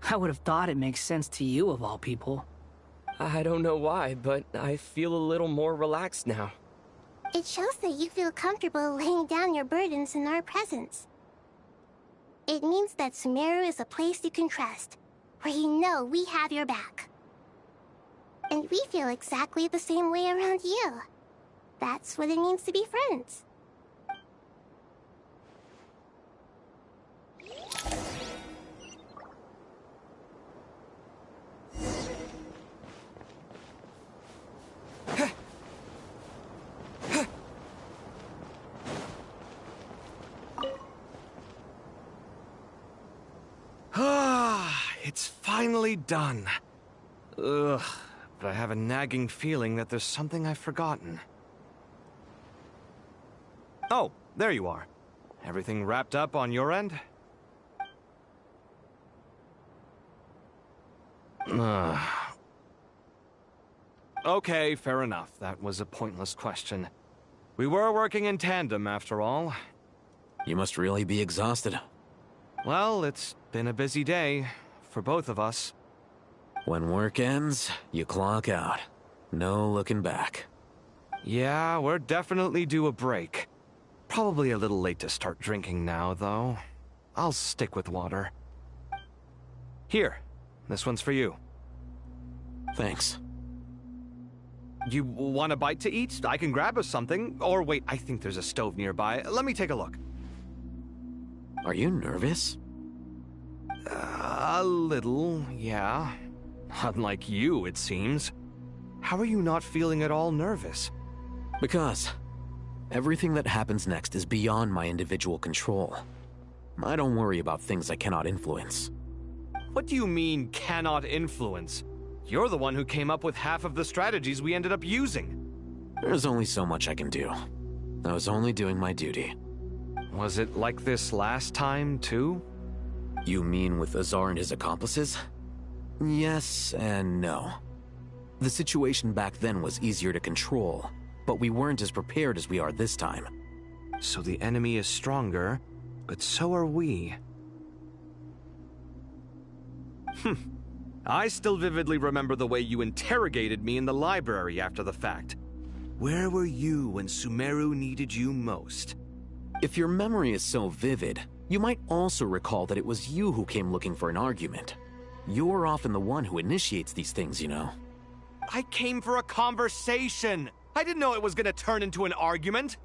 I would have thought it makes sense to you of all people. I don't know why, but I feel a little more relaxed now. It shows that you feel comfortable laying down your burdens in our presence. It means that Sumeru is a place you can trust, where you know we have your back. And we feel exactly the same way around you. That's what it means to be friends. It's finally done. Ugh, but I have a nagging feeling that there's something I've forgotten. Oh, there you are. Everything wrapped up on your end? Okay, fair enough. That was a pointless question. We were working in tandem, after all. You must really be exhausted. Well, it's been a busy day for both of us. When work ends, you clock out. No looking back. Yeah, we're definitely due a break. Probably a little late to start drinking now, though. I'll stick with water. Here, this one's for you. Thanks. You want a bite to eat? I can grab us something. Or wait, I think there's a stove nearby. Let me take a look. Are you nervous? A little, yeah. Unlike you, it seems. How are you not feeling at all nervous? Because everything that happens next is beyond my individual control. I don't worry about things I cannot influence. What do you mean, cannot influence? You're the one who came up with half of the strategies we ended up using. There's only so much I can do. I was only doing my duty. Was it like this last time, too? You mean with Azar and his accomplices? Yes and no. The situation back then was easier to control, but we weren't as prepared as we are this time. So the enemy is stronger, but so are we. I still vividly remember the way you interrogated me in the library after the fact. Where were you when Sumeru needed you most? If your memory is so vivid, you might also recall that it was you who came looking for an argument. You're often the one who initiates these things, you know. I came for a conversation! I didn't know it was gonna turn into an argument!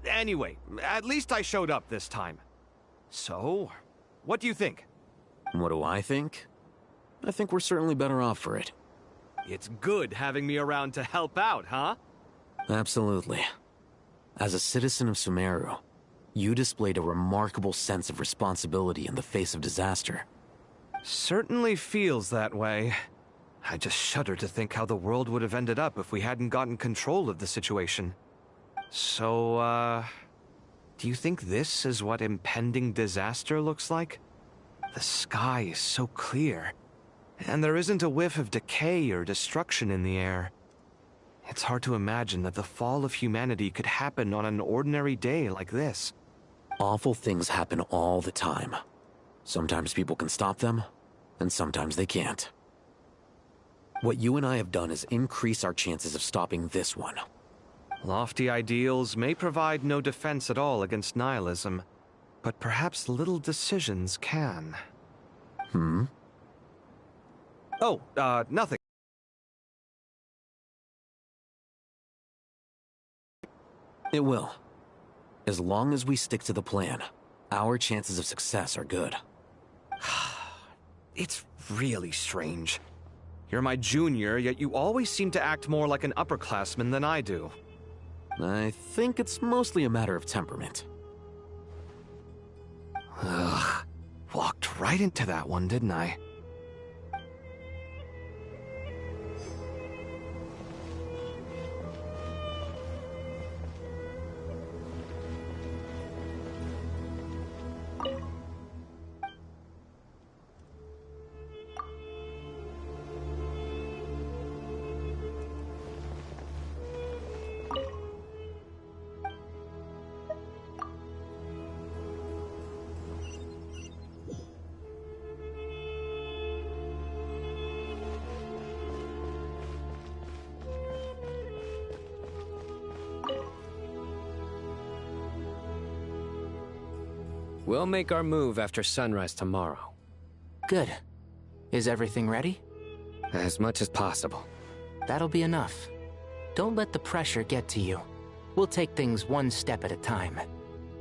Anyway, at least I showed up this time. So, what do you think? What do I think? I think we're certainly better off for it. It's good having me around to help out, huh? Absolutely. As a citizen of Sumeru, you displayed a remarkable sense of responsibility in the face of disaster. Certainly feels that way. I just shudder to think how the world would have ended up if we hadn't gotten control of the situation. So, do you think this is what impending disaster looks like? The sky is so clear, and there isn't a whiff of decay or destruction in the air. It's hard to imagine that the fall of humanity could happen on an ordinary day like this. Awful things happen all the time. Sometimes people can stop them, and sometimes they can't. What you and I have done is increase our chances of stopping this one. Lofty ideals may provide no defense at all against nihilism, but perhaps little decisions can. Oh, nothing. It will. As long as we stick to the plan, our chances of success are good. It's really strange. You're my junior, yet you always seem to act more like an upperclassman than I do. I think it's mostly a matter of temperament. Ugh. Walked right into that one, didn't I? We'll make our move after sunrise tomorrow. Good. Is everything ready? As much as possible. That'll be enough. Don't let the pressure get to you. We'll take things one step at a time.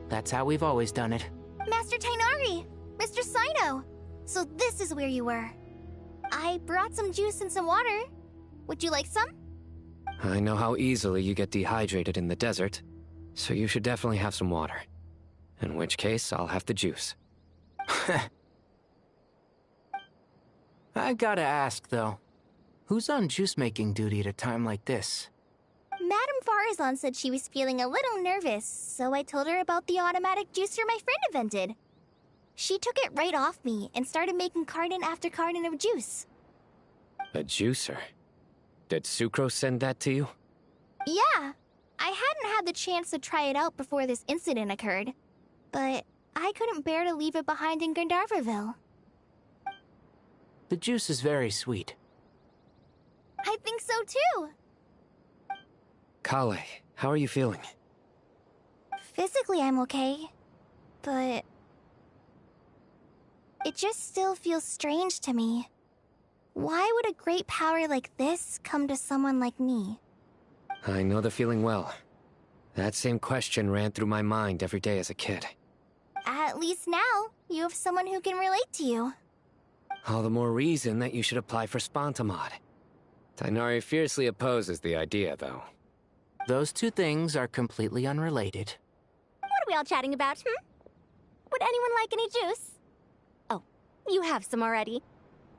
That's how we've always done it. Master Tainari! Mr. Sino! So this is where you were. I brought some juice and some water. Would you like some? I know how easily you get dehydrated in the desert, so you should definitely have some water. In which case, I'll have the juice. I gotta ask, though. Who's on juice-making duty at a time like this? Madame Farazan said she was feeling a little nervous, so I told her about the automatic juicer my friend invented. She took it right off me and started making carton after carton of juice. A juicer? Did Sucrose send that to you? Yeah, I hadn't had the chance to try it out before this incident occurred, but I couldn't bear to leave it behind in Gandharvaville. The juice is very sweet. I think so too. Kale, how are you feeling? Physically, I'm okay, but it just still feels strange to me. Why would a great power like this come to someone like me? I know the feeling well. That same question ran through my mind every day as a kid. At least now, you have someone who can relate to you. All the more reason that you should apply for Spontamod. Tighnari fiercely opposes the idea, though. Those two things are completely unrelated. What are we all chatting about, Would anyone like any juice? Oh, you have some already.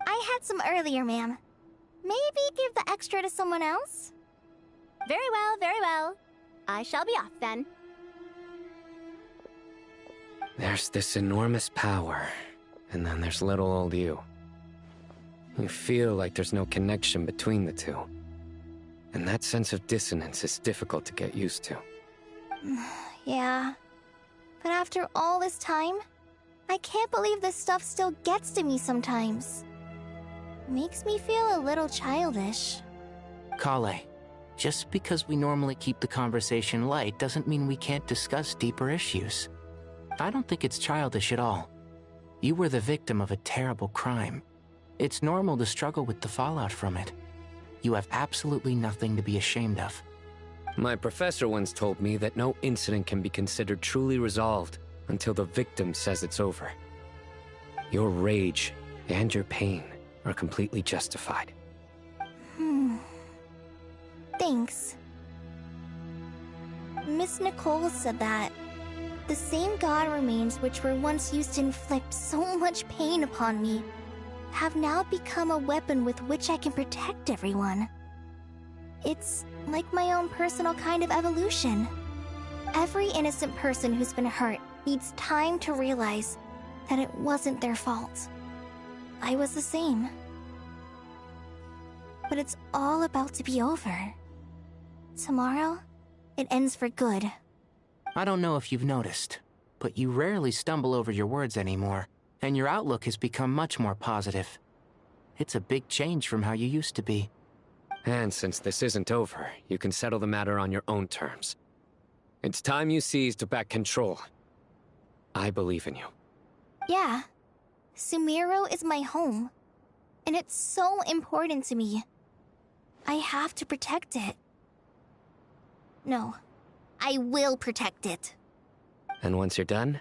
I had some earlier, ma'am. Maybe give the extra to someone else? Very well, very well. I shall be off then. There's this enormous power, and then there's little old you. You feel like there's no connection between the two. And that sense of dissonance is difficult to get used to. Yeah. But after all this time, I can't believe this stuff still gets to me sometimes. Makes me feel a little childish. Kale, just because we normally keep the conversation light doesn't mean we can't discuss deeper issues. I don't think it's childish at all. You were the victim of a terrible crime. It's normal to struggle with the fallout from it. You have absolutely nothing to be ashamed of. My professor once told me that no incident can be considered truly resolved until the victim says it's over. Your rage and your pain are completely justified. Thanks. Miss Nicole said that the same god remains which were once used to inflict so much pain upon me have now become a weapon with which I can protect everyone. It's like my own personal kind of evolution. Every innocent person who's been hurt needs time to realize that it wasn't their fault. I was the same. But it's all about to be over. Tomorrow, it ends for good. I don't know if you've noticed, but you rarely stumble over your words anymore, and your outlook has become much more positive. It's a big change from how you used to be. And since this isn't over, you can settle the matter on your own terms. It's time you seized back control. I believe in you. Yeah. Sumeru is my home. And it's so important to me. I have to protect it. No. I will protect it. And once you're done,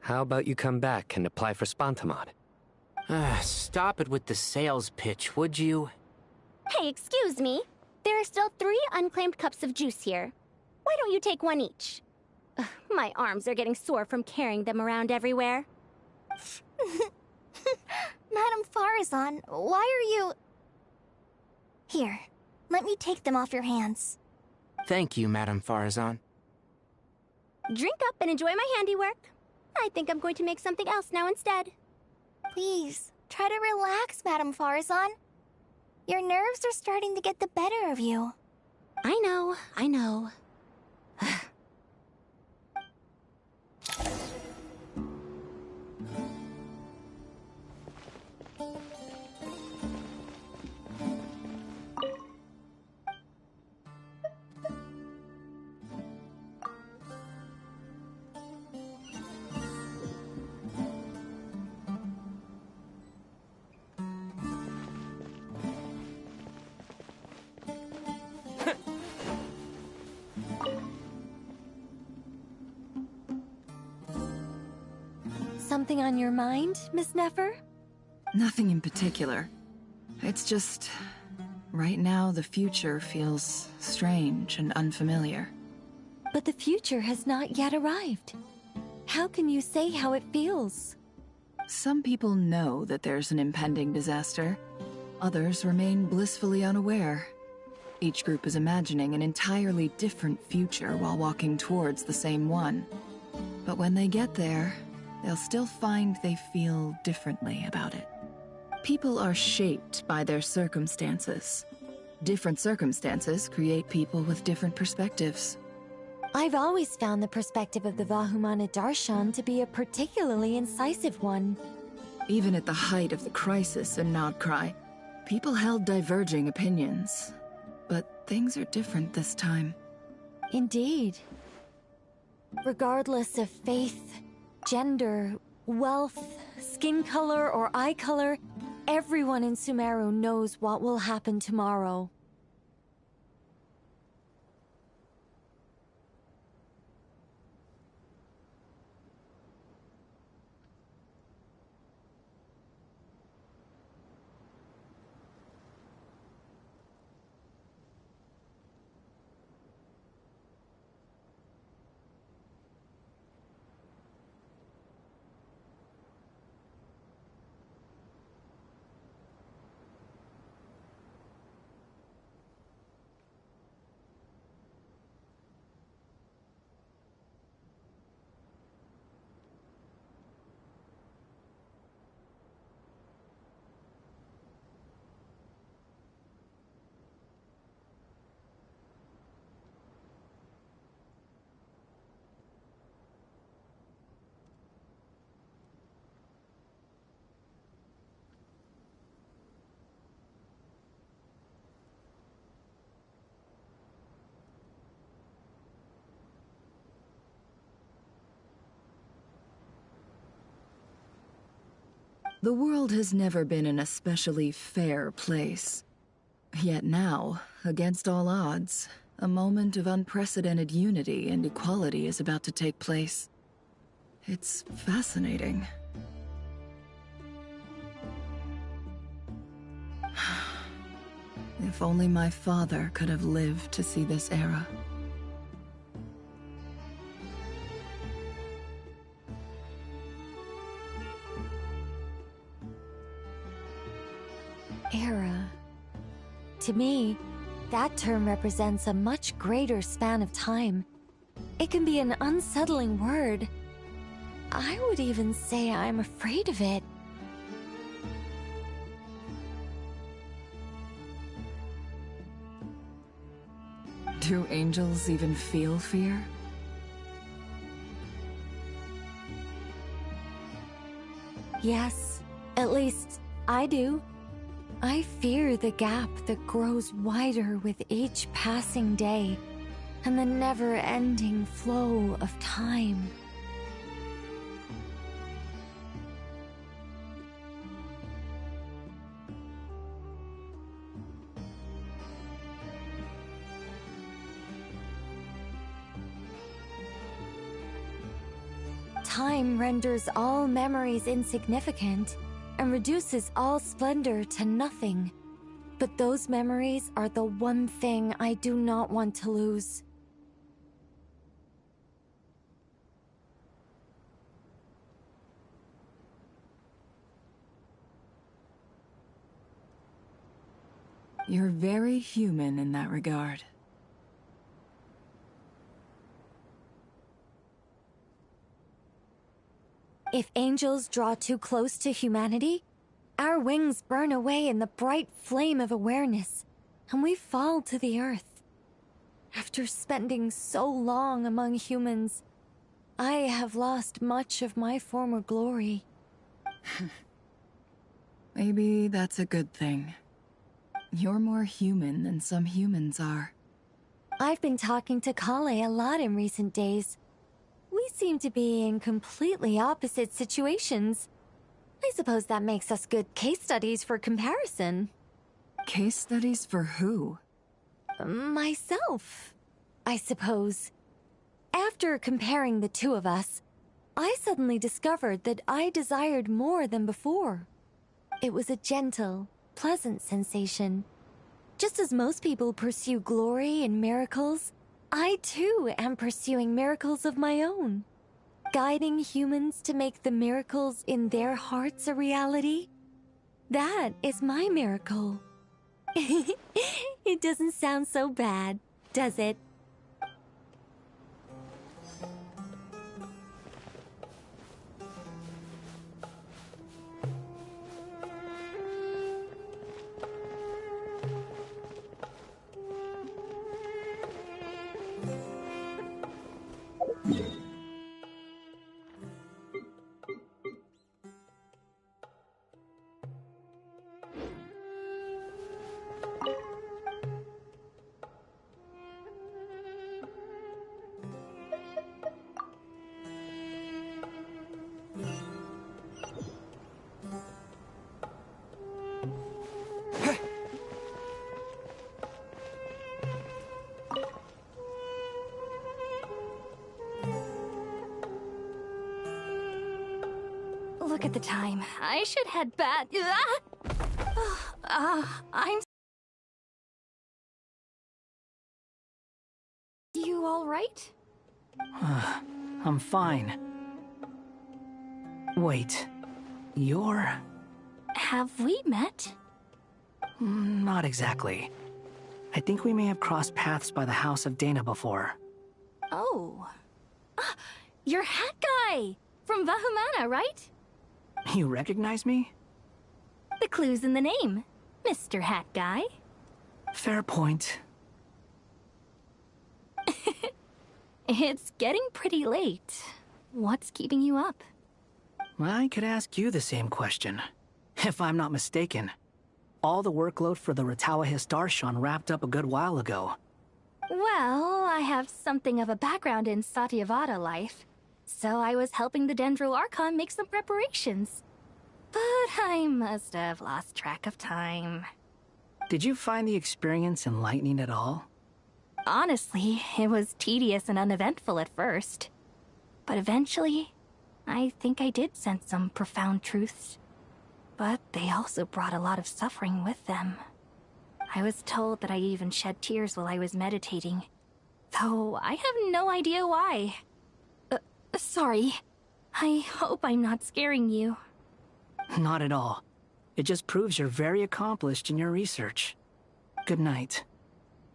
how about you come back and apply for Spontamod? Stop it with the sales pitch, would you? Hey, excuse me. There are still 3 unclaimed cups of juice here. Why don't you take one each? Ugh, my arms are getting sore from carrying them around everywhere. Madame Farazan, why are you... Here, let me take them off your hands. Thank you, Madame Farazan. Drink up and enjoy my handiwork. I think I'm going to make something else now instead. Please, try to relax, Madame Farazan. Your nerves are starting to get the better of you. I know, I know. Something on your mind, Miss Nefer? Nothing in particular. It's just... right now, the future feels strange and unfamiliar. But the future has not yet arrived. How can you say how it feels? Some people know that there's an impending disaster. Others remain blissfully unaware. Each group is imagining an entirely different future while walking towards the same one. But when they get there, they'll still find they feel differently about it. People are shaped by their circumstances. Different circumstances create people with different perspectives. I've always found the perspective of the Vahumana Darshan to be a particularly incisive one. Even at the height of the crisis in Nodcry, people held diverging opinions. But things are different this time. Indeed. Regardless of faith, gender, wealth, skin color, or eye color, everyone in Sumeru knows what will happen tomorrow. The world has never been an especially fair place. Yet now, against all odds, a moment of unprecedented unity and equality is about to take place. It's fascinating. If only my father could have lived to see this era. Era. To me, that term represents a much greater span of time. It can be an unsettling word. I would even say I'm afraid of it. Do angels even feel fear? Yes, at least I do. I fear the gap that grows wider with each passing day, and the never-ending flow of time. Time renders all memories insignificant and reduces all splendor to nothing. But those memories are the one thing I do not want to lose. You're very human in that regard. If angels draw too close to humanity, our wings burn away in the bright flame of awareness, and we fall to the earth. After spending so long among humans, I have lost much of my former glory. Maybe that's a good thing. You're more human than some humans are. I've been talking to Kale a lot in recent days. We seem to be in completely opposite situations. I suppose that makes us good case studies for comparison. Case studies for who? Myself, I suppose. After comparing the two of us, I suddenly discovered that I desired more than before. It was a gentle, pleasant sensation. Just as most people pursue glory and miracles, I too am pursuing miracles of my own. Guiding humans to make the miracles in their hearts a reality? That is my miracle. It doesn't sound so bad, does it? Look at the time. I should head back. I'm... You all right? I'm fine. Wait, you're... Have we met? Not exactly. I think we may have crossed paths by the House of Dana before. Oh. You're Hat Guy! From Vahumana, right? You recognize me? The clue's in the name. Mr. Hat Guy. Fair point. It's getting pretty late. What's keeping you up? I could ask you the same question. If I'm not mistaken, all the workload for the Ratawa Histarshan wrapped up a good while ago. Well, I have something of a background in Satyavada life, so I was helping the Dendro Archon make some preparations. But I must have lost track of time. Did you find the experience enlightening at all? Honestly, it was tedious and uneventful at first. But eventually, I think I did sense some profound truths. But they also brought a lot of suffering with them. I was told that I even shed tears while I was meditating, though I have no idea why. Sorry. I hope I'm not scaring you. Not at all. It just proves you're very accomplished in your research. Good night.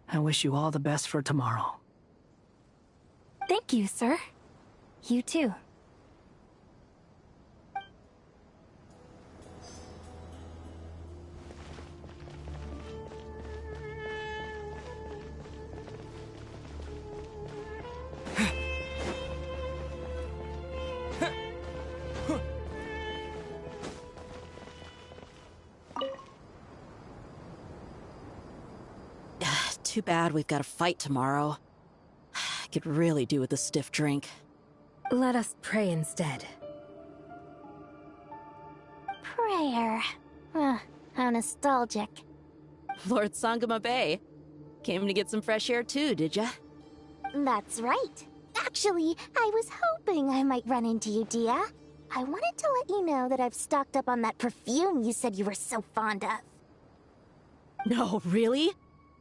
I wish you all the best for tomorrow. Thank you, sir. You too. Too bad we've got a fight tomorrow. I could really do with a stiff drink. Let us pray instead. Prayer. How nostalgic. Lord Sangama Bay. Came to get some fresh air too, did ya? That's right. Actually, I was hoping I might run into you, Dia. I wanted to let you know that I've stocked up on that perfume you said you were so fond of. No, really?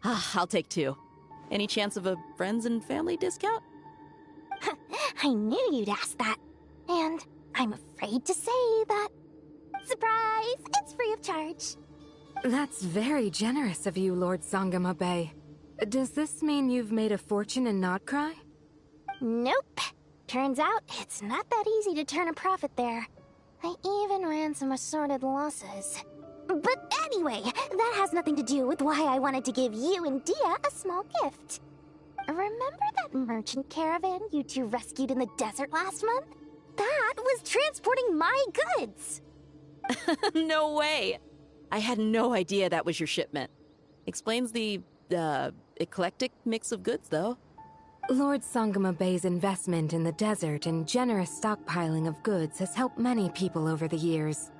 I'll take 2. Any chance of a friends and family discount? I knew you'd ask that. And I'm afraid to say that. Surprise! It's free of charge. That's very generous of you, Lord Sangama Bay. Does this mean you've made a fortune in Notcry? Nope. Turns out it's not that easy to turn a profit there. I even ran some assorted losses. But anyway, that has nothing to do with why I wanted to give you and Dia a small gift. Remember that merchant caravan you two rescued in the desert last month? That was transporting my goods! No way! I had no idea that was your shipment. Explains the, eclectic mix of goods, though. Lord Sangama Bay's investment in the desert and generous stockpiling of goods has helped many people over the years.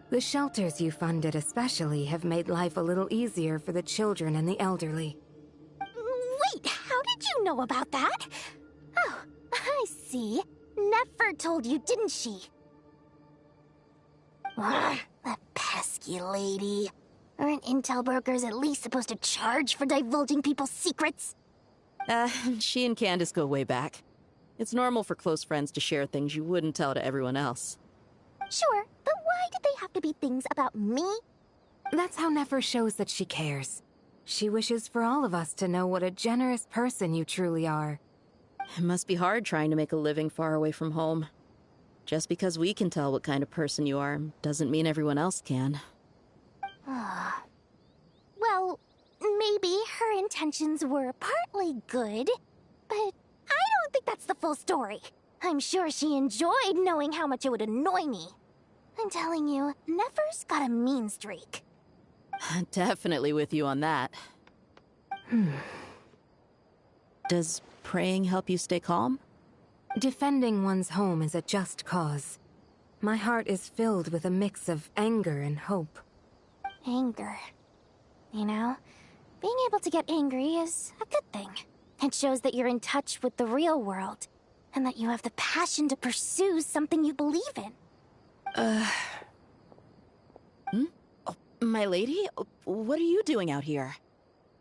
The shelters you funded especially have made life a little easier for the children and the elderly. Wait, how did you know about that? Oh, I see. Nefer told you, didn't she? Ugh, that pesky lady. Aren't intel brokers at least supposed to charge for divulging people's secrets? She and Candace go way back. It's normal for close friends to share things you wouldn't tell to everyone else. Sure, but why did they have to be things about me? That's how Nefer shows that she cares. She wishes for all of us to know what a generous person you truly are. It must be hard trying to make a living far away from home. Just because we can tell what kind of person you are doesn't mean everyone else can. Well, maybe her intentions were partly good, but I don't think that's the full story. I'm sure she enjoyed knowing how much it would annoy me. I'm telling you, Nefer's got a mean streak. Definitely with you on that. Does praying help you stay calm? Defending one's home is a just cause. My heart is filled with a mix of anger and hope. Anger. You know, being able to get angry is a good thing. It shows that you're in touch with the real world, and that you have the passion to pursue something you believe in. Oh, my lady? What are you doing out here?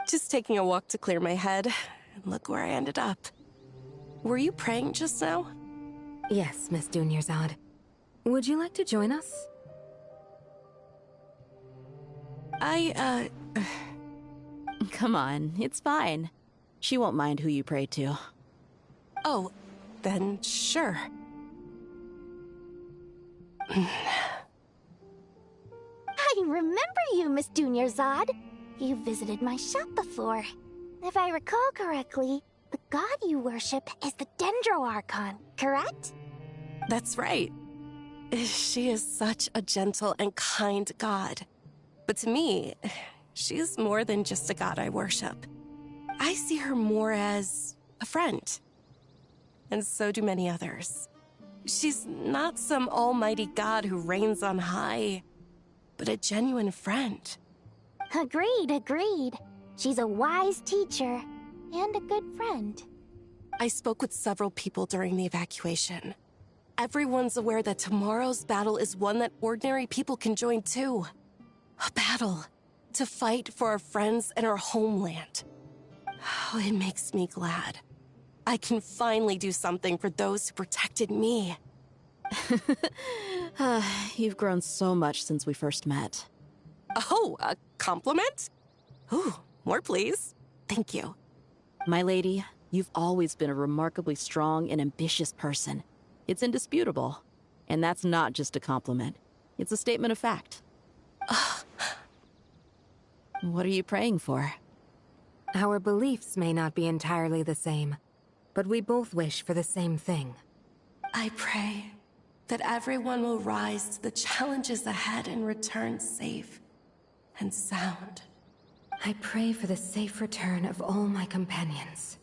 Just taking a walk to clear my head, and look where I ended up. Were you praying just now? Yes, Miss Dunyarzad. Would you like to join us? Come on, it's fine. She won't mind who you pray to. Oh, then sure. I remember you, Miss Dunyarzad. You visited my shop before. If I recall correctly, the god you worship is the Dendro Archon, correct? That's right. She is such a gentle and kind god. But to me, she is more than just a god I worship. I see her more as a friend. And so do many others. She's not some almighty god who reigns on high, but a genuine friend. Agreed. She's a wise teacher and a good friend. I spoke with several people during the evacuation. Everyone's aware that tomorrow's battle is one that ordinary people can join too. A battle to fight for our friends and our homeland. Oh, it makes me glad. I can finally do something for those who protected me. You've grown so much since we first met. Oh, a compliment? Ooh, more please. Thank you. My lady, you've always been a remarkably strong and ambitious person. It's indisputable. And that's not just a compliment. It's a statement of fact. What are you praying for? Our beliefs may not be entirely the same, but we both wish for the same thing. I pray that everyone will rise to the challenges ahead and return safe and sound. I pray for the safe return of all my companions.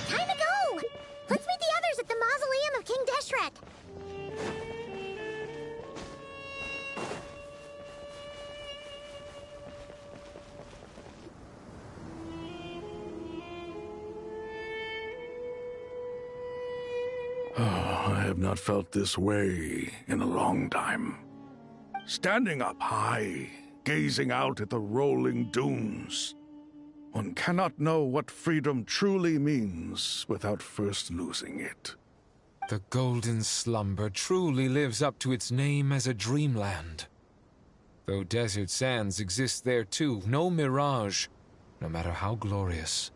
Time to go! Let's meet the others at the mausoleum of King Deshret. I have not felt this way in a long time. Standing up high, gazing out at the rolling dunes. One cannot know what freedom truly means without first losing it. The Golden Slumber truly lives up to its name as a dreamland. Though desert sands exist there too, no mirage, no matter how glorious,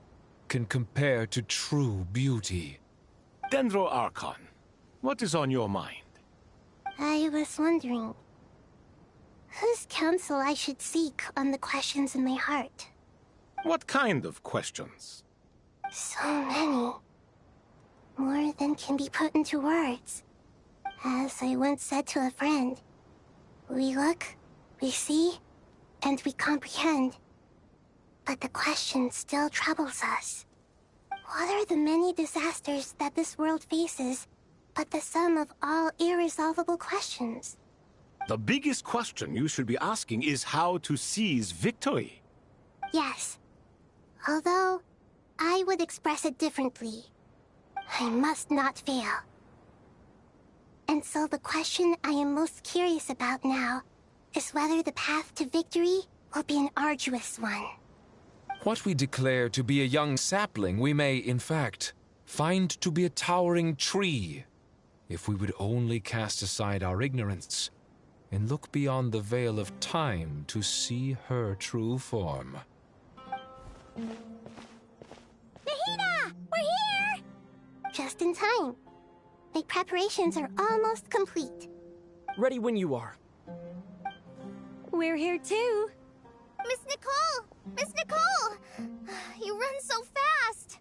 can compare to true beauty. Dendro Archon, what is on your mind? I was wondering whose counsel I should seek on the questions in my heart. What kind of questions? So many. More than can be put into words. As I once said to a friend, we look, we see, and we comprehend. But the question still troubles us. What are the many disasters that this world faces, but the sum of all irresolvable questions? The biggest question you should be asking is how to seize victory. Yes. Although, I would express it differently. I must not fail. And so the question I am most curious about now is whether the path to victory will be an arduous one. What we declare to be a young sapling, we may, in fact, find to be a towering tree, if we would only cast aside our ignorance and look beyond the veil of time to see her true form. Nahida! We're here! Just in time. My preparations are almost complete. Ready when you are. We're here too. Miss Nicole! Miss Nicole! You run so fast!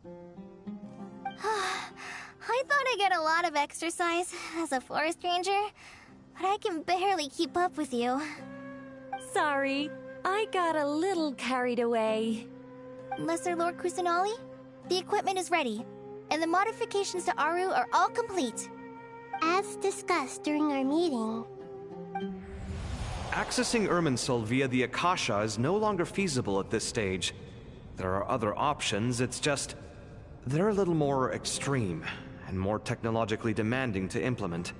I thought I'd get a lot of exercise as a forest ranger, but I can barely keep up with you. Sorry, I got a little carried away. Lesser Lord Kusanali, the equipment is ready, and the modifications to Aru are all complete. As discussed during our meeting, Accessing Irminsul via the Akasha is no longer feasible at this stage. There are other options, it's just... they're a little more extreme, and more technologically demanding to implement.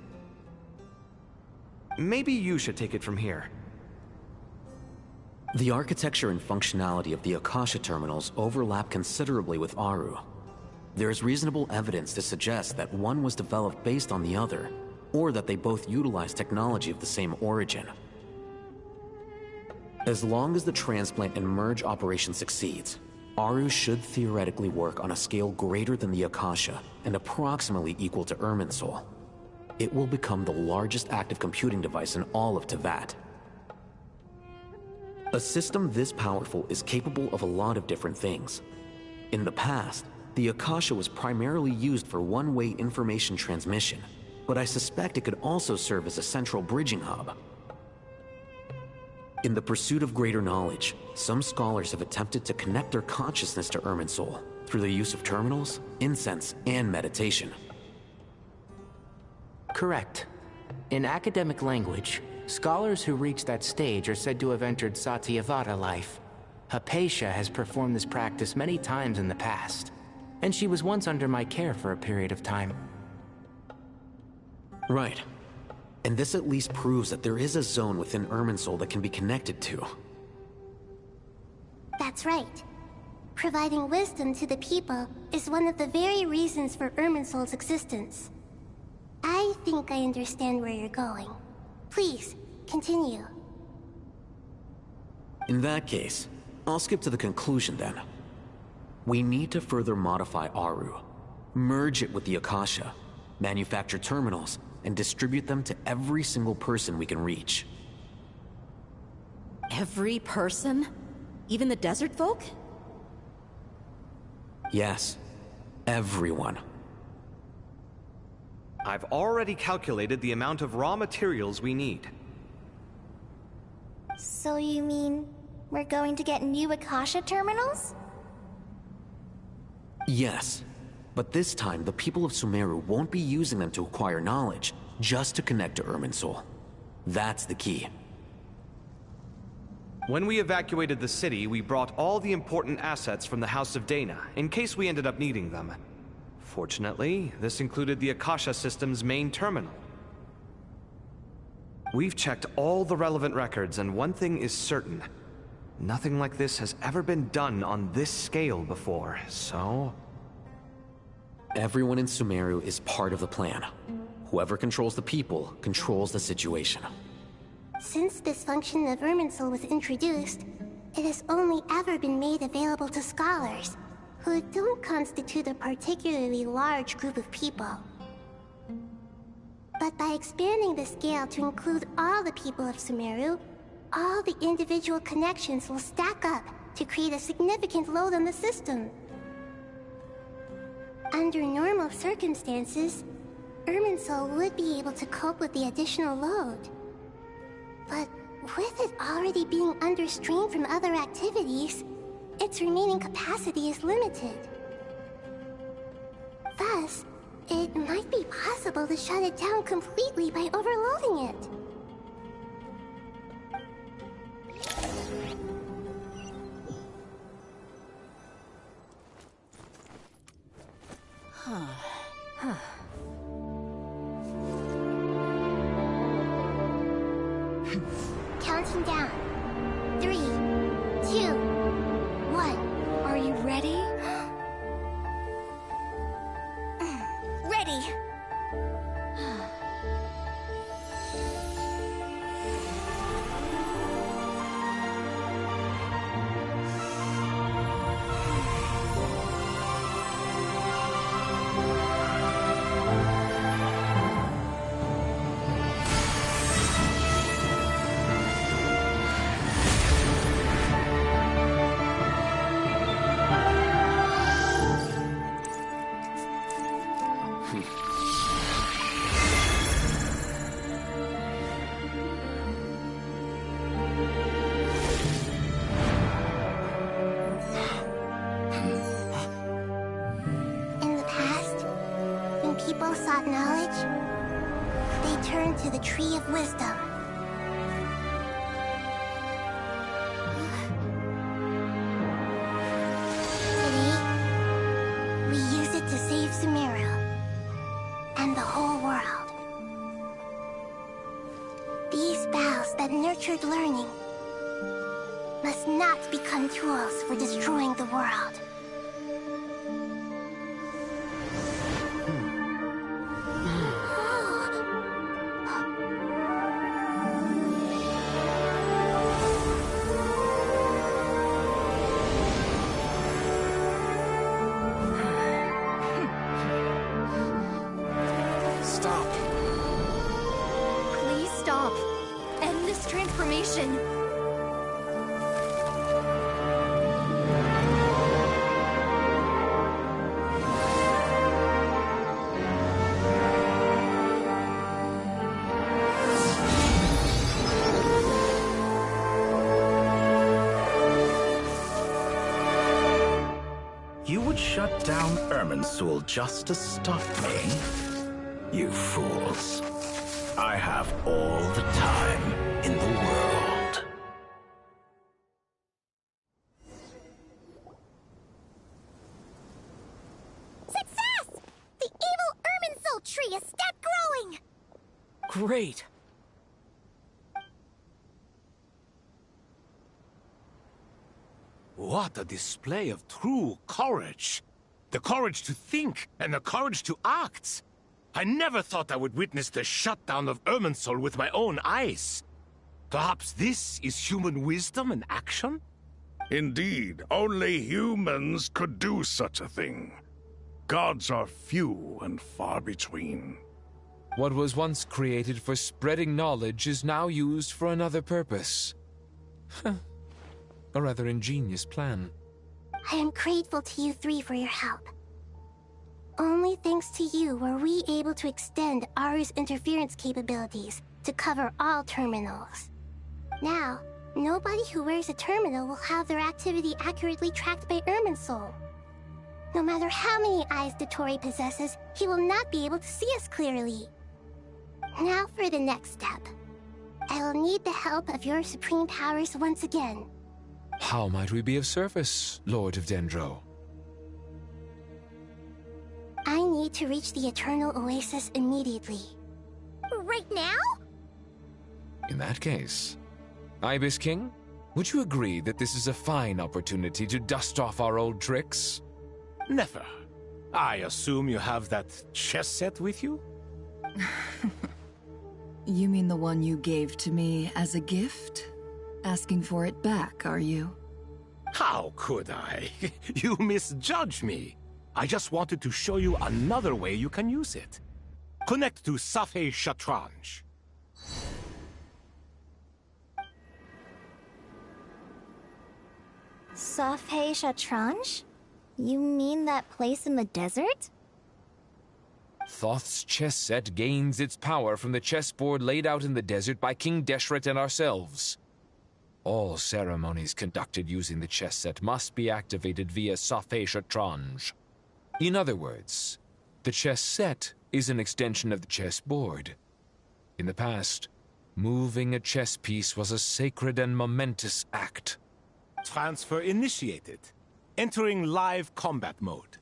Maybe you should take it from here. The architecture and functionality of the Akasha terminals overlap considerably with Aru. There is reasonable evidence to suggest that one was developed based on the other, or that they both utilize technology of the same origin. As long as the transplant and merge operation succeeds, Aru should theoretically work on a scale greater than the Akasha and approximately equal to Irminsul. It will become the largest active computing device in all of Teyvat. A system this powerful is capable of a lot of different things. In the past, the Akasha was primarily used for one-way information transmission, but I suspect it could also serve as a central bridging hub. In the pursuit of greater knowledge, some scholars have attempted to connect their consciousness to Irminsul through the use of terminals, incense, and meditation. Correct. In academic language, scholars who reach that stage are said to have entered Satyavata life. Hypatia has performed this practice many times in the past, and she was once under my care for a period of time. Right. And this at least proves that there is a zone within Irminsul that can be connected to. that's right. Providing wisdom to the people is one of the very reasons for Irminsul's existence. I think I understand where you're going. Please, continue. In that case, I'll skip to the conclusion then. We need to further modify Aru, merge it with the Akasha, manufacture terminals, and distribute them to every single person we can reach. Every person? Even the desert folk? Yes, everyone. I've already calculated the amount of raw materials we need. So you mean we're going to get new Akasha terminals? Yes, but this time the people of Sumeru won't be using them to acquire knowledge, just to connect to Irminsul. That's the key. When we evacuated the city, we brought all the important assets from the House of Dana, in case we ended up needing them. Fortunately, this included the Akasha system's main terminal. We've checked all the relevant records, and one thing is certain. Nothing like this has ever been done on this scale before, so... Everyone in Sumeru is part of the plan. Whoever controls the people controls the situation. Since this function of Irminsul was introduced, it has only ever been made available to scholars. who don't constitute a particularly large group of people. But by expanding the scale to include all the people of Sumeru, all the individual connections will stack up to create a significant load on the system. Under normal circumstances, Irminsul would be able to cope with the additional load. But with it already being under strain from other activities, its remaining capacity is limited. Thus, it might be possible to shut it down completely by overloading it. Counting down. 3, 2, 1. Are you ready? Ready. People sought knowledge, they turned to the Tree of Wisdom. Today, we use it to save Sumeru and the whole world. These boughs that nurtured learning must not become tools for destroying the world. Transformation. You would shut down Irminsul just to stop me? You fools. I have all the time in the world. Success! The evil Irminsul tree has stopped growing! Great! What a display of true courage! The courage to think and the courage to act! I never thought I would witness the shutdown of Irminsul with my own eyes. Perhaps this is human wisdom in action? Indeed, only humans could do such a thing. Gods are few and far between. What was once created for spreading knowledge is now used for another purpose. A rather ingenious plan. I am grateful to you three for your help. Only thanks to you were we able to extend Aru's interference capabilities to cover all terminals. Now, nobody who wears a terminal will have their activity accurately tracked by Irminsul. No matter how many eyes Dottore possesses, he will not be able to see us clearly. Now for the next step. I will need the help of your supreme powers once again. How might we be of service, Lord of Dendro? I need to reach the Eternal Oasis immediately. Right now? In that case, Ibis King, would you agree that this is a fine opportunity to dust off our old tricks? Never. I assume you have that chess set with you? You mean the one you gave to me as a gift? Asking for it back, are you? How could I? You misjudge me. I just wanted to show you another way you can use it. Connect to Safei Shatranj. Safei Shatranj? You mean that place in the desert? Thoth's chess set gains its power from the chessboard laid out in the desert by King Deshret and ourselves. All ceremonies conducted using the chess set must be activated via Safei Shatranj. In other words, the chess set is an extension of the chessboard. In the past, moving a chess piece was a sacred and momentous act. Transfer initiated. Entering live combat mode.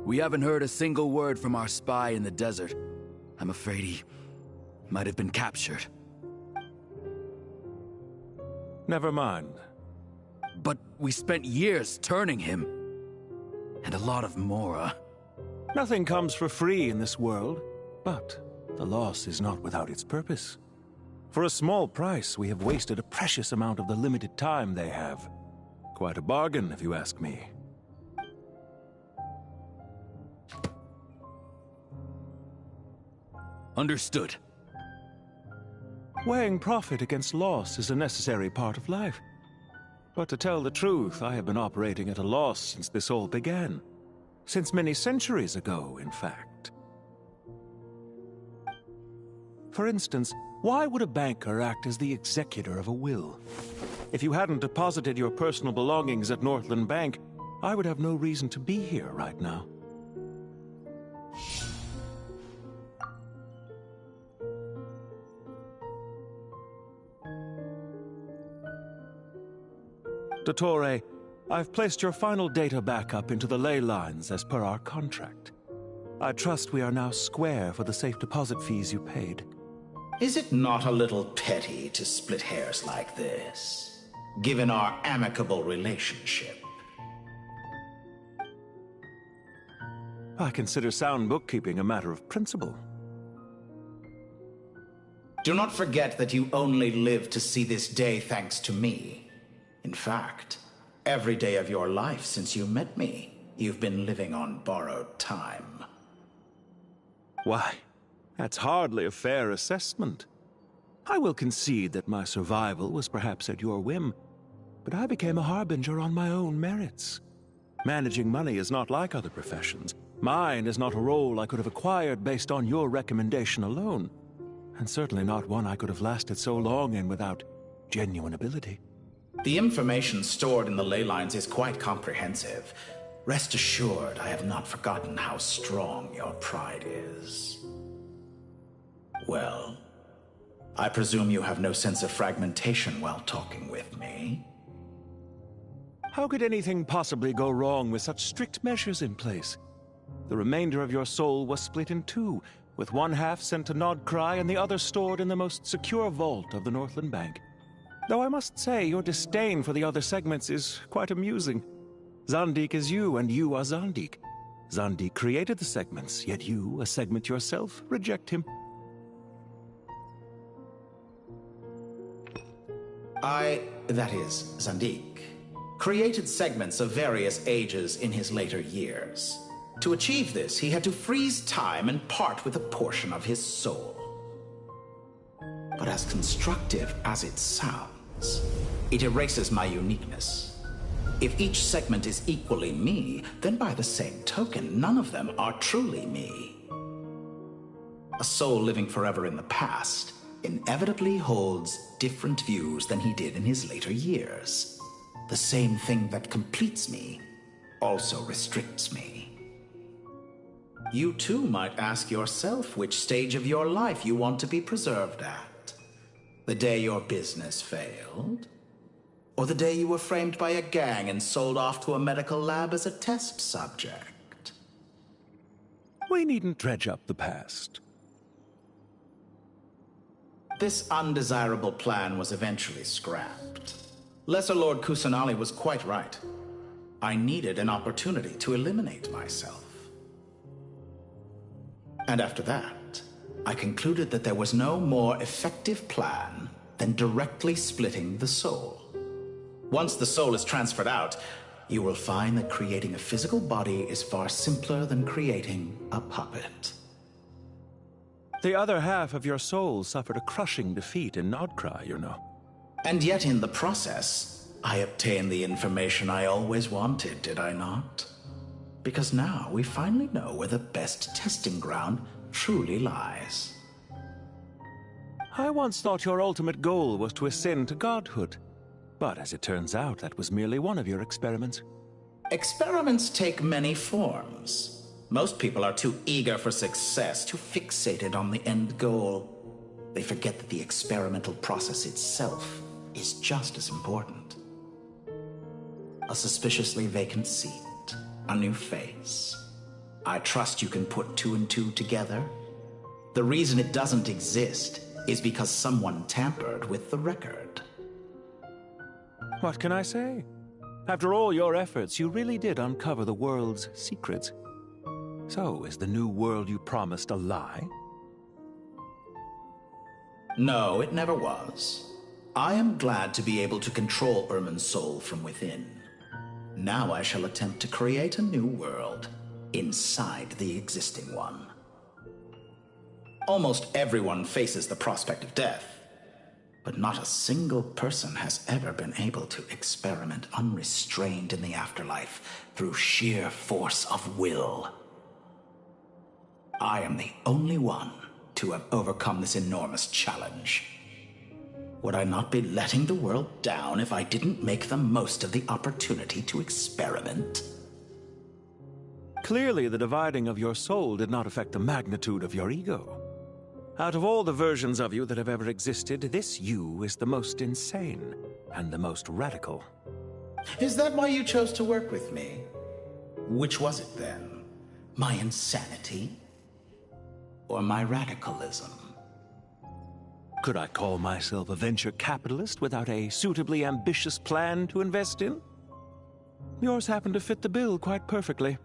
We haven't heard a single word from our spy in the desert. I'm afraid he might have been captured. Never mind. But we spent years turning him. And a lot of Mora. Nothing comes for free in this world, but the loss is not without its purpose. For a small price, we have wasted a precious amount of the limited time they have. Quite a bargain, if you ask me. Understood. Weighing profit against loss is a necessary part of life. But to tell the truth, I have been operating at a loss since this all began. Since many centuries ago, in fact. For instance, why would a banker act as the executor of a will? If you hadn't deposited your personal belongings at Northland Bank, I would have no reason to be here right now. Dottore, I've placed your final data backup into the ley lines as per our contract. I trust we are now square for the safe deposit fees you paid. Is it not a little petty to split hairs like this, given our amicable relationship? I consider sound bookkeeping a matter of principle. Do not forget that you only live to see this day thanks to me. In fact, every day of your life since you met me, you've been living on borrowed time. Why, that's hardly a fair assessment. I will concede that my survival was perhaps at your whim, but I became a harbinger on my own merits. Managing money is not like other professions. Mine is not a role I could have acquired based on your recommendation alone, and certainly not one I could have lasted so long in without genuine ability. The information stored in the ley lines is quite comprehensive. Rest assured, I have not forgotten how strong your pride is. Well, I presume you have no sense of fragmentation while talking with me. How could anything possibly go wrong with such strict measures in place? The remainder of your soul was split in two, with one half sent to Nodcry and the other stored in the most secure vault of the Northland Bank. Though I must say, your disdain for the other segments is quite amusing. Zandik is you, and you are Zandik. Zandik created the segments, yet you, a segment yourself, reject him. That is, Zandik, created segments of various ages in his later years. To achieve this, he had to freeze time and part with a portion of his soul. But as constructive as it sounds, it erases my uniqueness. If each segment is equally me, then by the same token, none of them are truly me. A soul living forever in the past inevitably holds different views than he did in his later years. The same thing that completes me also restricts me. You too might ask yourself which stage of your life you want to be preserved at. The day your business failed? Or the day you were framed by a gang and sold off to a medical lab as a test subject? We needn't dredge up the past. This undesirable plan was eventually scrapped. Lesser Lord Kusanali was quite right. I needed an opportunity to eliminate myself. And after that, I concluded that there was no more effective plan than directly splitting the soul. Once the soul is transferred out, you will find that creating a physical body is far simpler than creating a puppet. The other half of your soul suffered a crushing defeat in Nodcry, you know. And yet in the process, I obtained the information I always wanted, did I not? Because now we finally know where the best testing ground truly lies. I once thought your ultimate goal was to ascend to godhood. But as it turns out, that was merely one of your experiments. Experiments take many forms. Most people are too eager for success, too fixated on the end goal. They forget that the experimental process itself is just as important. A suspiciously vacant seat, a new face. I trust you can put two and two together. The reason it doesn't exist is because someone tampered with the record. What can I say? After all your efforts, you really did uncover the world's secrets. So, is the new world you promised a lie? No, it never was. I am glad to be able to control Irmin's soul from within. Now I shall attempt to create a new world inside the existing one. Almost everyone faces the prospect of death, but not a single person has ever been able to experiment unrestrained in the afterlife through sheer force of will. I am the only one to have overcome this enormous challenge. Would I not be letting the world down if I didn't make the most of the opportunity to experiment? Clearly, the dividing of your soul did not affect the magnitude of your ego. Out of all the versions of you that have ever existed, this you is the most insane and the most radical. Is that why you chose to work with me? Which was it then? My insanity? Or my radicalism? Could I call myself a venture capitalist without a suitably ambitious plan to invest in? Yours happened to fit the bill quite perfectly.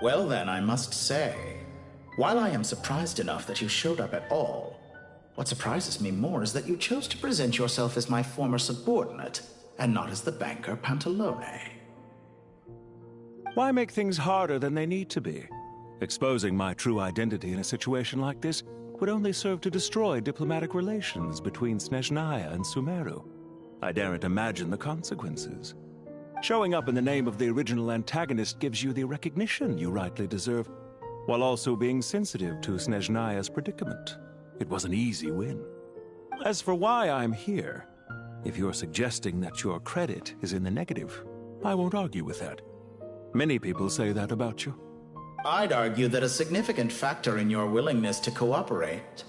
Well then, I must say, while I am surprised enough that you showed up at all, what surprises me more is that you chose to present yourself as my former subordinate, and not as the banker Pantalone. Why make things harder than they need to be? Exposing my true identity in a situation like this would only serve to destroy diplomatic relations between Snezhnaya and Sumeru. I daren't imagine the consequences. Showing up in the name of the original antagonist gives you the recognition you rightly deserve, while also being sensitive to Snezhnaya's predicament. It was an easy win. As for why I'm here, if you're suggesting that your credit is in the negative, I won't argue with that. Many people say that about you. I'd argue that a significant factor in your willingness to cooperate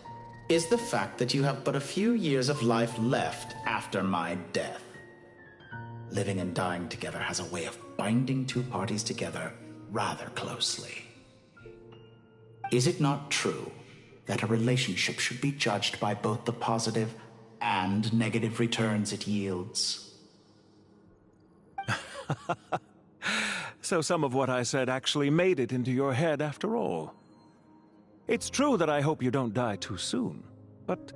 is the fact that you have but a few years of life left after my death. Living and dying together has a way of binding two parties together rather closely. Is it not true that a relationship should be judged by both the positive and negative returns it yields? So some of what I said actually made it into your head after all. It's true that I hope you don't die too soon, but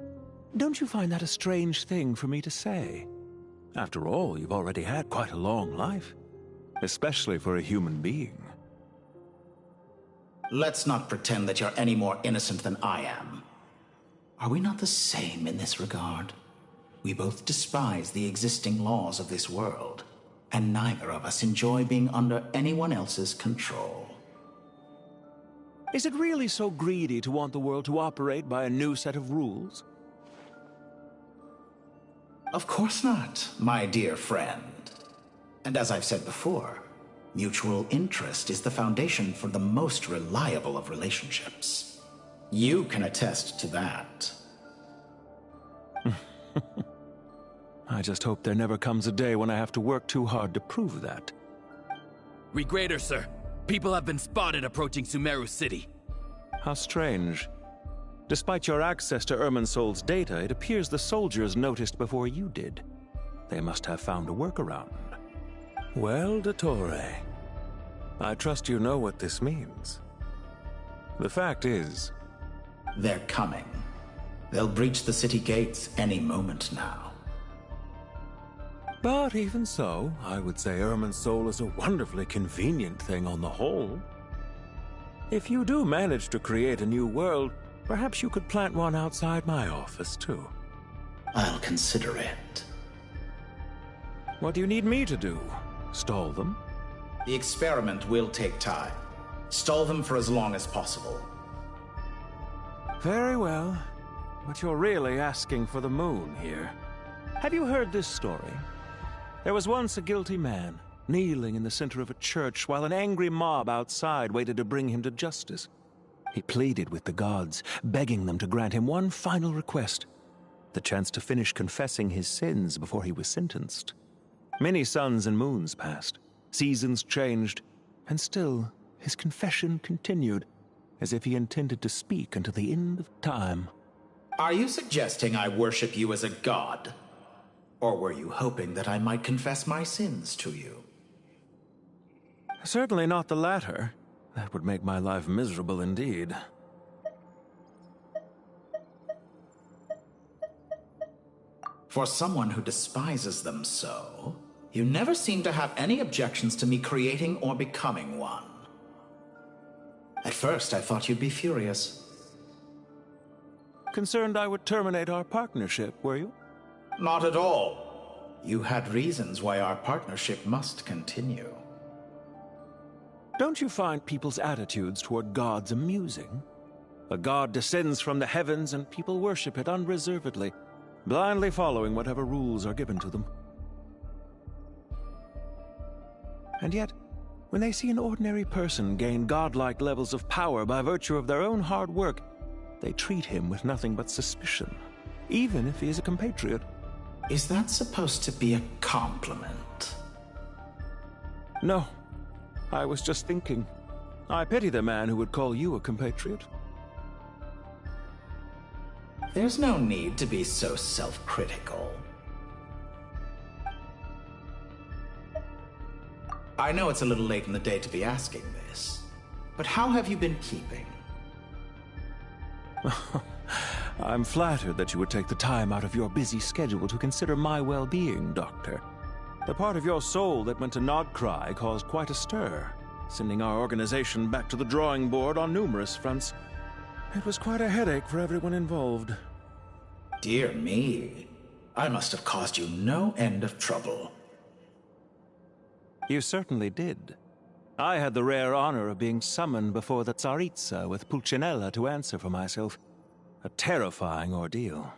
don't you find that a strange thing for me to say? After all, you've already had quite a long life, especially for a human being. Let's not pretend that you're any more innocent than I am. Are we not the same in this regard? We both despise the existing laws of this world, and neither of us enjoy being under anyone else's control. Is it really so greedy to want the world to operate by a new set of rules? Of course not, my dear friend. And as I've said before, mutual interest is the foundation for the most reliable of relationships. You can attest to that. I just hope there never comes a day when I have to work too hard to prove that. Regrader, sir. People have been spotted approaching Sumeru City. How strange. Despite your access to Irminsol's data, it appears the soldiers noticed before you did. They must have found a workaround. Well, Dottore, I trust you know what this means. The fact is... They're coming. They'll breach the city gates any moment now. But even so, I would say Irminsol is a wonderfully convenient thing on the whole. If you do manage to create a new world, perhaps you could plant one outside my office, too. I'll consider it. What do you need me to do? Stall them? The experiment will take time. Stall them for as long as possible. Very well. But you're really asking for the moon here. Have you heard this story? There was once a guilty man, kneeling in the center of a church while an angry mob outside waited to bring him to justice. He pleaded with the gods, begging them to grant him one final request, the chance to finish confessing his sins before he was sentenced. Many suns and moons passed, seasons changed, and still his confession continued, as if he intended to speak until the end of time. Are you suggesting I worship you as a god? Or were you hoping that I might confess my sins to you? Certainly not the latter. That would make my life miserable indeed. For someone who despises them so, you never seem to have any objections to me creating or becoming one. At first, I thought you'd be furious. Concerned I would terminate our partnership, were you? Not at all. You had reasons why our partnership must continue. Don't you find people's attitudes toward gods amusing? A god descends from the heavens and people worship it unreservedly, blindly following whatever rules are given to them. And yet, when they see an ordinary person gain godlike levels of power by virtue of their own hard work, they treat him with nothing but suspicion, even if he is a compatriot. Is that supposed to be a compliment? No. I was just thinking. I pity the man who would call you a compatriot. There's no need to be so self-critical. I know it's a little late in the day to be asking this, but how have you been keeping? I'm flattered that you would take the time out of your busy schedule to consider my well-being, Doctor. The part of your soul that went to Nodcry caused quite a stir, sending our organization back to the drawing board on numerous fronts. It was quite a headache for everyone involved. Dear me, I must have caused you no end of trouble. You certainly did. I had the rare honor of being summoned before the Tsaritsa with Pulcinella to answer for myself. A terrifying ordeal.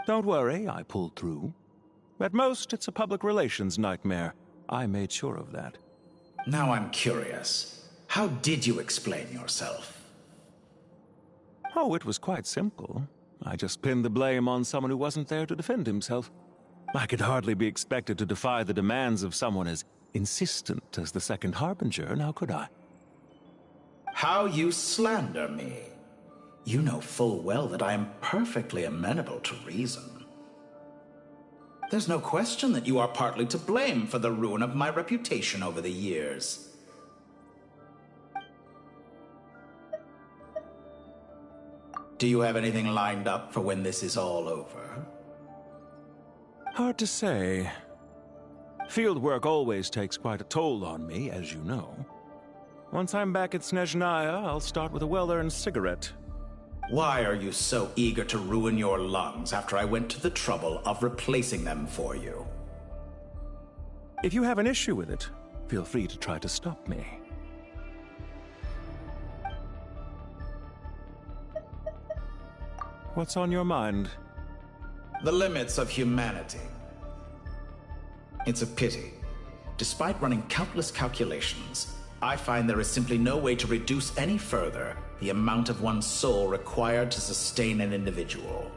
Don't worry, I pulled through. At most, it's a public relations nightmare. I made sure of that. Now I'm curious. How did you explain yourself? Oh, it was quite simple. I just pinned the blame on someone who wasn't there to defend himself. I could hardly be expected to defy the demands of someone as insistent as the Second Harbinger, now could I? How you slander me. You know full well that I am perfectly amenable to reason. There's no question that you are partly to blame for the ruin of my reputation over the years. Do you have anything lined up for when this is all over? Hard to say. Field work always takes quite a toll on me, as you know. Once I'm back at Snezhnaya, I'll start with a well-earned cigarette. Why are you so eager to ruin your lungs after I went to the trouble of replacing them for you? If you have an issue with it, feel free to try to stop me. What's on your mind? The limits of humanity. It's a pity. Despite running countless calculations, I find there is simply no way to reduce any further the amount of one's soul required to sustain an individual.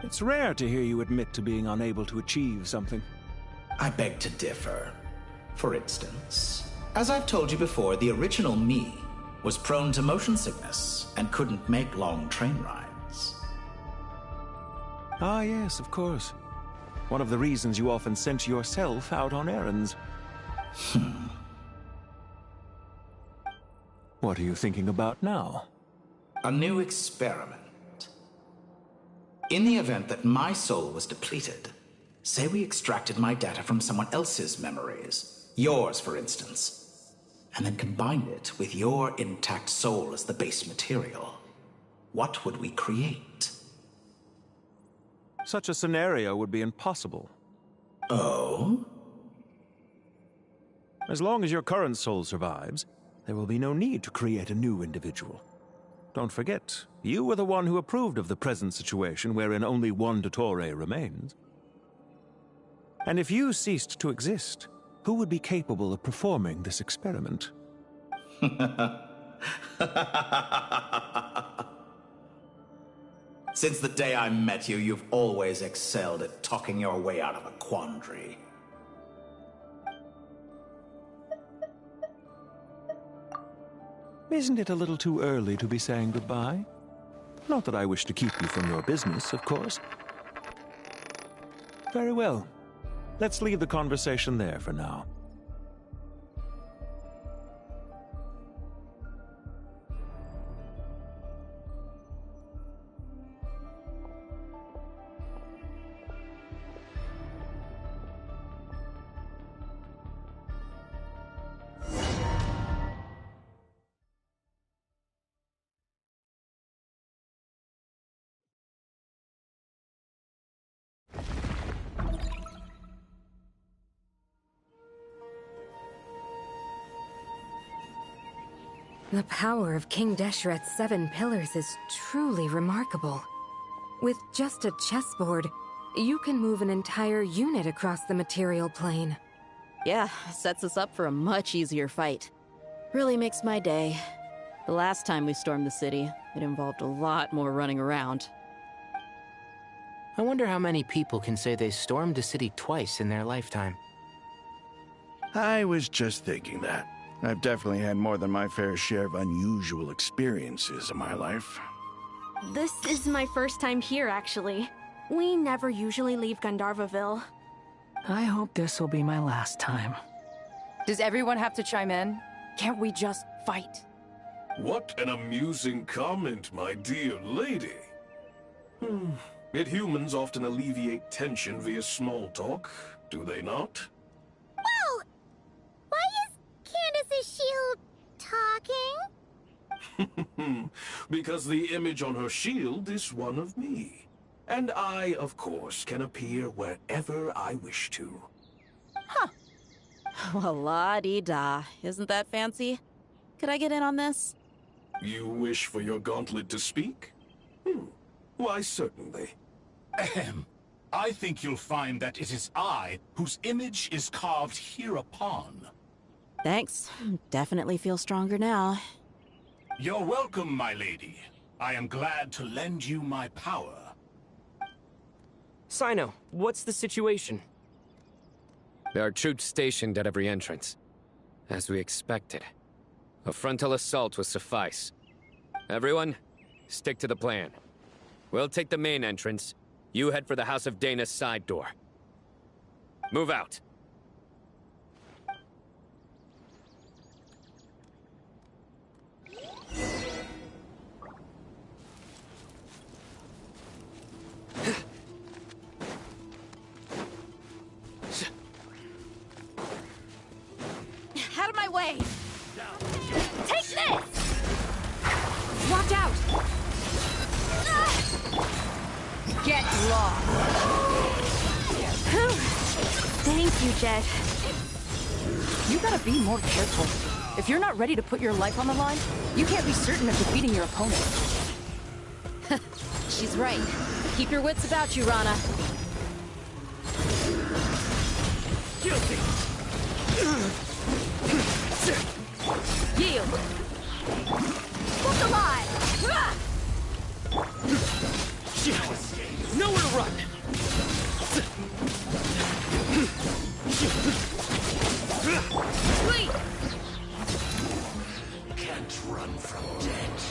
It's rare to hear you admit to being unable to achieve something. I beg to differ. For instance, as I've told you before, the original me was prone to motion sickness and couldn't make long train rides. Ah, yes, of course. One of the reasons you often sent yourself out on errands. What are you thinking about now? A new experiment. In the event that my soul was depleted, say we extracted my data from someone else's memories, yours for instance, and then combined it with your intact soul as the base material, what would we create? Such a scenario would be impossible. Oh? As long as your current soul survives, there will be no need to create a new individual. Don't forget, you were the one who approved of the present situation wherein only one Dottore remains. And if you ceased to exist, who would be capable of performing this experiment? Since the day I met you, you've always excelled at talking your way out of a quandary. Isn't it a little too early to be saying goodbye? Not that I wish to keep you from your business, of course. Very well. Let's leave the conversation there for now. The power of King Deshret's 7 pillars is truly remarkable. With just a chessboard, you can move an entire unit across the material plane. Yeah, sets us up for a much easier fight. Really makes my day. The last time we stormed the city, it involved a lot more running around. I wonder how many people can say they stormed a city twice in their lifetime. I was just thinking that. I've definitely had more than my fair share of unusual experiences in my life. This is my first time here, actually. We never usually leave Gandharvaville. I hope this will be my last time. Does everyone have to chime in? Can't we just fight? What an amusing comment, my dear lady. Yet humans often alleviate tension via small talk, do they not? Whoa! Why is Candace's shield talking? Because the image on her shield is one of me. And I, of course, can appear wherever I wish to. Well, la-dee-da. Isn't that fancy? Could I get in on this? You wish for your gauntlet to speak? Why, certainly. Ahem. I think you'll find that it is I whose image is carved hereupon. Thanks. Definitely feel stronger now. You're welcome, my lady. I am glad to lend you my power. Sino, what's the situation? There are troops stationed at every entrance. As we expected. A frontal assault will suffice. Everyone, stick to the plan. We'll take the main entrance. You head for the House of Dana's side door. Move out. Out of my way! Take this! Watch out! Get lost! Thank you, Jet. You gotta be more careful. If you're not ready to put your life on the line, you can't be certain of defeating your opponent. She's right. Keep your wits about you, Rana. Guilty! Yield! Look alive! No escape. Nowhere to run! Wait! Can't run from death.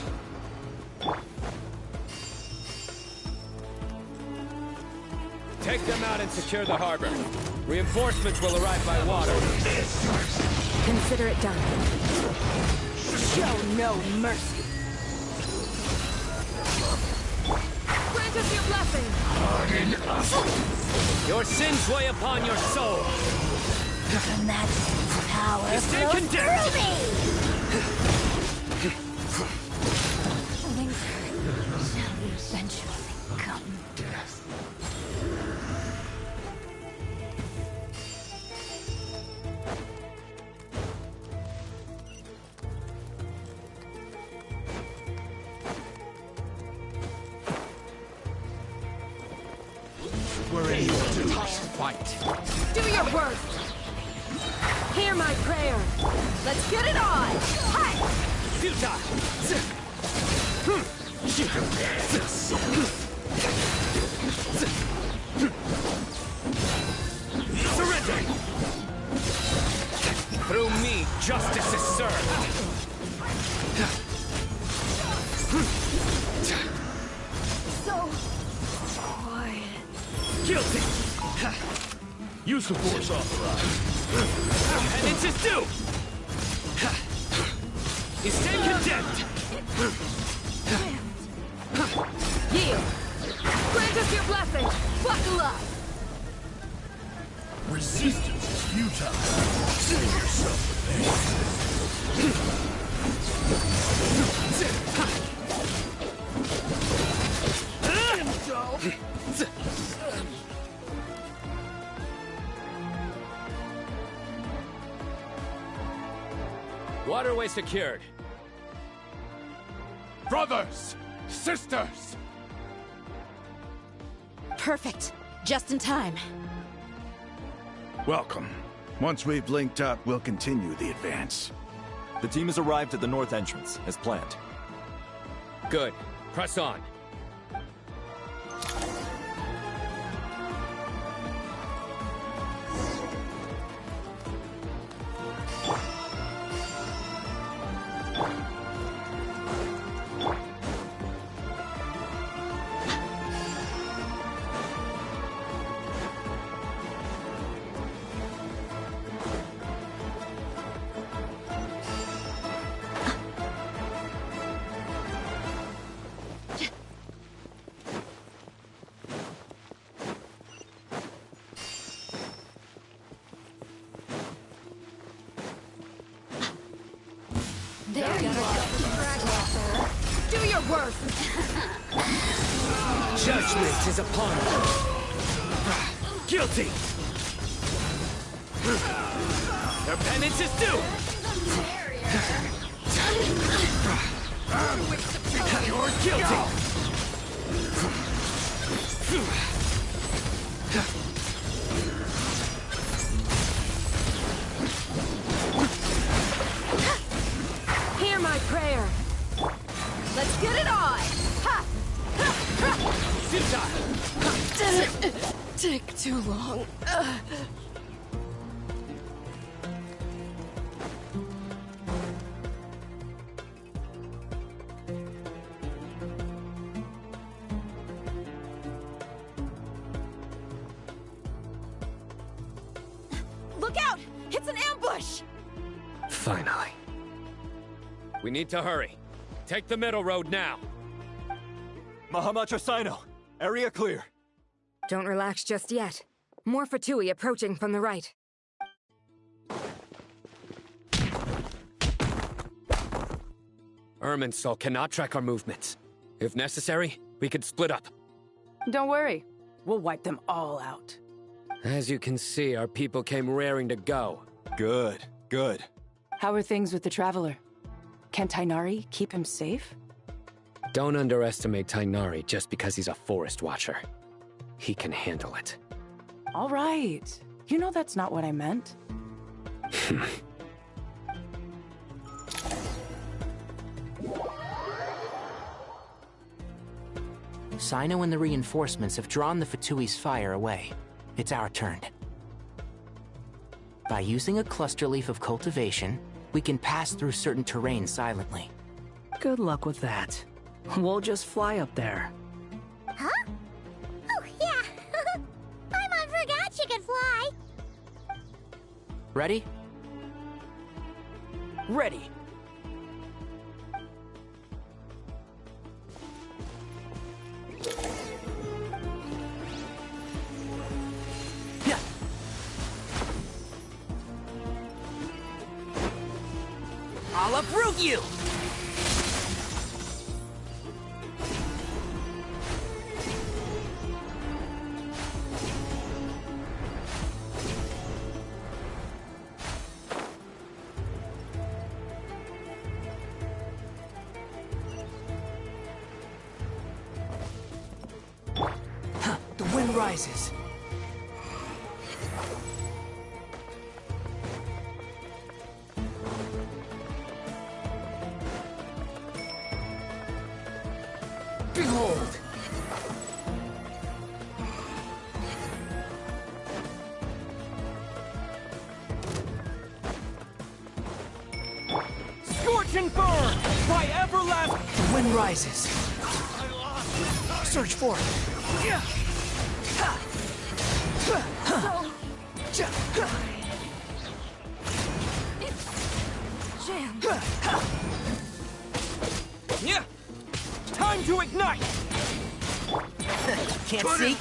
Take them out and secure the harbor. Reinforcements will arrive by water. Consider it done. Show no mercy. Grant us your blessing! Pardon us. Your sins weigh upon your soul. The magic's power Stay flows condemned. through me! Winter shall eventually come. We're in your dues. Fight. Do your worst! Hear my prayer! Let's get it on! Hi! Futile! Surrender! Through me, justice is served! So quiet. Guilty! Use the force authorized. Penance is due! You stand condemned! Yield! Grant us your blessing! Buckle up! Resistance is futile. Save yourself Waterway secured. Brothers! Sisters! Perfect. Just in time. Welcome. Once we've linked up, we'll continue the advance. The team has arrived at the north entrance, as planned. Good. Press on. There you are. Do your worst! Judgment is upon you. Guilty! Your penance is due! You're guilty! Hear my prayer! Let's get it on! Ha! Didn't take too long. Look out! It's an ambush! Finally. We need to hurry. Take the middle road now. Mahamacha Sino, area clear. Don't relax just yet. More Fatui approaching from the right. Irminsul cannot track our movements. If necessary, we could split up. Don't worry. We'll wipe them all out. As you can see, our people came raring to go. Good, good. How are things with the Traveler? Can Tainari keep him safe? Don't underestimate Tainari just because he's a forest watcher. He can handle it. All right. You know that's not what I meant. Sino and the reinforcements have drawn the Fatui's fire away. It's our turn. By using a cluster leaf of cultivation, we can pass through certain terrain silently. Good luck with that. We'll just fly up there. Huh? Oh, yeah. Paimon forgot she could fly. Ready? Ready. I'll uproot you! The wind rises. Behold! Scorch and burn! By everlasting... The wind rises. Search for it. Yeah. Jam. Yeah. Time to ignite! Can't see?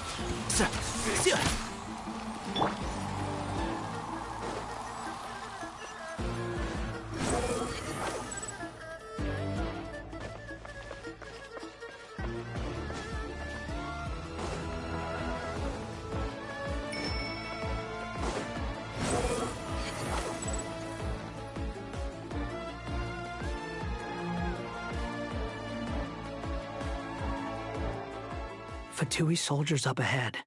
Fatui soldiers up ahead.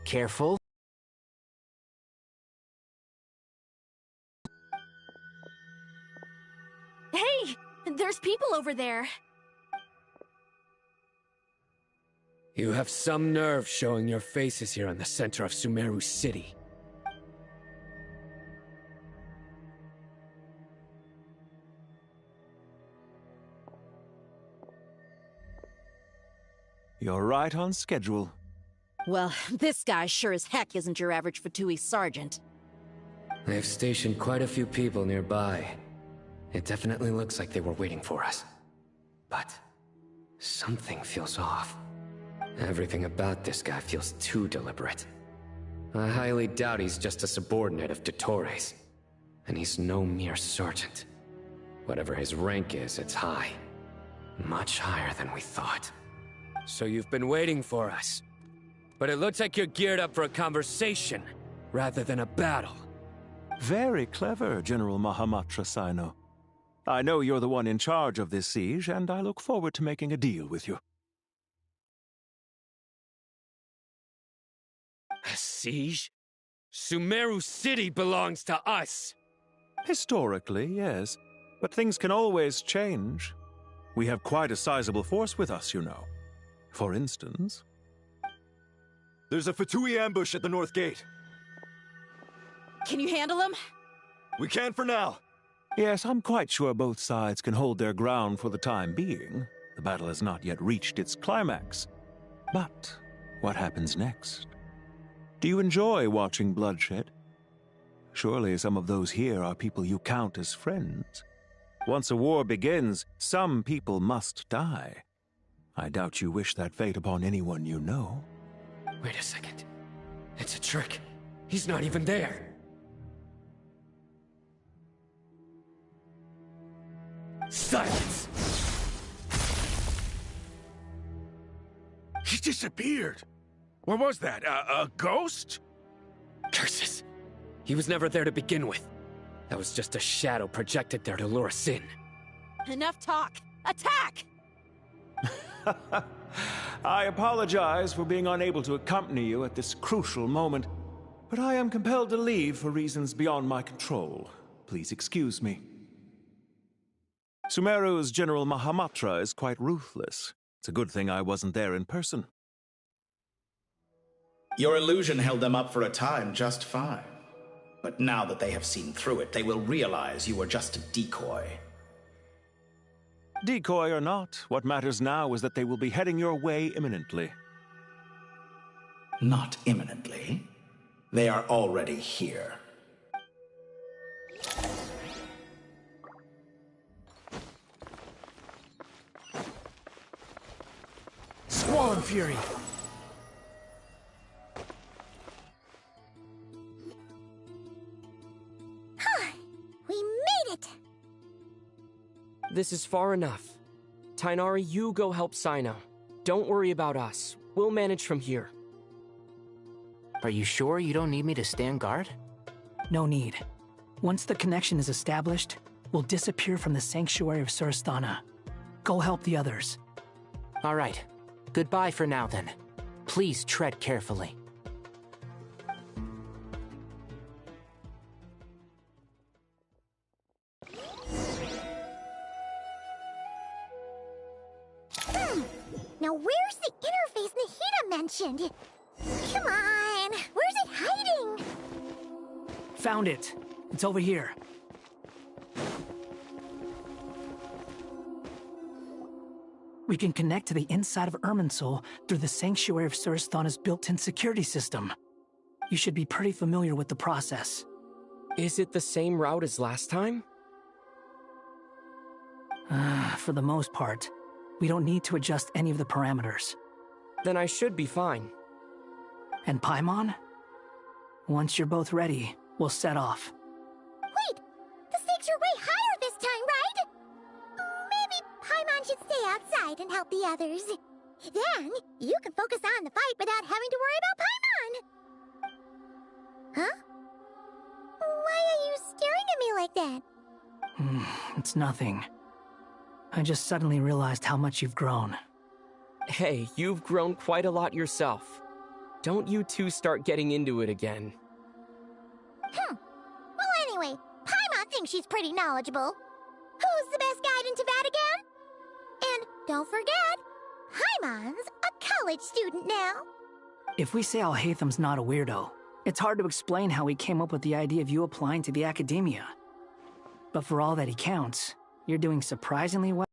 Careful. Hey! There's people over there. You have some nerve showing your faces here in the center of Sumeru City. You're right on schedule. Well, this guy sure as heck isn't your average Fatui sergeant. They've stationed quite a few people nearby. It definitely looks like they were waiting for us. But something feels off. Everything about this guy feels too deliberate. I highly doubt he's just a subordinate of Dottores. And he's no mere sergeant. Whatever his rank is, it's high. Much higher than we thought. So you've been waiting for us. But it looks like you're geared up for a conversation, rather than a battle. Very clever, General Mahamatra Sino. I know you're the one in charge of this siege, and I look forward to making a deal with you. A siege? Sumeru City belongs to us! Historically, yes. But things can always change. We have quite a sizable force with us, you know. For instance... There's a Fatui ambush at the north gate. Can you handle him? We can for now. Yes, I'm quite sure both sides can hold their ground for the time being. The battle has not yet reached its climax. But what happens next? Do you enjoy watching bloodshed? Surely some of those here are people you count as friends. Once a war begins, some people must die. I doubt you wish that fate upon anyone you know. Wait a second. It's a trick. He's not even there. Silence! He disappeared. What was that? A ghost? Curses! He was never there to begin with. That was just a shadow projected there to lure us in. Enough talk! Attack! I apologize for being unable to accompany you at this crucial moment, but I am compelled to leave for reasons beyond my control. Please excuse me. Sumeru's General Mahamatra is quite ruthless. It's a good thing I wasn't there in person. Your illusion held them up for a time just fine. But now that they have seen through it, they will realize you were just a decoy. Decoy or not, what matters now is that they will be heading your way imminently. Not imminently. They are already here. Squall Fury! We made it! This is far enough. Tainari, you go help Sino. Don't worry about us. We'll manage from here. Are you sure you don't need me to stand guard? No need. Once the connection is established, we'll disappear from the sanctuary of Surasthana. Go help the others. All right. Goodbye for now, then. Please tread carefully. Now where's the interface Nahida mentioned? Come on, where's it hiding? Found it. It's over here. We can connect to the inside of Irminsul through the Sanctuary of Surasthana's built-in security system. You should be pretty familiar with the process. Is it the same route as last time? For the most part. We don't need to adjust any of the parameters. Then I should be fine. And Paimon? Once you're both ready, we'll set off. Wait! The stakes are way higher this time, right? Maybe Paimon should stay outside and help the others. Then, you can focus on the fight without having to worry about Paimon! Huh? Why are you staring at me like that? It's nothing. I just suddenly realized how much you've grown. Hey, you've grown quite a lot yourself. Don't you two start getting into it again. Well, anyway, Paimon thinks she's pretty knowledgeable. Who's the best guide in Vatican? And don't forget, Paimon's a college student now. If we say Alhatham's not a weirdo, it's hard to explain how he came up with the idea of you applying to the academia. But for all that he counts, you're doing surprisingly well.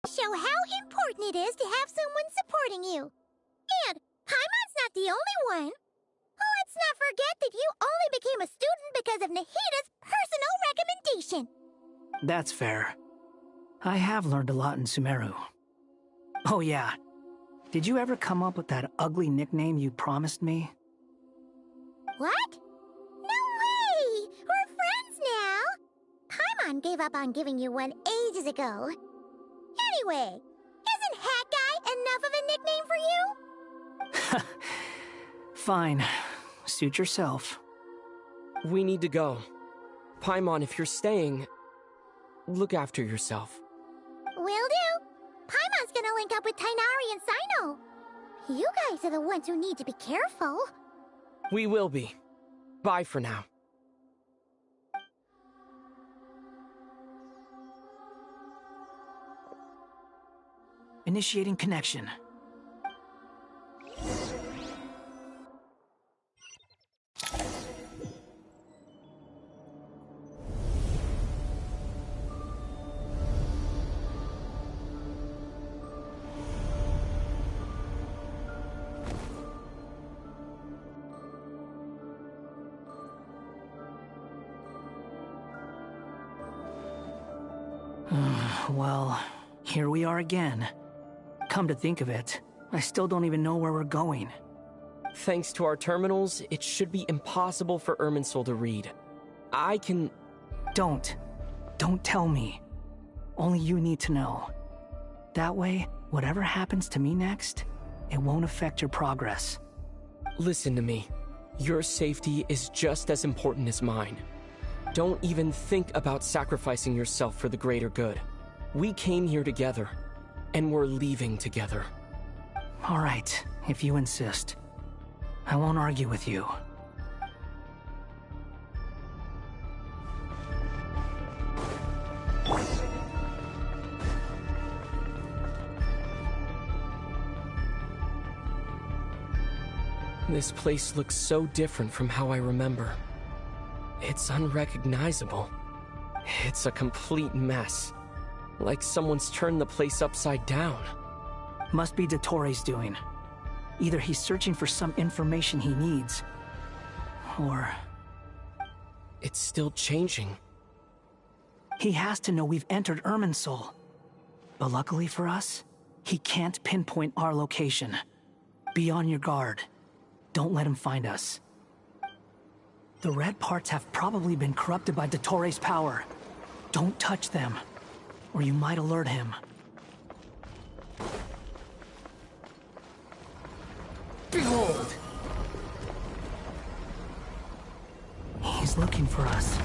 Show how important it is to have someone supporting you. And Paimon's not the only one. Let's not forget that you only became a student because of Nahida's personal recommendation. That's fair. I have learned a lot in Sumeru. Oh yeah. Did you ever come up with that ugly nickname you promised me? What? No way! We're friends now! Paimon gave up on giving you one ages ago. Anyway, isn't Hat Guy enough of a nickname for you? Fine. Suit yourself. We need to go. Paimon, if you're staying, look after yourself. Will do. Paimon's gonna link up with Tainari and Sino. You guys are the ones who need to be careful. We will be. Bye for now. Initiating connection. Well, here we are again. Come to think of it, I still don't even know where we're going. Thanks to our terminals, it should be impossible for Irminsul to read. I can... Don't tell me. Only you need to know. That way, whatever happens to me next, it won't affect your progress. Listen to me. Your safety is just as important as mine. Don't even think about sacrificing yourself for the greater good. We came here together, and we're leaving together. All right, if you insist. I won't argue with you. This place looks so different from how I remember. It's unrecognizable. It's a complete mess. Like someone's turned the place upside down. Must be Dottore doing. Either he's searching for some information he needs, or... It's still changing. He has to know we've entered Irminsul. But luckily for us, he can't pinpoint our location. Be on your guard. Don't let him find us. The red parts have probably been corrupted by Dottore's power. Don't touch them, or you might alert him. Behold! He's looking for us.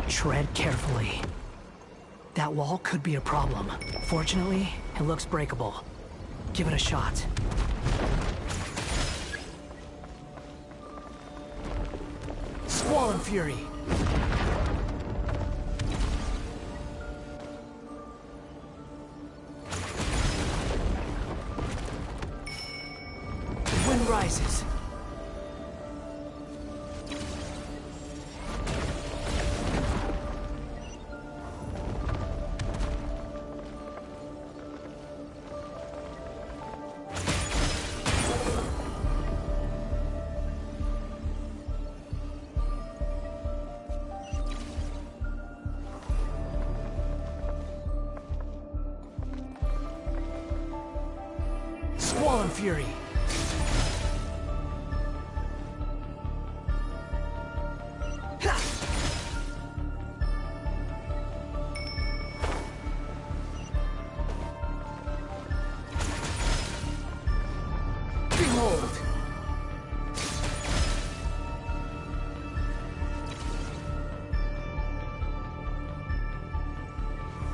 Tread carefully. That wall could be a problem. Fortunately, it looks breakable. Give it a shot. Squall and Fury! The wind rises. Squall and Fury! Behold!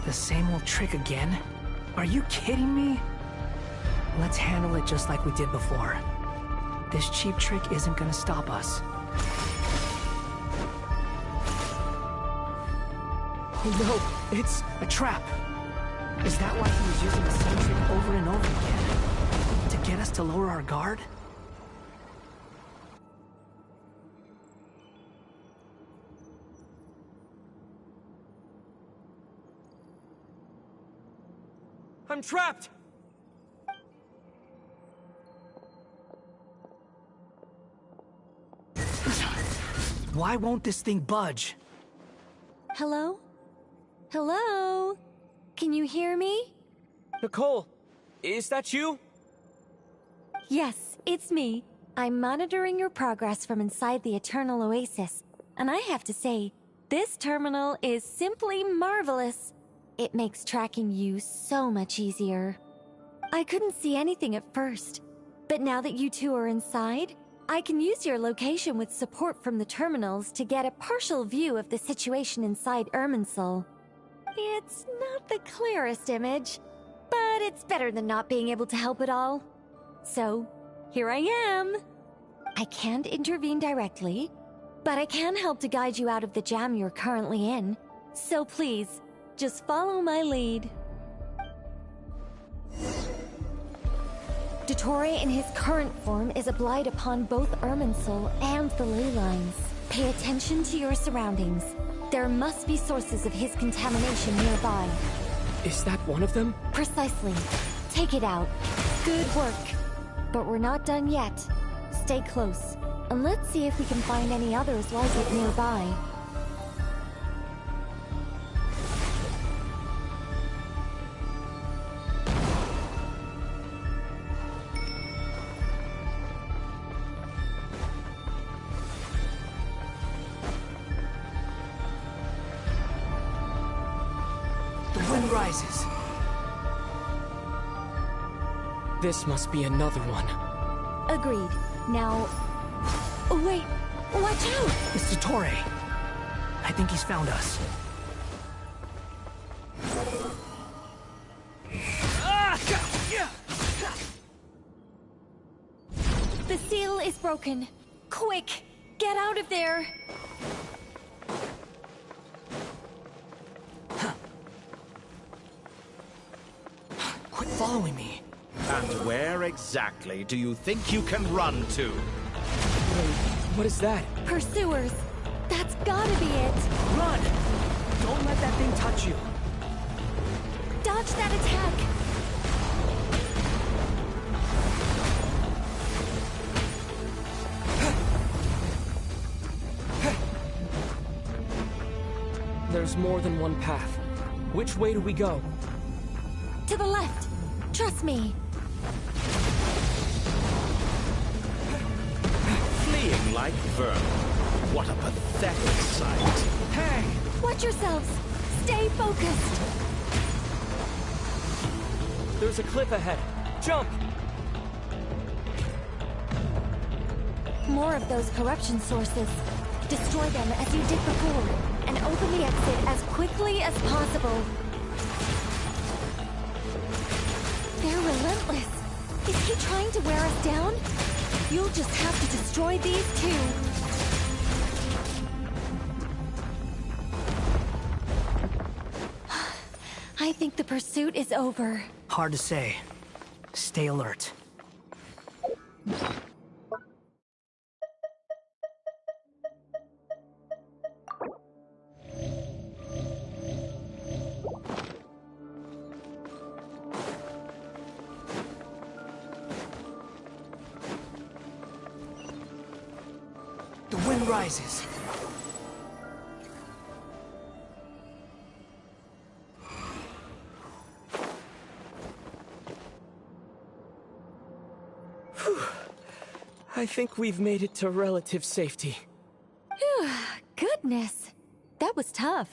The same old trick again? Are you kidding me? Let's handle it just like we did before. This cheap trick isn't gonna stop us. Oh no, it's a trap! Is that why he was using the same trick over and over again? To get us to lower our guard? I'm trapped! Why won't this thing budge? Hello? Hello? Can you hear me? Nicole, is that you? Yes, it's me. I'm monitoring your progress from inside the Eternal Oasis. And I have to say, this terminal is simply marvelous. It makes tracking you so much easier. I couldn't see anything at first, but now that you two are inside, I can use your location with support from the terminals to get a partial view of the situation inside Irminsul. It's not the clearest image, but it's better than not being able to help at all. So, here I am. I can't intervene directly, but I can help to guide you out of the jam you're currently in. So please, just follow my lead. Dottore in his current form is a blight upon both Irminsul and the ley lines. Pay attention to your surroundings. There must be sources of his contamination nearby. Is that one of them? Precisely. Take it out. Good work. But we're not done yet. Stay close, and let's see if we can find any others like it nearby. Rises. This must be another one. Agreed. Now... Oh, wait! Watch out! It's Dottore. I think he's found us. The seal is broken. Quick! Get out of there! Quit following me. And where exactly do you think you can run to? What is that? Pursuers. That's gotta be it. Run! Don't let that thing touch you. Dodge that attack. There's more than one path. Which way do we go? To the left. Trust me. Fleeing like vermin. What a pathetic sight. Hey! Watch yourselves. Stay focused. There's a cliff ahead. Jump! More of those corruption sources. Destroy them as you did before, and open the exit as quickly as possible. They're relentless. Is he trying to wear us down? You'll just have to destroy these too. I think the pursuit is over. Hard to say. Stay alert. The wind rises. I think we've made it to relative safety. Phew, goodness. That was tough.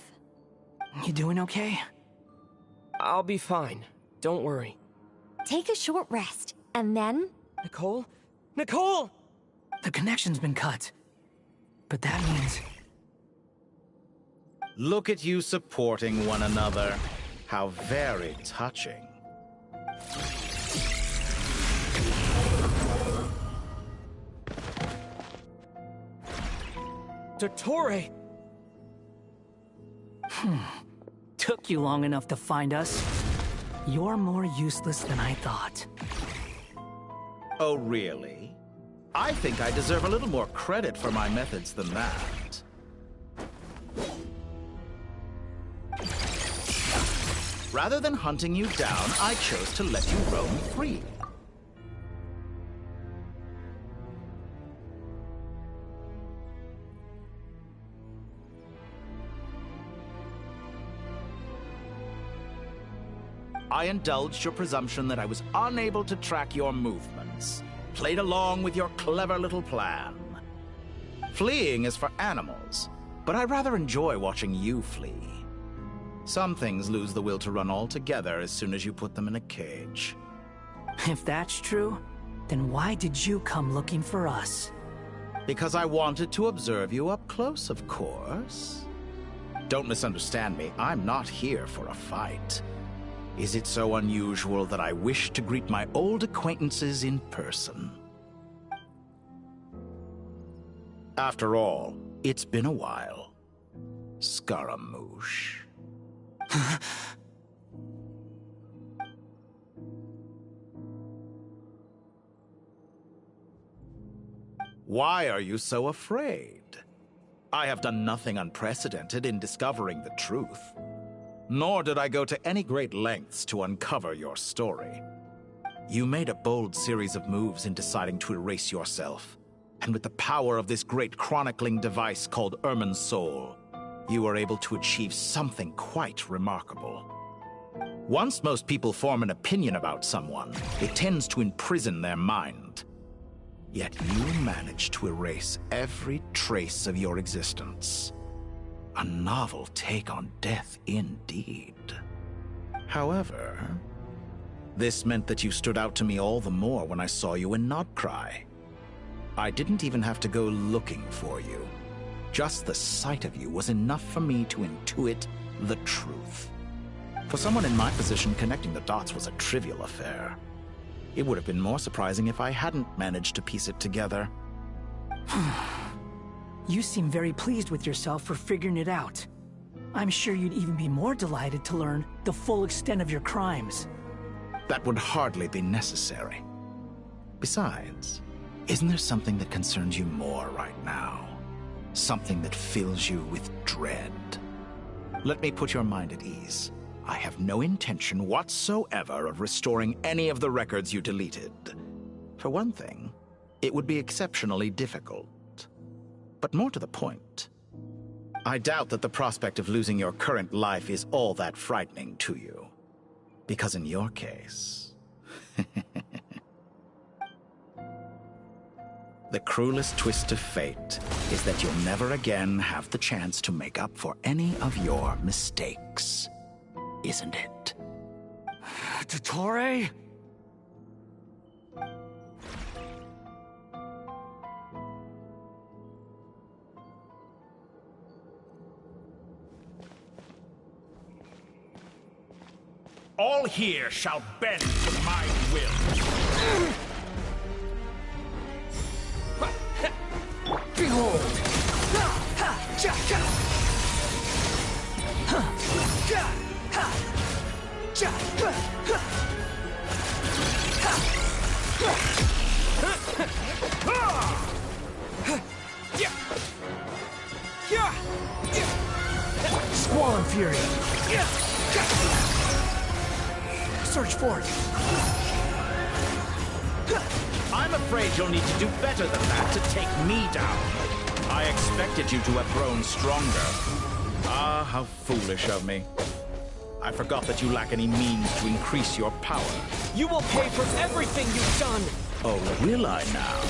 You doing okay? I'll be fine. Don't worry. Take a short rest, and then... Nicole? Nicole! The connection's been cut. But that means... Look at you supporting one another. How very touching. Dottore! Took you long enough to find us. You're more useless than I thought. Oh, really? I think I deserve a little more credit for my methods than that. Rather than hunting you down, I chose to let you roam free. I indulged your presumption that I was unable to track your movements. Played along with your clever little plan. Fleeing is for animals, but I rather enjoy watching you flee. Some things lose the will to run altogether as soon as you put them in a cage. If that's true, then why did you come looking for us? Because I wanted to observe you up close, of course. Don't misunderstand me, I'm not here for a fight. Is it so unusual that I wish to greet my old acquaintances in person? After all, it's been a while. Scaramouche. Why are you so afraid? I have done nothing unprecedented in discovering the truth. Nor did I go to any great lengths to uncover your story. You made a bold series of moves in deciding to erase yourself. And with the power of this great chronicling device called Irmin's Soul, you were able to achieve something quite remarkable. Once most people form an opinion about someone, it tends to imprison their mind. Yet you managed to erase every trace of your existence. A novel take on death indeed. However, this meant that you stood out to me all the more when I saw you in Nodcry. I didn't even have to go looking for you. Just the sight of you was enough for me to intuit the truth. For someone in my position, connecting the dots was a trivial affair. It would have been more surprising if I hadn't managed to piece it together. You seem very pleased with yourself for figuring it out. I'm sure you'd even be more delighted to learn the full extent of your crimes. That would hardly be necessary. Besides, Isn't there something that concerns you more right now? Something that fills you with dread? Let me put your mind at ease. I have no intention whatsoever of restoring any of the records you deleted. For one thing, it would be exceptionally difficult. But more to the point, I doubt that the prospect of losing your current life is all that frightening to you. Because in your case... the cruelest twist of fate is that you'll never again have the chance to make up for any of your mistakes. Isn't it? Dottore? All here shall bend to my will. Behold! Squall and Fury! Search for it! I'm afraid you'll need to do better than that to take me down. I expected you to have grown stronger. Ah, how foolish of me. I forgot that you lack any means to increase your power. You will pay for everything you've done! Oh, will I now?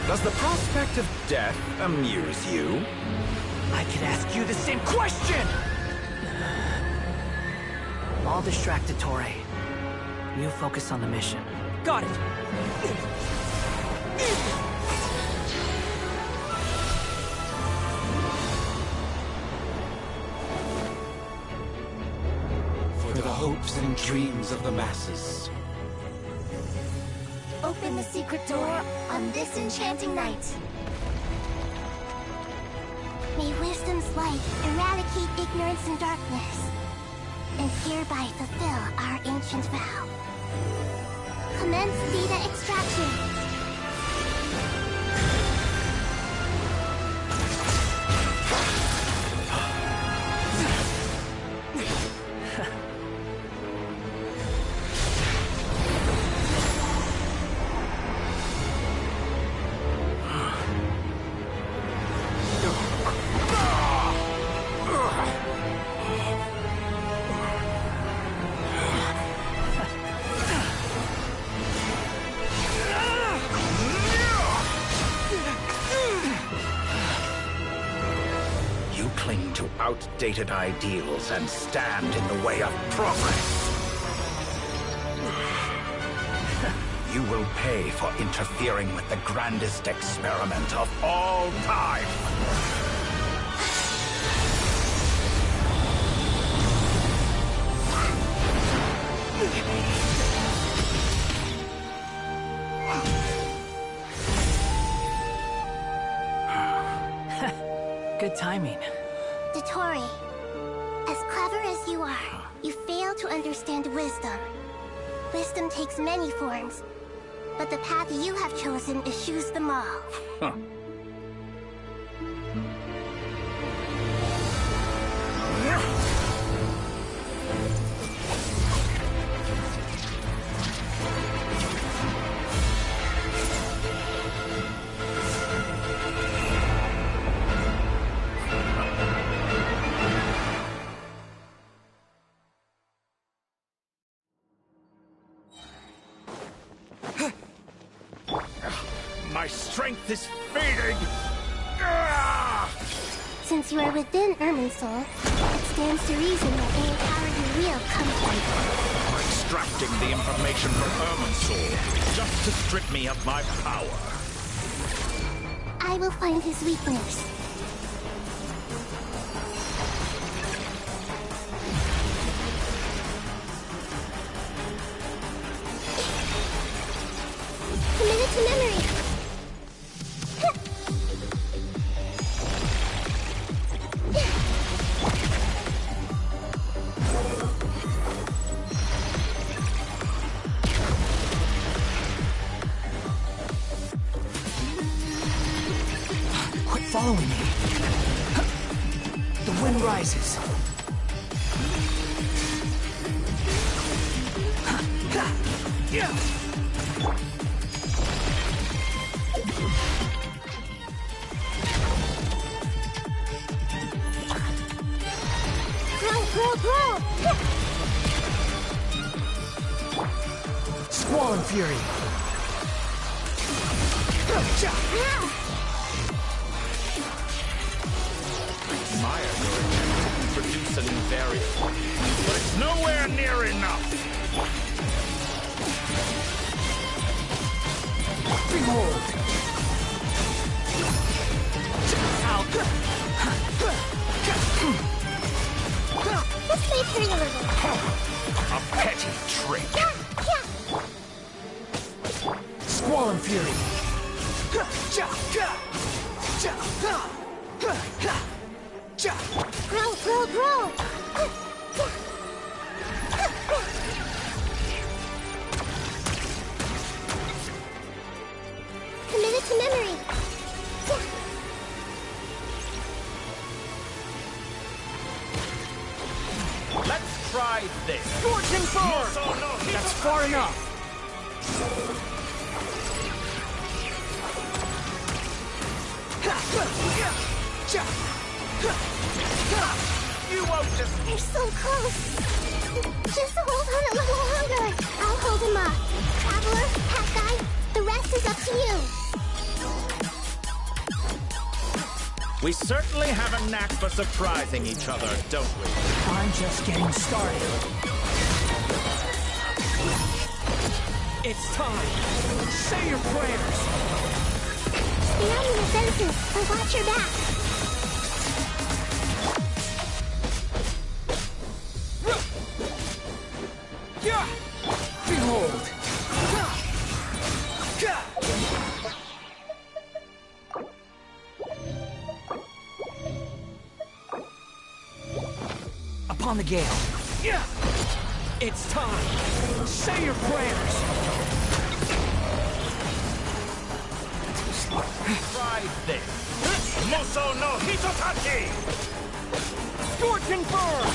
Does the prospect of death amuse you? I could ask you the same question! I'll distract Dottore. You focus on the mission. Got it! For the hopes and dreams of the masses. Open the secret door on this enchanting night. May wisdom's light eradicate ignorance and darkness, and hereby fulfill our ancient vow. Commence data extraction. Outdated ideals and stand in the way of progress. You will pay for interfering with the grandest experiment of all time. Good timing. Dottore, as clever as you are, you fail to understand wisdom. Wisdom takes many forms, but the path you have chosen eschews them all. Huh. My strength is fading! Since you are within Irminsul, it's stands to reason that the power you wield comes from. Extracting the information from Irmin's soul, just to strip me of my power. I will find his weakness. Commit it to memory. Quit following me. The wind rises. Grow! Squall and Fury. Admire your attempt to produce a new variant, but it's nowhere near enough. Behold! This may hurt a little. A petty trick. Squall and Fury. Grow! Commit it to memory. Let's try this. Scorching forward! That's far enough. You won't just... You're so close. Just hold on a little longer. I'll hold him up. Traveler, Hat Guy, the rest is up to you. We certainly have a knack for surprising each other, don't we? I'm just getting started. It's time. Say your prayers. Stay on the defensive, but watch your back. Behold! Upon the gale. It's time. Say your prayers. Try this. Muso no Hitotachi! Scorching burn!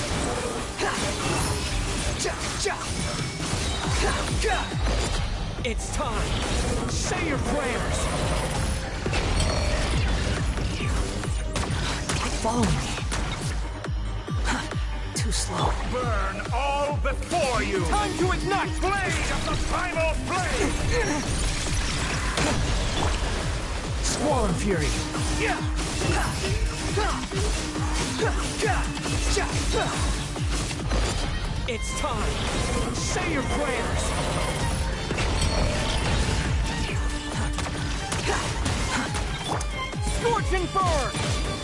It's time. Say your prayers. Quit following me. Too slow. Burn all before you! Time to ignite! Blade of the primal flame! Squall and Fury. It's time. Say your prayers. Scorching burn!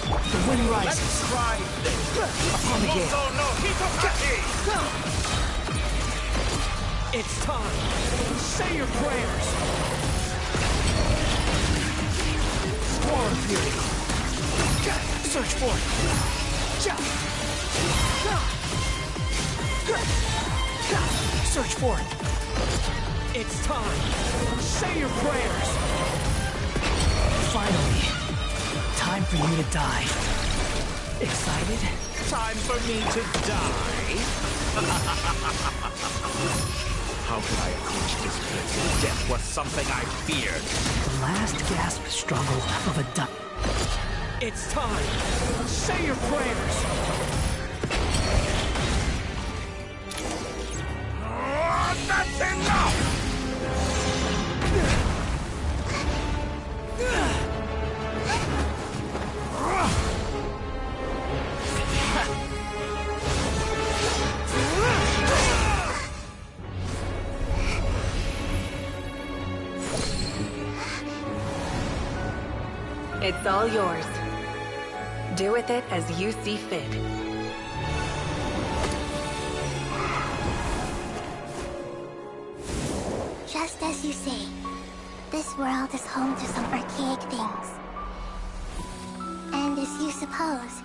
The wind rises. Let's try this. Upon the gale. Muso no Hitotachi! It's time. Say your prayers. Squall and Fury. Search for it. Search for it. It's time. Say your prayers. Finally. Time for you to die. Excited? Time for me to die? How could I approach this place? Death was something I feared. The last gasp struggle of a duck. It's time. Say your prayers. That's enough! It's all yours. Do with it as you see fit. Just as you say, this world is home to some archaic things. And as you suppose,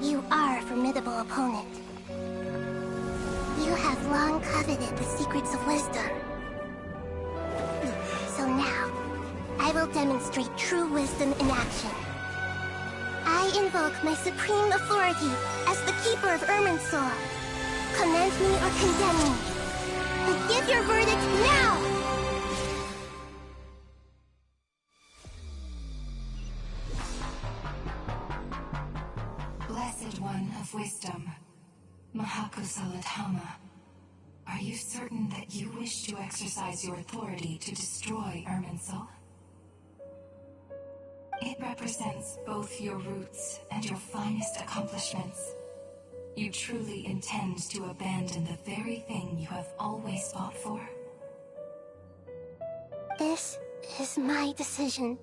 you are a formidable opponent. You have long coveted the secrets of wisdom. So now, I will demonstrate true wisdom in action. I invoke my supreme authority as the keeper of Irminsul. Commend me or condemn me. But give your verdict now! Blessed One of Wisdom, Mahakusalatama, are you certain that you wish to exercise your authority to destroy Irminsul? It represents both your roots and your finest accomplishments. You truly intend to abandon the very thing you have always fought for? This is my decision.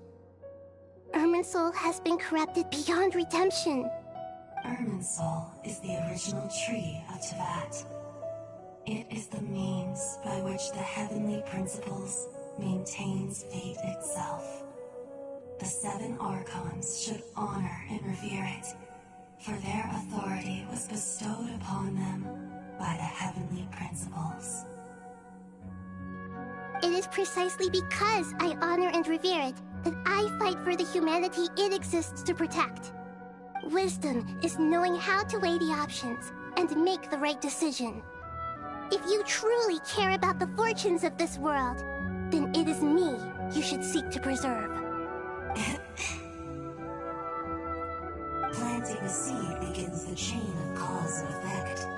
Irminsul has been corrupted beyond redemption. Irminsul is the original tree of Tevat. It is the means by which the heavenly principles maintains fate itself. The 7 Archons should honor and revere it, for their authority was bestowed upon them by the heavenly principles. It is precisely because I honor and revere it that I fight for the humanity it exists to protect. Wisdom is knowing how to weigh the options and make the right decision. If you truly care about the fortunes of this world, then it is me you should seek to preserve. Planting a seed begins the chain of cause and effect.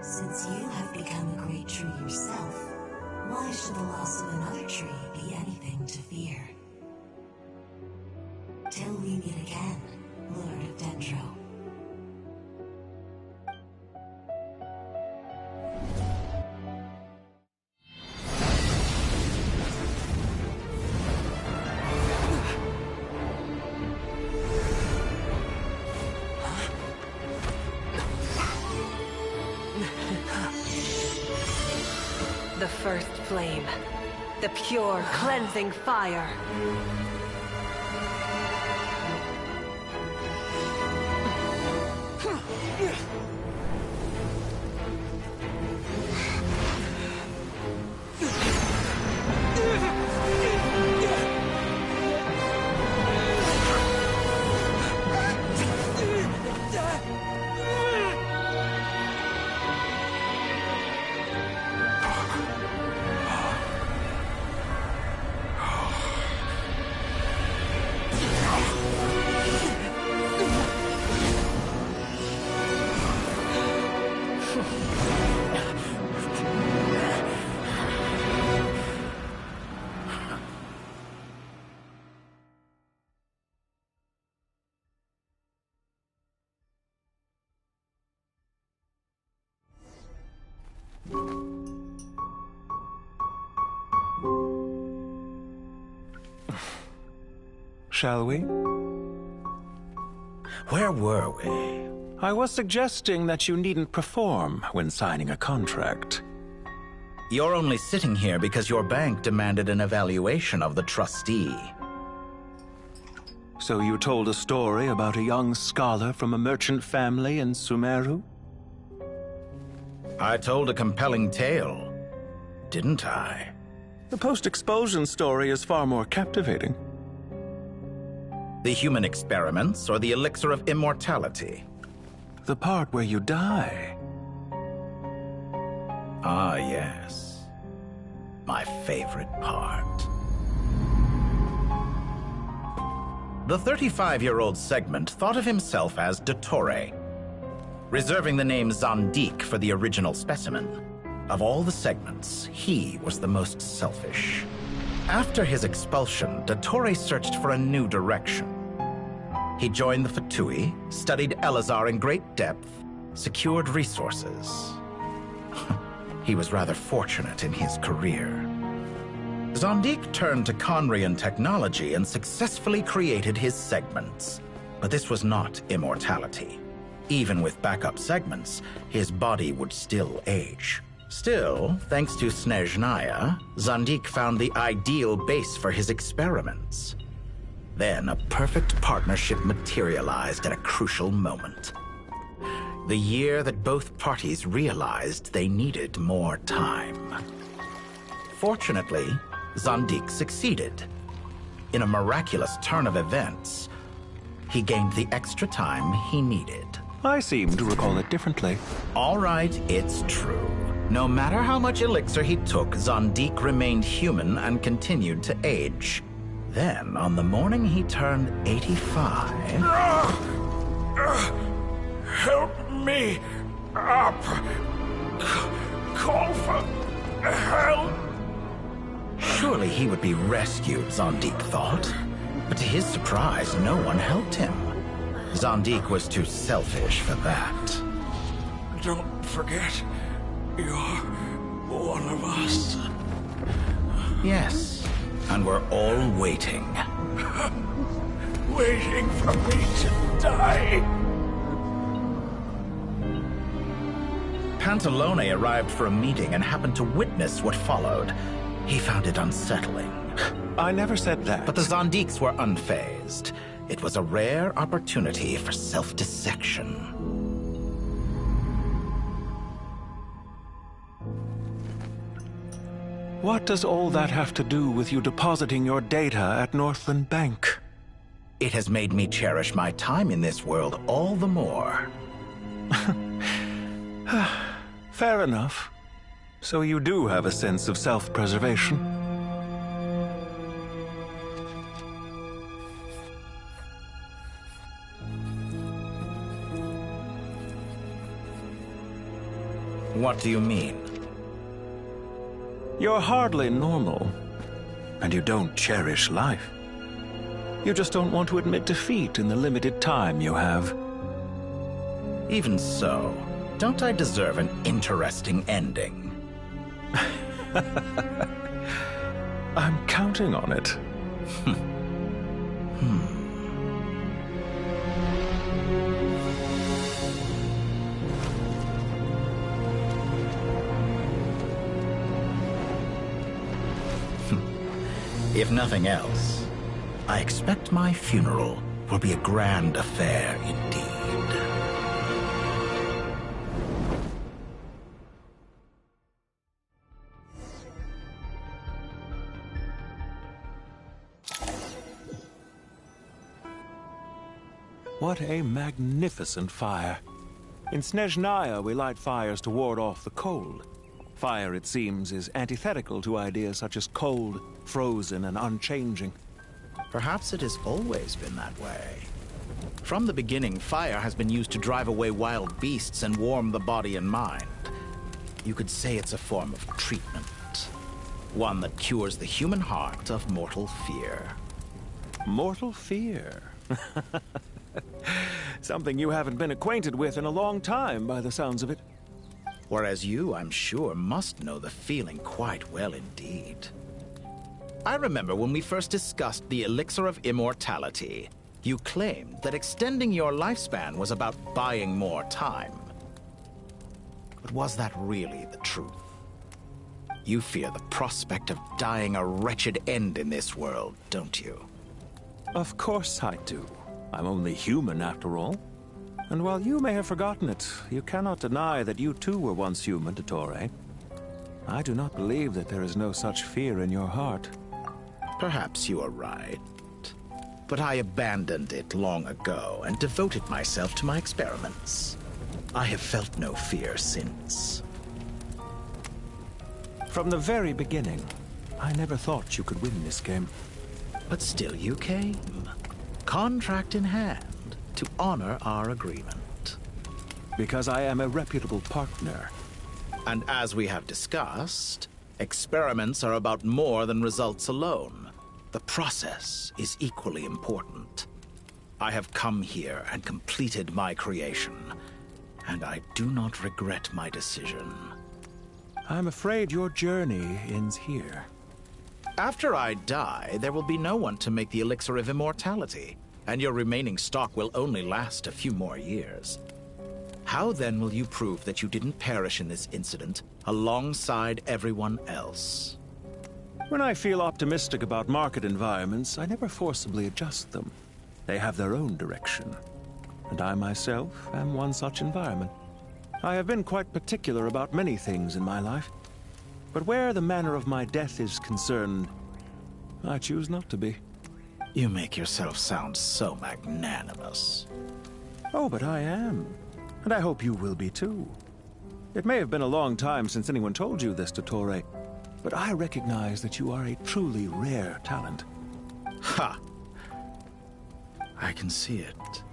Since you have become a great tree yourself, why should the loss of another tree be anything to fear? Till we meet again, Lord of Dendro. The first flame. The pure, cleansing fire. Shall we? Where were we? I was suggesting that you needn't perform when signing a contract. You're only sitting here because your bank demanded an evaluation of the trustee. So you told a story about a young scholar from a merchant family in Sumeru? I told a compelling tale, didn't I? The post-expulsion story is far more captivating. The human experiments or the elixir of immortality? The part where you die. Ah, yes. My favorite part. The 35-year-old Segment thought of himself as Dottore, reserving the name Zandik for the original specimen. Of all the Segments, he was the most selfish. After his expulsion, Dottore searched for a new direction. He joined the Fatui, studied Elazar in great depth, secured resources. He was rather fortunate in his career. Zondik turned to Conrian technology and successfully created his segments. But this was not immortality. Even with backup segments, his body would still age. Still, thanks to Snezhnaya, Zondik found the ideal base for his experiments. Then a perfect partnership materialized at a crucial moment. The year that both parties realized they needed more time. Fortunately, Zondik succeeded. In a miraculous turn of events, he gained the extra time he needed. I seem to recall it differently. All right, it's true. No matter how much elixir he took, Zondik remained human and continued to age. Then, on the morning he turned 85... Help me up! Call for help! Surely he would be rescued, Zondik thought. But to his surprise, no one helped him. Zondik was too selfish for that. Don't forget, you're one of us. Yes, and we're all waiting. Waiting for me to die. Pantalone arrived for a meeting and happened to witness what followed. He found it unsettling. I never said that. But the Zondiks were unfazed. It was a rare opportunity for self-dissection. What does all that have to do with you depositing your data at Northland Bank? It has made me cherish my time in this world all the more. Fair enough. So you do have a sense of self-preservation. What do you mean? You're hardly normal, and you don't cherish life. You just don't want to admit defeat in the limited time you have. Even so, don't I deserve an interesting ending? I'm counting on it. If nothing else, I expect my funeral will be a grand affair indeed. What a magnificent fire. In Snezhnaya, we light fires to ward off the cold. Fire, it seems, is antithetical to ideas such as cold, frozen, and unchanging. Perhaps it has always been that way. From the beginning, fire has been used to drive away wild beasts and warm the body and mind. You could say it's a form of treatment. One that cures the human heart of mortal fear. Mortal fear? Something you haven't been acquainted with in a long time, by the sounds of it. Whereas you, I'm sure, must know the feeling quite well indeed. I remember when we first discussed the elixir of immortality, you claimed that extending your lifespan was about buying more time. But was that really the truth? You fear the prospect of dying a wretched end in this world, don't you? Of course I do. I'm only human, after all. And while you may have forgotten it, you cannot deny that you too were once human, Dottore. I do not believe that there is no such fear in your heart. Perhaps you are right. But I abandoned it long ago and devoted myself to my experiments. I have felt no fear since. From the very beginning, I never thought you could win this game. But still you came. Contract in hand. To honor our agreement. Because I am a reputable partner. And as we have discussed, experiments are about more than results alone. The process is equally important. I have come here and completed my creation, and I do not regret my decision. I'm afraid your journey ends here. After I die, there will be no one to make the elixir of immortality, and your remaining stock will only last a few more years. How then will you prove that you didn't perish in this incident alongside everyone else? When I feel optimistic about market environments, I never forcibly adjust them. They have their own direction. And I myself am one such environment. I have been quite particular about many things in my life. But where the manner of my death is concerned, I choose not to be. You make yourself sound so magnanimous. Oh, but I am. And I hope you will be too. It may have been a long time since anyone told you this, Dottore, but I recognize that you are a truly rare talent. Ha! I can see it.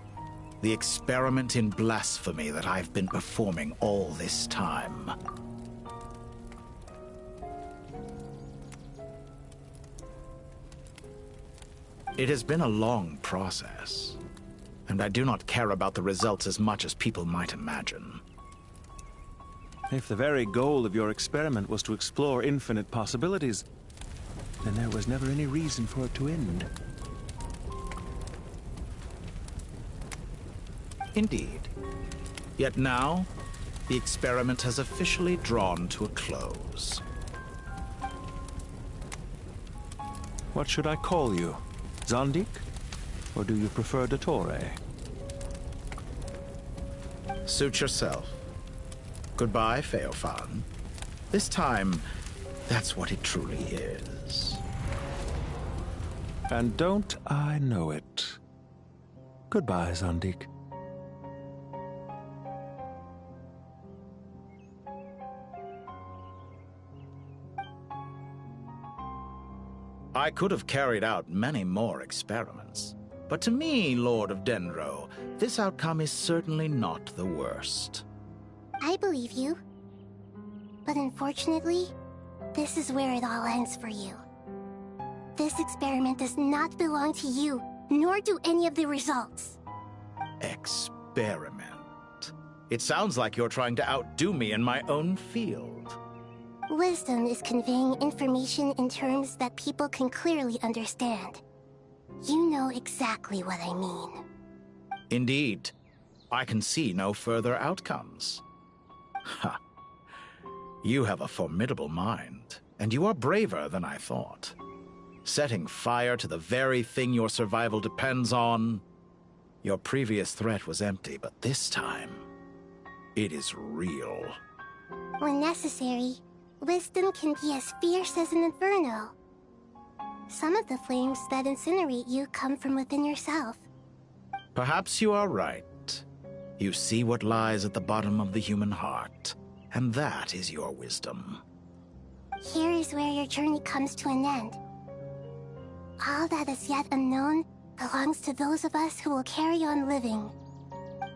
The experiment in blasphemy that I've been performing all this time. It has been a long process, and I do not care about the results as much as people might imagine. If the very goal of your experiment was to explore infinite possibilities, then there was never any reason for it to end. Indeed. Yet now, the experiment has officially drawn to a close. What should I call you? Zandik? Or do you prefer Dottore? Suit yourself. Goodbye, Feofan. This time, that's what it truly is. And don't I know it? Goodbye, Zandik. I could have carried out many more experiments. But to me, Lord of Dendro, this outcome is certainly not the worst. I believe you. But unfortunately, this is where it all ends for you. This experiment does not belong to you, nor do any of the results. Experiment? It sounds like you're trying to outdo me in my own field. Wisdom is conveying information in terms that people can clearly understand. You know exactly what I mean. Indeed. I can see no further outcomes. Ha. You have a formidable mind, and you are braver than I thought. Setting fire to the very thing your survival depends on. Your previous threat was empty, but this time, it is real. When necessary, wisdom can be as fierce as an inferno. Some of the flames that incinerate you come from within yourself. Perhaps you are right. You see what lies at the bottom of the human heart, and that is your wisdom. Here is where your journey comes to an end. All that is yet unknown belongs to those of us who will carry on living.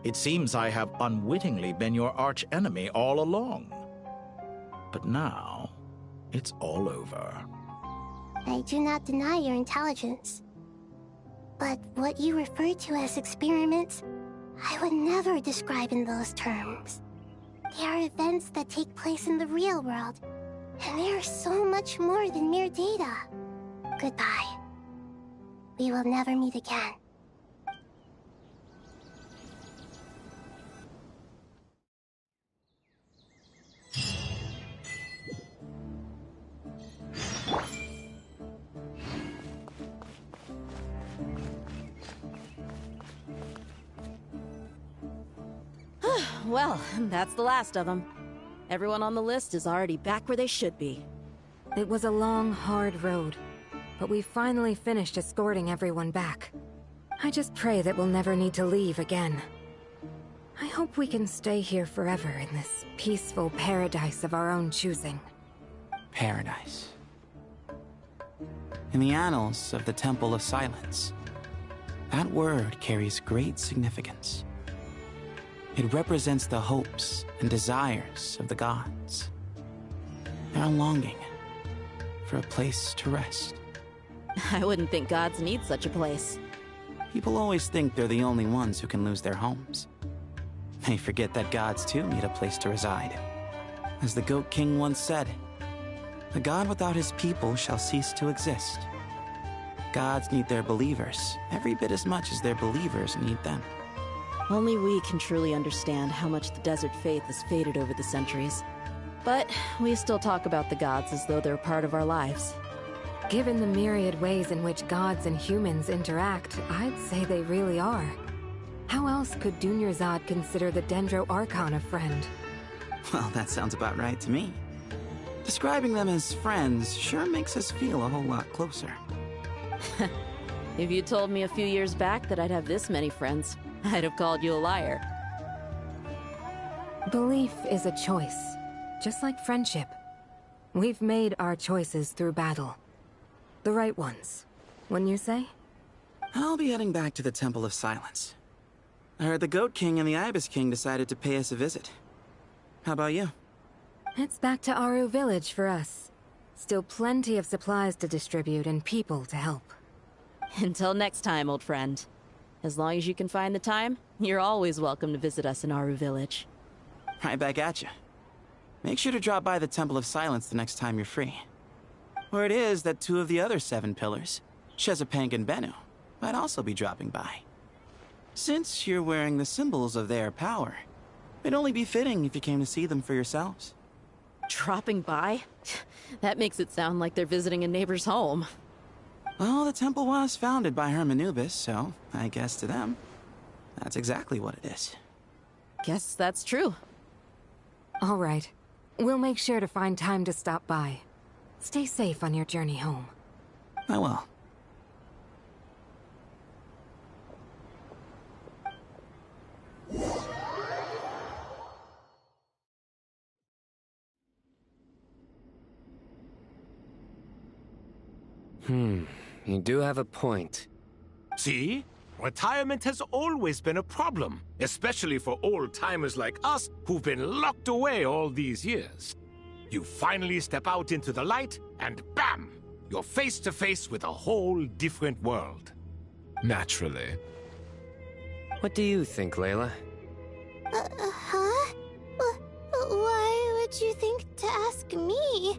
It seems I have unwittingly been your arch-enemy all along. But now, it's all over. I do not deny your intelligence. But what you refer to as experiments, I would never describe in those terms. They are events that take place in the real world, and they are so much more than mere data. Goodbye. We will never meet again. Well, that's the last of them. Everyone on the list is already back where they should be. It was a long, hard road, but we finally finished escorting everyone back. I just pray that we'll never need to leave again. I hope we can stay here forever in this peaceful paradise of our own choosing. Paradise. In the annals of the Temple of Silence, that word carries great significance. It represents the hopes and desires of the gods. Their longing for a place to rest. I wouldn't think gods need such a place. People always think they're the only ones who can lose their homes. They forget that gods too need a place to reside. As the Goat King once said, A god without his people shall cease to exist. Gods need their believers every bit as much as their believers need them. Only we can truly understand how much the desert faith has faded over the centuries. But we still talk about the gods as though they're part of our lives. Given the myriad ways in which gods and humans interact, I'd say they really are. How else could Dunyarzad consider the Dendro Archon a friend? Well, that sounds about right to me. Describing them as friends sure makes us feel a whole lot closer. If you told me a few years back that I'd have this many friends, I'd have called you a liar. Belief is a choice, just like friendship. We've made our choices through battle. The right ones, wouldn't you say? I'll be heading back to the Temple of Silence. I heard the Goat King and the Ibis King decided to pay us a visit. How about you? It's back to Aru Village for us. Still plenty of supplies to distribute and people to help. Until next time, old friend. As long as you can find the time, you're always welcome to visit us in Aru Village. Right back at you. Make sure to drop by the Temple of Silence the next time you're free. Where it is that 2 of the other 7 pillars, Shezapang and Bennu, might also be dropping by. Since you're wearing the symbols of their power, it'd only be fitting if you came to see them for yourselves. Dropping by? That makes it sound like they're visiting a neighbor's home. Well, the temple was founded by Hermanubis, so I guess to them, that's exactly what it is. Guess that's true. All right. We'll make sure to find time to stop by. Stay safe on your journey home. I will. You do have a point. See? Retirement has always been a problem, especially for old-timers like us who've been locked away all these years. You finally step out into the light, and bam! You're face to face with a whole different world. Naturally. What do you think, Layla? Huh? Why would you think to ask me?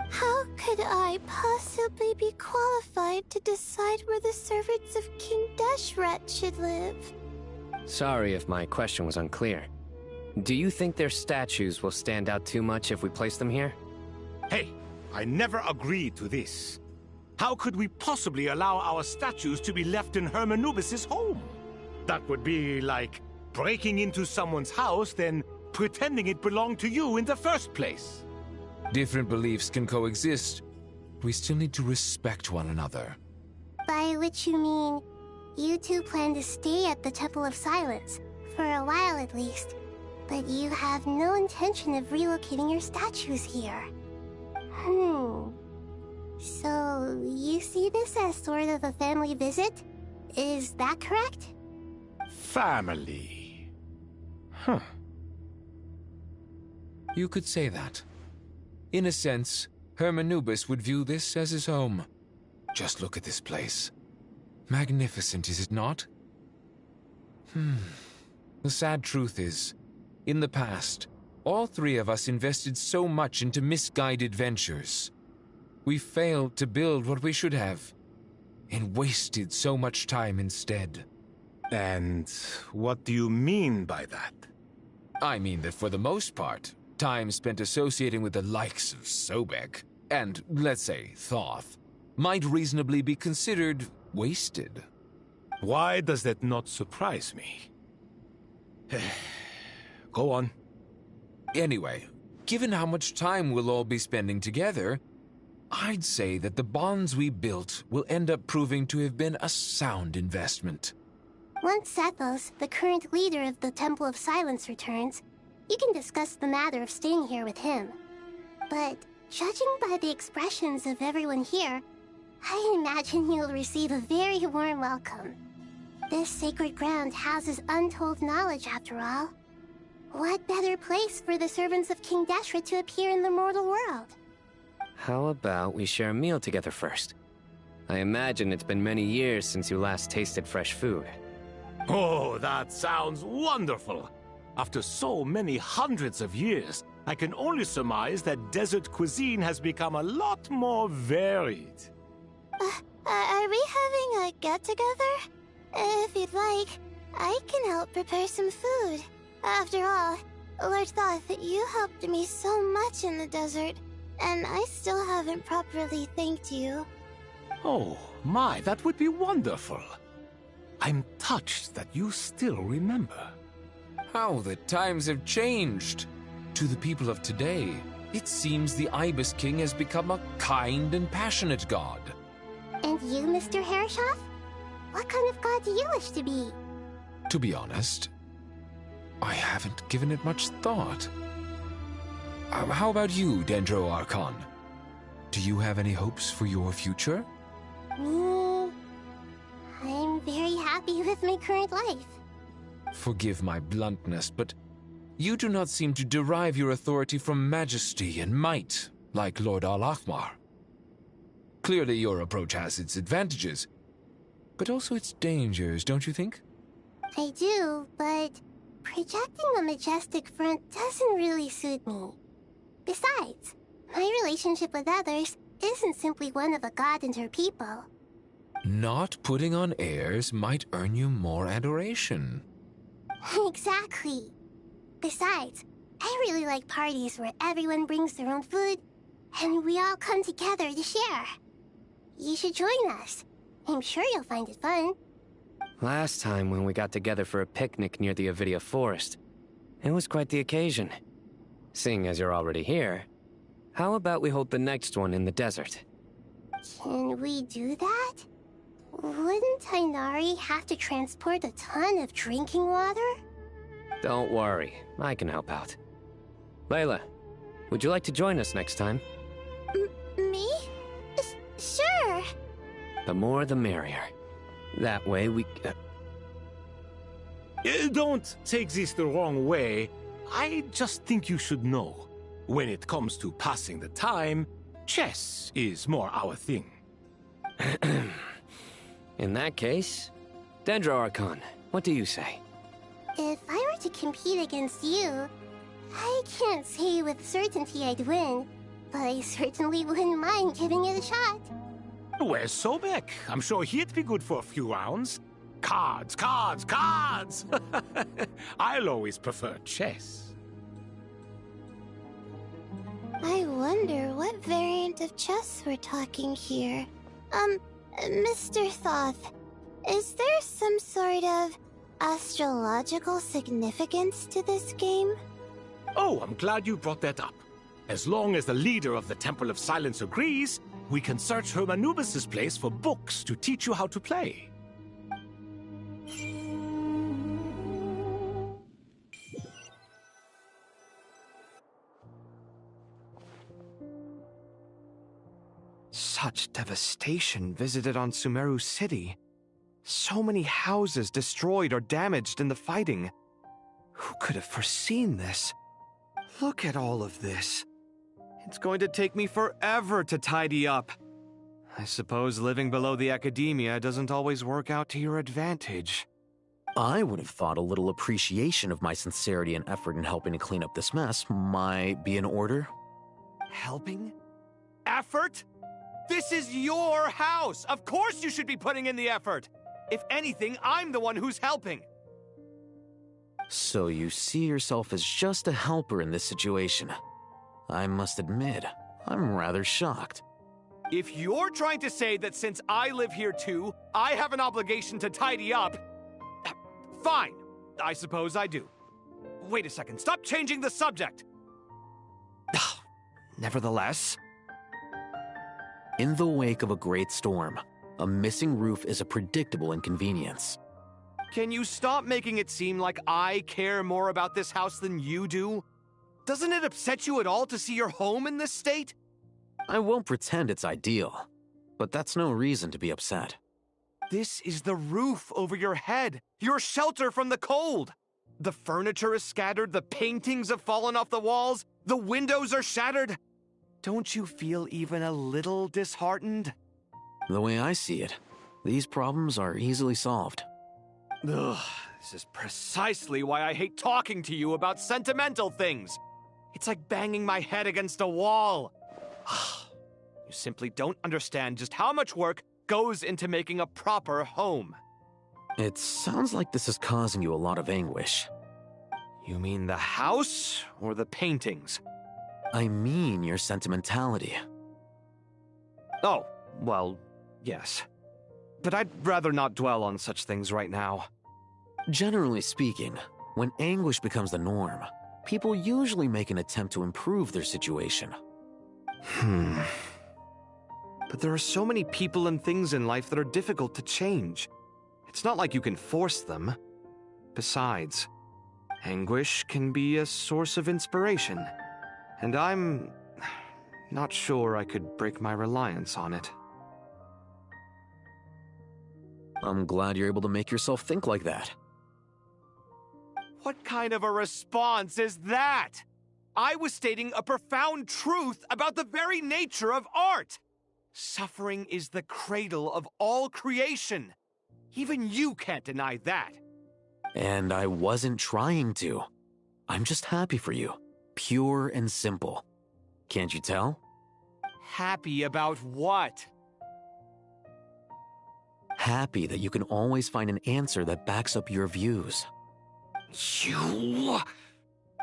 How could I possibly be qualified to decide where the servants of King Deshret should live? Sorry if my question was unclear. Do you think their statues will stand out too much if we place them here? Hey, I never agreed to this. How could we possibly allow our statues to be left in Hermanubis' home? That would be like breaking into someone's house, then pretending it belonged to you in the first place. Different beliefs can coexist. We still need to respect one another. By which you mean, you two plan to stay at the Temple of Silence, for a while at least, but you have no intention of relocating your statues here. So, you see this as sort of a family visit? Is that correct? Family. Huh. You could say that. In a sense, Hermanubis would view this as his home. Just look at this place. Magnificent, is it not? The sad truth is, in the past, all 3 of us invested so much into misguided ventures. We failed to build what we should have, and wasted so much time instead. And what do you mean by that? I mean that for the most part, time spent associating with the likes of Sobek, and, let's say, Thoth, might reasonably be considered wasted. Why does that not surprise me? Go on. Anyway, given how much time we'll all be spending together, I'd say that the bonds we built will end up proving to have been a sound investment. Once Sethos, the current leader of the Temple of Silence, returns, you can discuss the matter of staying here with him. But judging by the expressions of everyone here, I imagine you'll receive a very warm welcome. This sacred ground houses untold knowledge, after all. What better place for the servants of King Deshret to appear in the mortal world? How about we share a meal together first? I imagine it's been many years since you last tasted fresh food. Oh, that sounds wonderful! After so many hundreds of years, I can only surmise that desert cuisine has become a lot more varied. Are we having a get-together? If you'd like, I can help prepare some food. After all, Lord Thoth, you helped me so much in the desert, and I still haven't properly thanked you. Oh, my, that would be wonderful. I'm touched that you still remember. How the times have changed. To the people of today, it seems the Ibis King has become a kind and passionate god. And you, Mr. Herreshoff? What kind of god do you wish to be? To be honest, I haven't given it much thought. How about you, Dendro Archon? Do you have any hopes for your future? Me? I'm very happy with my current life. Forgive my bluntness, but you do not seem to derive your authority from majesty and might, like Lord Al-Ahmar. Clearly your approach has its advantages, but also its dangers, don't you think? I do, but projecting a majestic front doesn't really suit me. Besides, my relationship with others isn't simply one of a god and her people. Not putting on airs might earn you more adoration. Exactly. Besides, I really like parties where everyone brings their own food, and we all come together to share. You should join us. I'm sure you'll find it fun. Last time when we got together for a picnic near the Avidia Forest, it was quite the occasion. Seeing as you're already here, how about we hold the next one in the desert? Can we do that? Wouldn't Tainari have to transport a ton of drinking water? Don't worry, I can help out. Layla, would you like to join us next time? Me? Sure. The more the merrier. That way we... Don't take this the wrong way. I just think you should know. When it comes to passing the time, chess is more our thing. In that case, Dendro Archon, what do you say? If I were to compete against you, I can't say with certainty I'd win, but I certainly wouldn't mind giving it a shot. Where's Sobek? I'm sure he'd be good for a few rounds. Cards, cards, cards! I'll always prefer chess. I wonder what variant of chess we're talking here. Mr. Thoth, is there some sort of astrological significance to this game? Oh, I'm glad you brought that up. As long as the leader of the Temple of Silence agrees, we can search Hermanubis' place for books to teach you how to play. Such devastation visited on Sumeru City. So many houses destroyed or damaged in the fighting. Who could have foreseen this? Look at all of this. It's going to take me forever to tidy up. I suppose living below the academia doesn't always work out to your advantage. I would have thought a little appreciation of my sincerity and effort in helping to clean up this mess might be in order. Helping? Effort? This is your house! Of course you should be putting in the effort! If anything, I'm the one who's helping! So you see yourself as just a helper in this situation. I must admit, I'm rather shocked. If you're trying to say that since I live here too, I have an obligation to tidy up, fine. I suppose I do. Wait a second, stop changing the subject! Nevertheless... In the wake of a great storm, a missing roof is a predictable inconvenience. Can you stop making it seem like I care more about this house than you do? Doesn't it upset you at all to see your home in this state? I won't pretend it's ideal, but that's no reason to be upset. This is the roof over your head, your shelter from the cold. The furniture is scattered, the paintings have fallen off the walls, the windows are shattered. Don't you feel even a little disheartened? The way I see it, these problems are easily solved. Ugh, this is precisely why I hate talking to you about sentimental things. It's like banging my head against a wall. You simply don't understand just how much work goes into making a proper home. It sounds like this is causing you a lot of anguish. You mean the house or the paintings? I mean your sentimentality. Oh, well, yes. But I'd rather not dwell on such things right now. Generally speaking, when anguish becomes the norm, people usually make an attempt to improve their situation. But there are so many people and things in life that are difficult to change. It's not like you can force them. Besides, anguish can be a source of inspiration, and I'm not sure I could break my reliance on it. I'm glad you're able to make yourself think like that. What kind of a response is that? I was stating a profound truth about the very nature of art. Suffering is the cradle of all creation. Even you can't deny that. And I wasn't trying to. I'm just happy for you. Pure and simple. Can't you tell? Happy about what? Happy that you can always find an answer that backs up your views. You...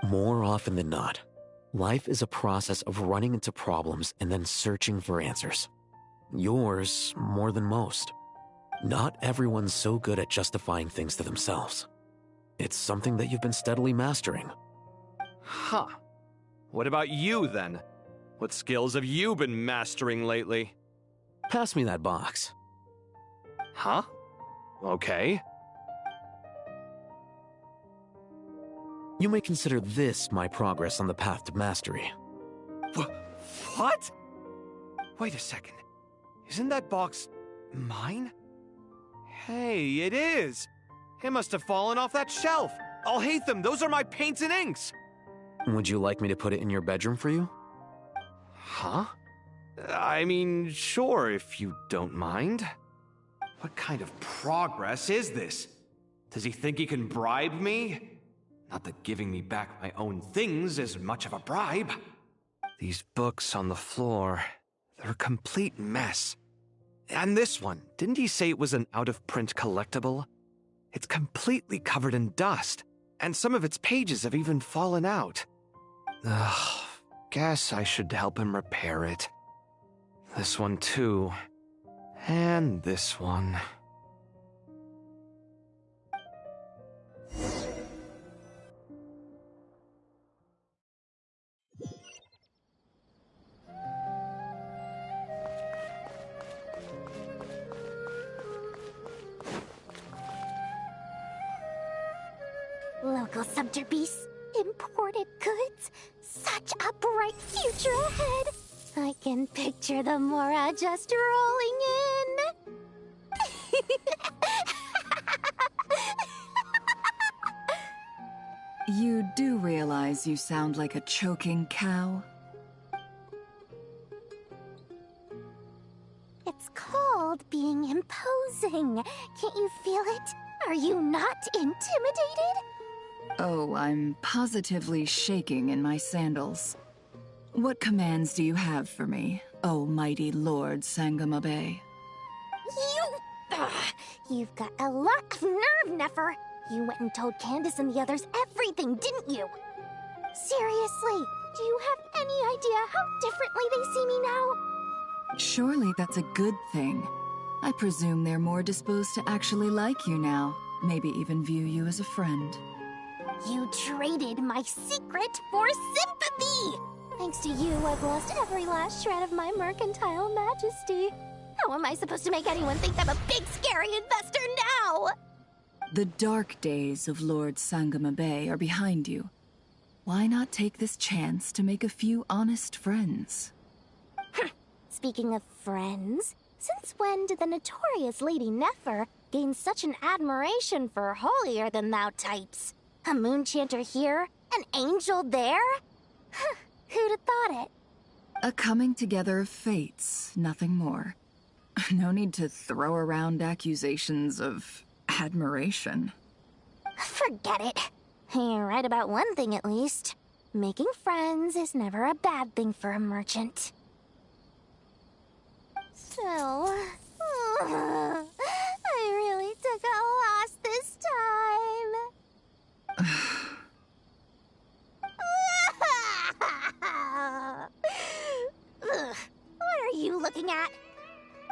More often than not, life is a process of running into problems and then searching for answers. Yours more than most. Not everyone's so good at justifying things to themselves. It's something that you've been steadily mastering. Huh. What about you, then? What skills have you been mastering lately? Pass me that box. Huh? Okay. You may consider this my progress on the path to mastery. What? Wait a second. Isn't that box mine? Hey, it is! It must have fallen off that shelf! I'll hate them! Those are my paints and inks! Would you like me to put it in your bedroom for you? Huh? I mean, sure, if you don't mind. What kind of progress is this? Does he think he can bribe me? Not that giving me back my own things is much of a bribe. These books on the floor, they're a complete mess. And this one, didn't he say it was an out-of-print collectible? It's completely covered in dust, and some of its pages have even fallen out. Ugh, guess I should help him repair it. This one too. And this one. Local subterbeast, imported goods, such a bright future ahead. I can picture the Mora just rolling in. You do realize you sound like a choking cow? It's called being imposing. Can't you feel it? Are you not intimidated? Oh, I'm positively shaking in my sandals. What commands do you have for me, oh mighty Lord Sangamabe? You've got a lot of nerve, Nefer. You went and told Candace and the others everything, didn't you? Seriously, do you have any idea how differently they see me now? Surely that's a good thing. I presume they're more disposed to actually like you now, maybe even view you as a friend. You traded my secret for sympathy! Thanks to you, I've lost every last shred of my mercantile majesty. How am I supposed to make anyone think I'm a big, scary investor now? The dark days of Lord Sangamabe are behind you. Why not take this chance to make a few honest friends? Speaking of friends, since when did the notorious Lady Nefer gain such an admiration for holier-than-thou types? A moonchanter here, an angel there? Who'd have thought it? A coming together of fates, nothing more. No need to throw around accusations of admiration. Forget it. You're right about one thing at least. Making friends is never a bad thing for a merchant. So, I really took a loss this time. What are you looking at?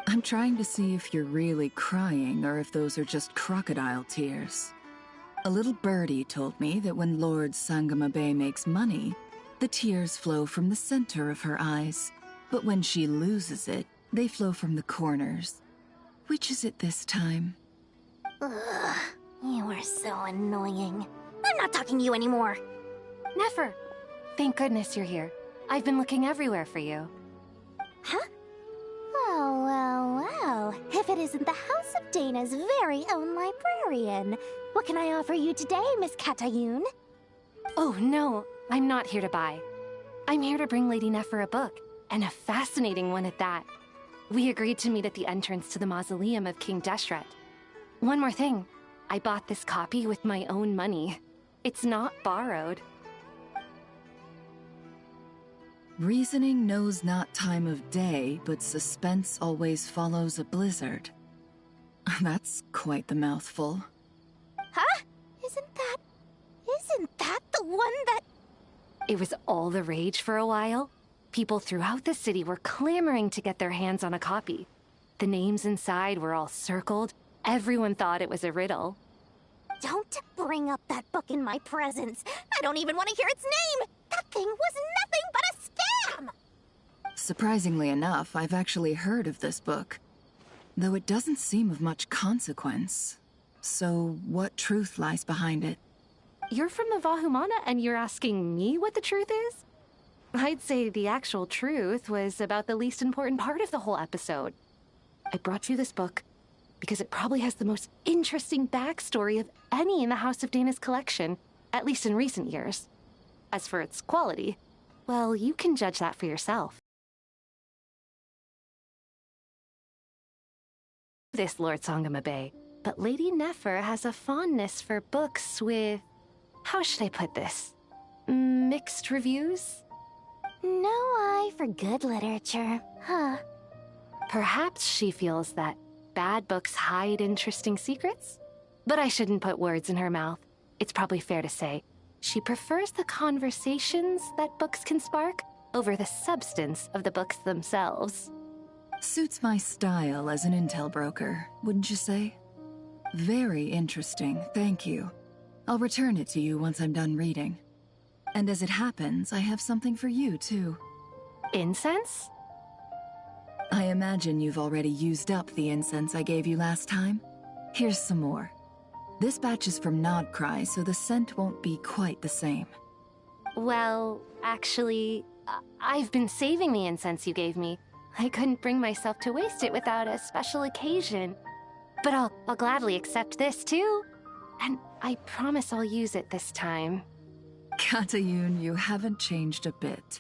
I'm trying to see if you're really crying or if those are just crocodile tears. A little birdie told me that when Lord Sangamabe makes money, the tears flow from the center of her eyes. But when she loses it, they flow from the corners. Which is it this time? Ugh, you are so annoying. I'm not talking to you anymore. Nefer! Thank goodness you're here. I've been looking everywhere for you. Huh? Well. If it isn't the House of Dana's very own librarian. What can I offer you today, Miss Katayun? Oh, no. I'm not here to buy. I'm here to bring Lady Nefer a book, and a fascinating one at that. We agreed to meet at the entrance to the mausoleum of King Deshret. One more thing. I bought this copy with my own money. It's not borrowed. Reasoning knows not time of day, but suspense always follows a blizzard. That's quite the mouthful. Huh? Isn't that the one that... It was all the rage for a while. People throughout the city were clamoring to get their hands on a copy. The names inside were all circled. Everyone thought it was a riddle. Don't bring up that book in my presence. I don't even want to hear its name. That thing was nothing but a scam! Surprisingly enough, I've actually heard of this book, though it doesn't seem of much consequence. So, what truth lies behind it? You're from the Vahumana and you're asking me what the truth is? I'd say the actual truth was about the least important part of the whole episode. I brought you this book because it probably has the most interesting backstory of any in the House of Dana's collection, at least in recent years. As for its quality, well, you can judge that for yourself. This Lord Sangamabe, but Lady Nefer has a fondness for books with... how should I put this? Mixed reviews? No eye for good literature, huh? Perhaps she feels that bad books hide interesting secrets? But I shouldn't put words in her mouth. It's probably fair to say she prefers the conversations that books can spark over the substance of the books themselves. Suits my style as an intel broker, wouldn't you say? Very interesting, thank you. I'll return it to you once I'm done reading. And as it happens, I have something for you, too. Incense? I imagine you've already used up the incense I gave you last time. Here's some more. This batch is from Nodcry, so the scent won't be quite the same. Well, actually, I've been saving the incense you gave me. I couldn't bring myself to waste it without a special occasion. But I'll gladly accept this, too. And I promise I'll use it this time. Katayun, you haven't changed a bit.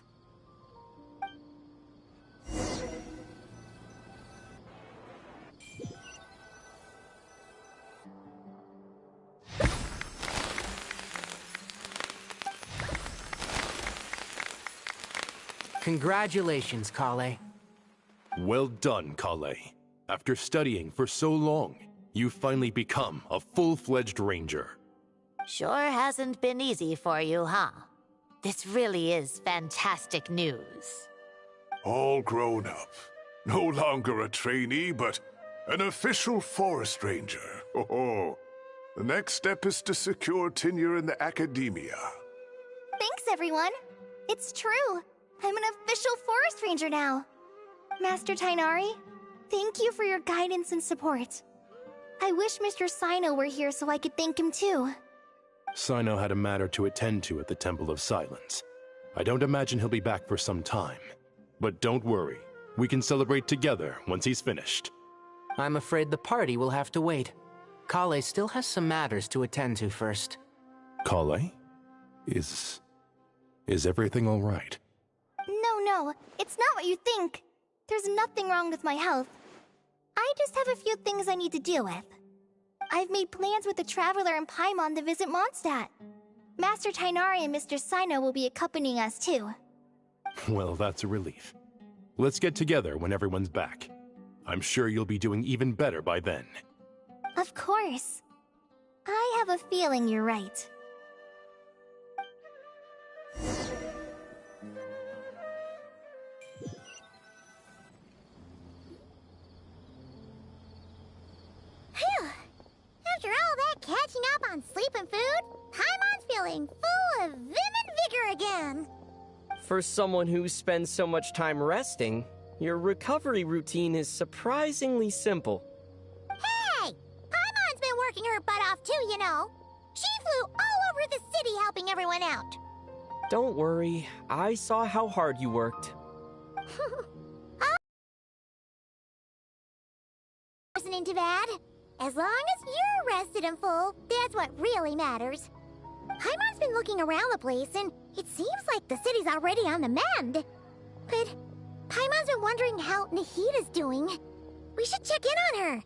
Congratulations, Kale. Well done, Kale. After studying for so long, you've finally become a full-fledged ranger. Sure hasn't been easy for you, huh? This really is fantastic news. All grown up. No longer a trainee, but an official forest ranger. Oh, the next step is to secure tenure in the academia. Thanks, everyone. It's true. I'm an official forest ranger now. Master Tainari, thank you for your guidance and support. I wish Mr. Sino were here so I could thank him too. Sino had a matter to attend to at the Temple of Silence. I don't imagine he'll be back for some time. But don't worry, we can celebrate together once he's finished. I'm afraid the party will have to wait. Kale still has some matters to attend to first. Kale? Is everything all right? No, it's not what you think. There's nothing wrong with my health. I just have a few things I need to deal with. I've made plans with the Traveler and Paimon to visit Mondstadt. Master Tainari and Mr. Sino will be accompanying us too. Well, that's a relief. Let's get together when everyone's back. I'm sure you'll be doing even better by then. Of course. I have a feeling you're right. Phew! After all that catching up on sleep and food, Paimon's feeling full of vim and vigor again. For someone who spends so much time resting, your recovery routine is surprisingly simple. Hey! Paimon's been working her butt off too, you know. She flew all over the city helping everyone out. Don't worry, I saw how hard you worked. Listening to that? As long as you're rested and full, that's what really matters. Paimon's been looking around the place, and it seems like the city's already on the mend. But Paimon's been wondering how Nahida's doing. We should check in on her.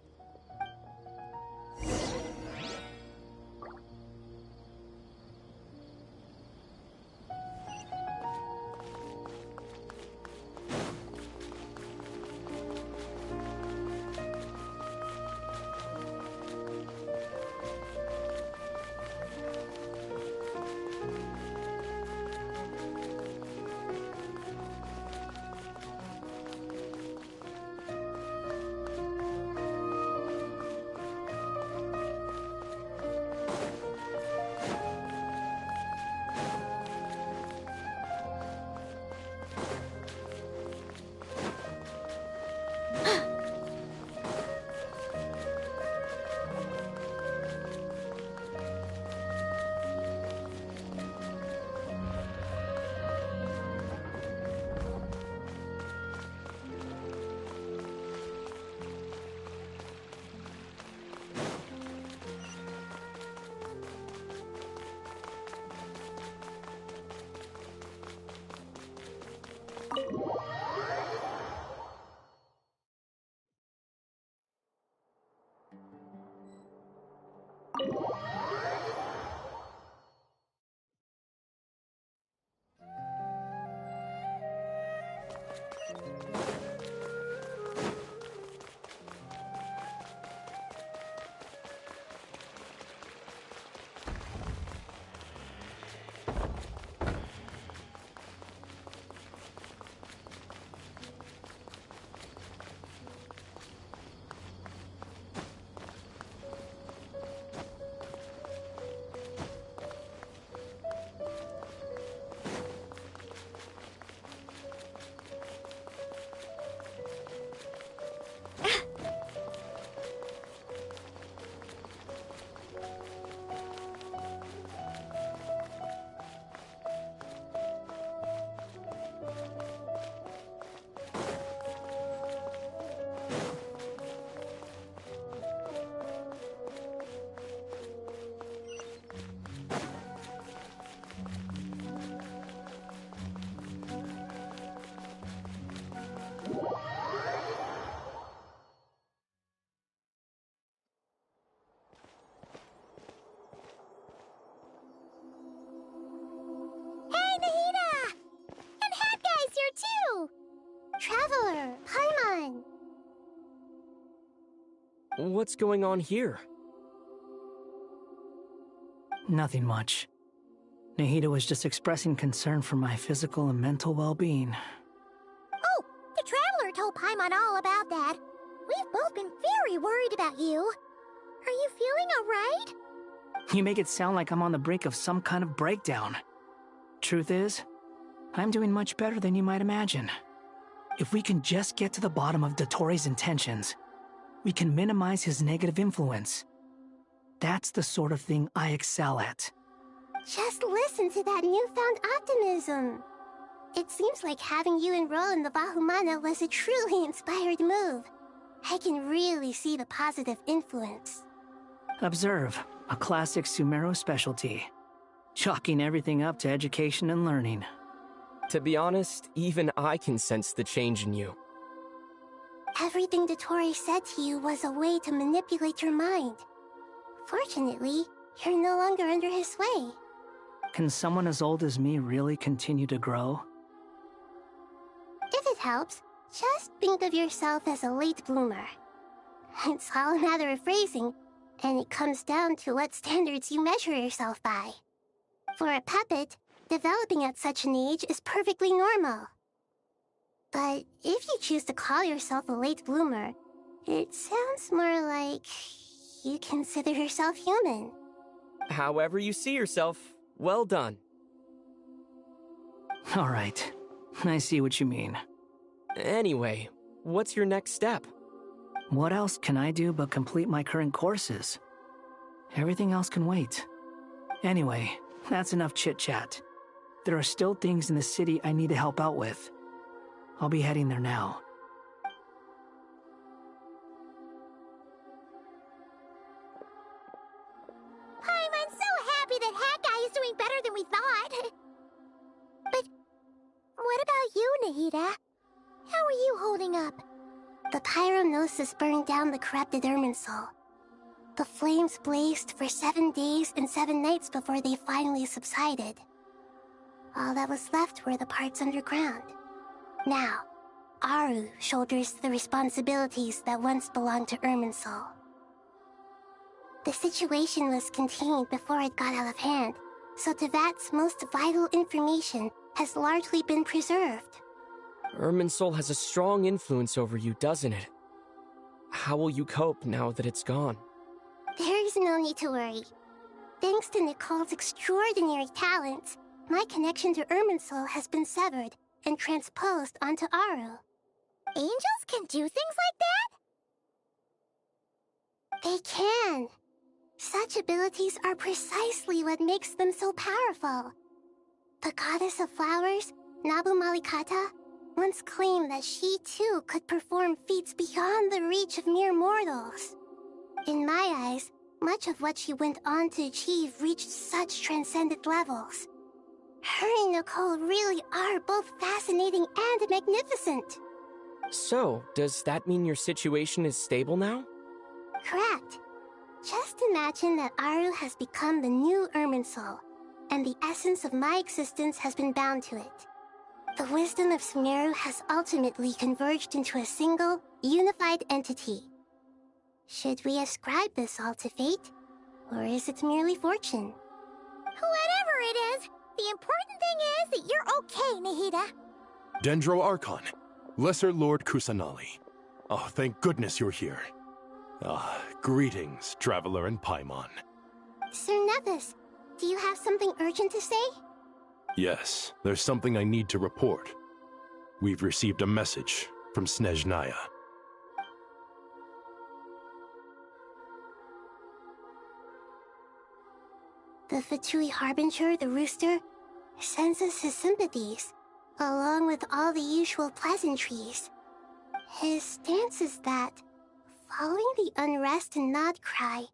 Traveler, Paimon! What's going on here? Nothing much. Nahida was just expressing concern for my physical and mental well-being. Oh, the Traveler told Paimon all about that. We've both been very worried about you. Are you feeling alright? You make it sound like I'm on the brink of some kind of breakdown. Truth is, I'm doing much better than you might imagine. If we can just get to the bottom of Dotori's intentions, we can minimize his negative influence. That's the sort of thing I excel at. Just listen to that newfound optimism. It seems like having you enroll in the Bahumana was a truly inspired move. I can really see the positive influence. Observe, a classic Sumero specialty. Chalking everything up to education and learning. To be honest, even I can sense the change in you. Everything Dotori said to you was a way to manipulate your mind. Fortunately, you're no longer under his sway. Can someone as old as me really continue to grow? If it helps, just think of yourself as a late bloomer. It's all a matter of phrasing, and it comes down to what standards you measure yourself by. For a puppet, developing at such an age is perfectly normal. But if you choose to call yourself a late bloomer, it sounds more like you consider yourself human. However you see yourself, well done. All right, I see what you mean. Anyway, what's your next step? What else can I do but complete my current courses? Everything else can wait. Anyway, that's enough chit-chat. There are still things in the city I need to help out with. I'll be heading there now. I'm so happy that Hat Guy is doing better than we thought. But what about you, Nahida? How are you holding up? The pyronosis burned down the corrupted Irminsul. The flames blazed for 7 days and 7 nights before they finally subsided. All that was left were the parts underground. Now, Aru shoulders the responsibilities that once belonged to Irminsul. The situation was contained before it got out of hand, so Tevat's most vital information has largely been preserved. Irminsul has a strong influence over you, doesn't it? How will you cope now that it's gone? There is no need to worry. Thanks to Nicole's extraordinary talents, my connection to Irminsul has been severed and transposed onto Aru. Angels can do things like that? They can. Such abilities are precisely what makes them so powerful. The goddess of flowers, Nabu Malikata, once claimed that she too could perform feats beyond the reach of mere mortals. In my eyes, much of what she went on to achieve reached such transcendent levels. Her and Nicole really are both fascinating and magnificent. So, does that mean your situation is stable now? Correct. Just imagine that Aru has become the new Irminsul, and the essence of my existence has been bound to it. The wisdom of Sumeru has ultimately converged into a single, unified entity. Should we ascribe this all to fate, or is it merely fortune? Whatever it is, the important thing is that you're okay, Nahida. Dendro Archon, Lesser Lord Kusanali. Oh, thank goodness you're here. Greetings, Traveler and Paimon. Sir Nevis, do you have something urgent to say? Yes, there's something I need to report. We've received a message from Snezhnaya. The Fatui Harbinger, the Rooster, sends us his sympathies, along with all the usual pleasantries. His stance is that, following the unrest in Nodcry,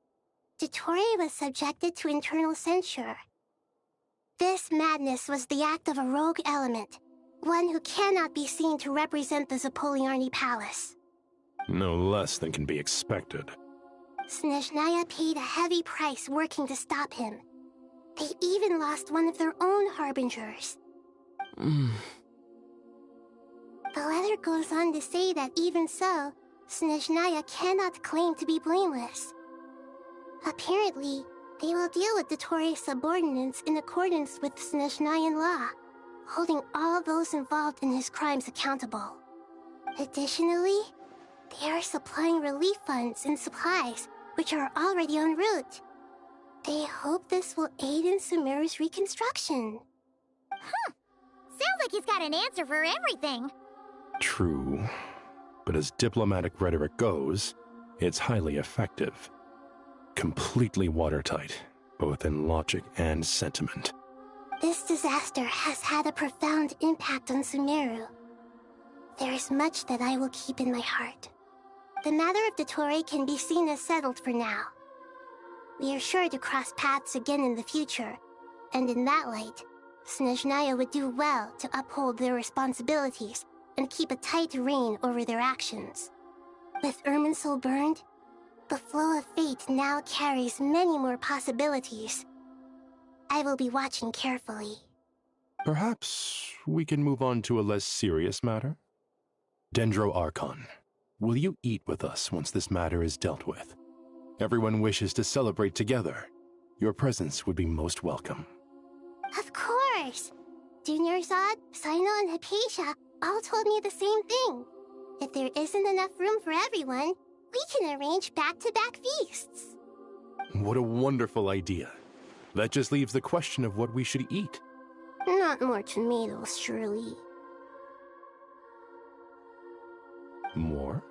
Dottore was subjected to internal censure. This madness was the act of a rogue element, one who cannot be seen to represent the Zapoliarni Palace. No less than can be expected. Snezhnaya paid a heavy price working to stop him. They even lost one of their own Harbingers. The letter goes on to say that even so, Snezhnaya cannot claim to be blameless. Apparently, they will deal with Dottore's subordinates in accordance with Snezhnayan law, holding all those involved in his crimes accountable. Additionally, they are supplying relief funds and supplies, which are already en route. They hope this will aid in Sumeru's reconstruction. Sounds like he's got an answer for everything. True, but as diplomatic rhetoric goes, it's highly effective. Completely watertight, both in logic and sentiment. This disaster has had a profound impact on Sumeru. There is much that I will keep in my heart. The matter of Dottore can be seen as settled for now. We are sure to cross paths again in the future, and in that light, Snezhnaya would do well to uphold their responsibilities and keep a tight rein over their actions. With Irminsul burned, the flow of fate now carries many more possibilities. I will be watching carefully. Perhaps we can move on to a less serious matter? Dendro Archon, will you eat with us once this matter is dealt with? Everyone wishes to celebrate together. Your presence would be most welcome. Of course! Junior Zod, Sino, and Hypatia all told me the same thing. If there isn't enough room for everyone, we can arrange back-to-back feasts. What a wonderful idea. That just leaves the question of what we should eat. Not more tomatoes, surely. More?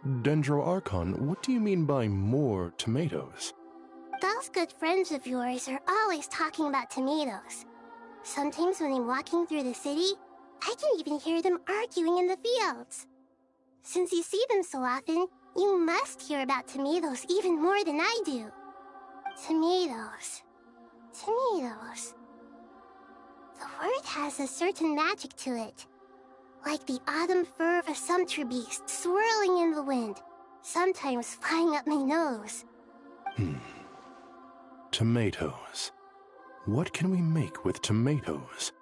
Dendro Archon, what do you mean by more tomatoes? Those good friends of yours are always talking about tomatoes. Sometimes when I'm walking through the city, I can even hear them arguing in the fields. Since you see them so often, you must hear about tomatoes even more than I do. Tomatoes. Tomatoes. The word has a certain magic to it. Like the autumn fur of a sumpter beast swirling in the wind, sometimes flying up my nose. Tomatoes. What can we make with tomatoes?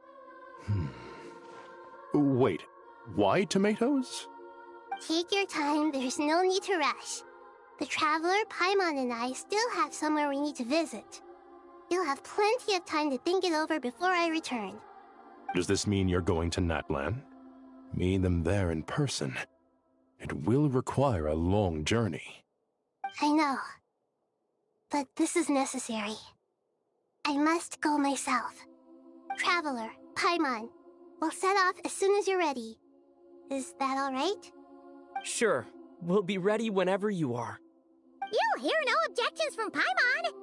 Wait, why tomatoes? Take your time, there's no need to rush. The Traveler, Paimon, and I still have somewhere we need to visit. You'll have plenty of time to think it over before I return. Does this mean you're going to Natlan? Meet them there in person. It will require a long journey. I know. But this is necessary. I must go myself. Traveler, Paimon, we'll set off as soon as you're ready. Is that all right? Sure. We'll be ready whenever you are. You'll hear no objections from Paimon.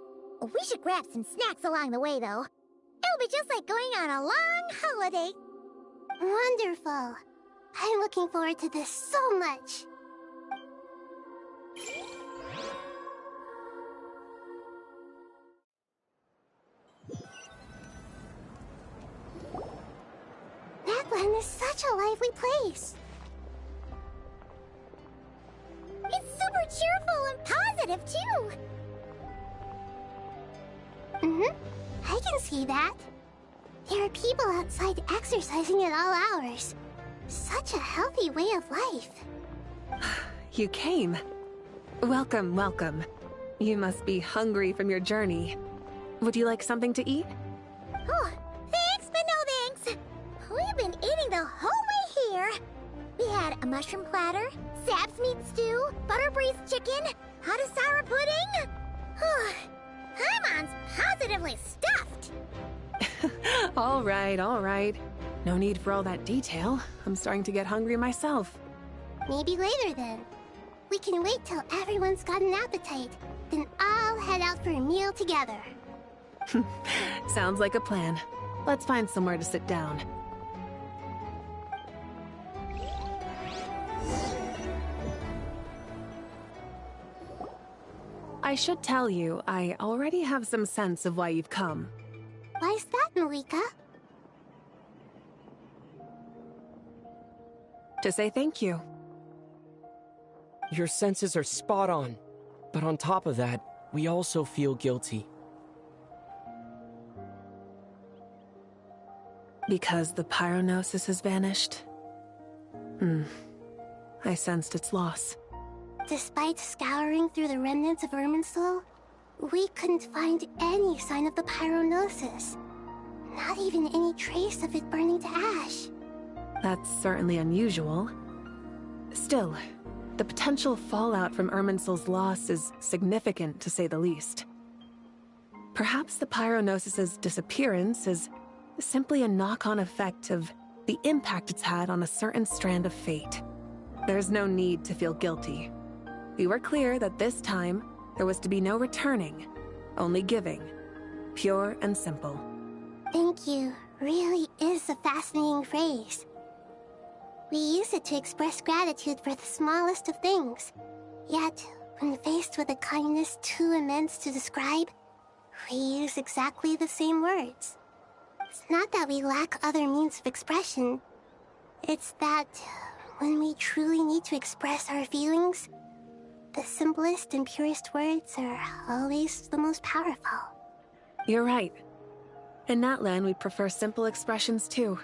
We should grab some snacks along the way, though. It'll be just like going on a long holiday. Wonderful. I'm looking forward to this so much. Natlan is such a lively place. It's super cheerful and positive, too. I can see that. There are people outside exercising at all hours. Such a healthy way of life. You came. Welcome, welcome. You must be hungry from your journey. Would you like something to eat? Oh, thanks, but no thanks. We've been eating the whole way here. We had a mushroom platter, Sab's meat stew, butter braised chicken, hot and sour pudding. Paimon's positively stuffed. All right, all right. No need for all that detail. I'm starting to get hungry myself. Maybe later then. We can wait till everyone's got an appetite. Then I'll head out for a meal together. Sounds like a plan. Let's find somewhere to sit down. I should tell you, I already have some sense of why you've come. Why's that, Malika? To say thank you. Your senses are spot on. But on top of that, we also feel guilty. Because the pyronosis has vanished? I sensed its loss. Despite scouring through the remnants of Irminsul, we couldn't find any sign of the pyronosis. Not even any trace of it burning to ash. That's certainly unusual. Still, the potential fallout from Irminsul's loss is significant, to say the least. Perhaps the pyronosis's disappearance is simply a knock-on effect of the impact it's had on a certain strand of fate. There's no need to feel guilty. We were clear that this time, there was to be no returning, only giving. Pure and simple. Thank you really is a fascinating phrase. We use it to express gratitude for the smallest of things. Yet, when faced with a kindness too immense to describe, we use exactly the same words. It's not that we lack other means of expression. It's that when we truly need to express our feelings, the simplest and purest words are always the most powerful. You're right. In Natlan, we prefer simple expressions too.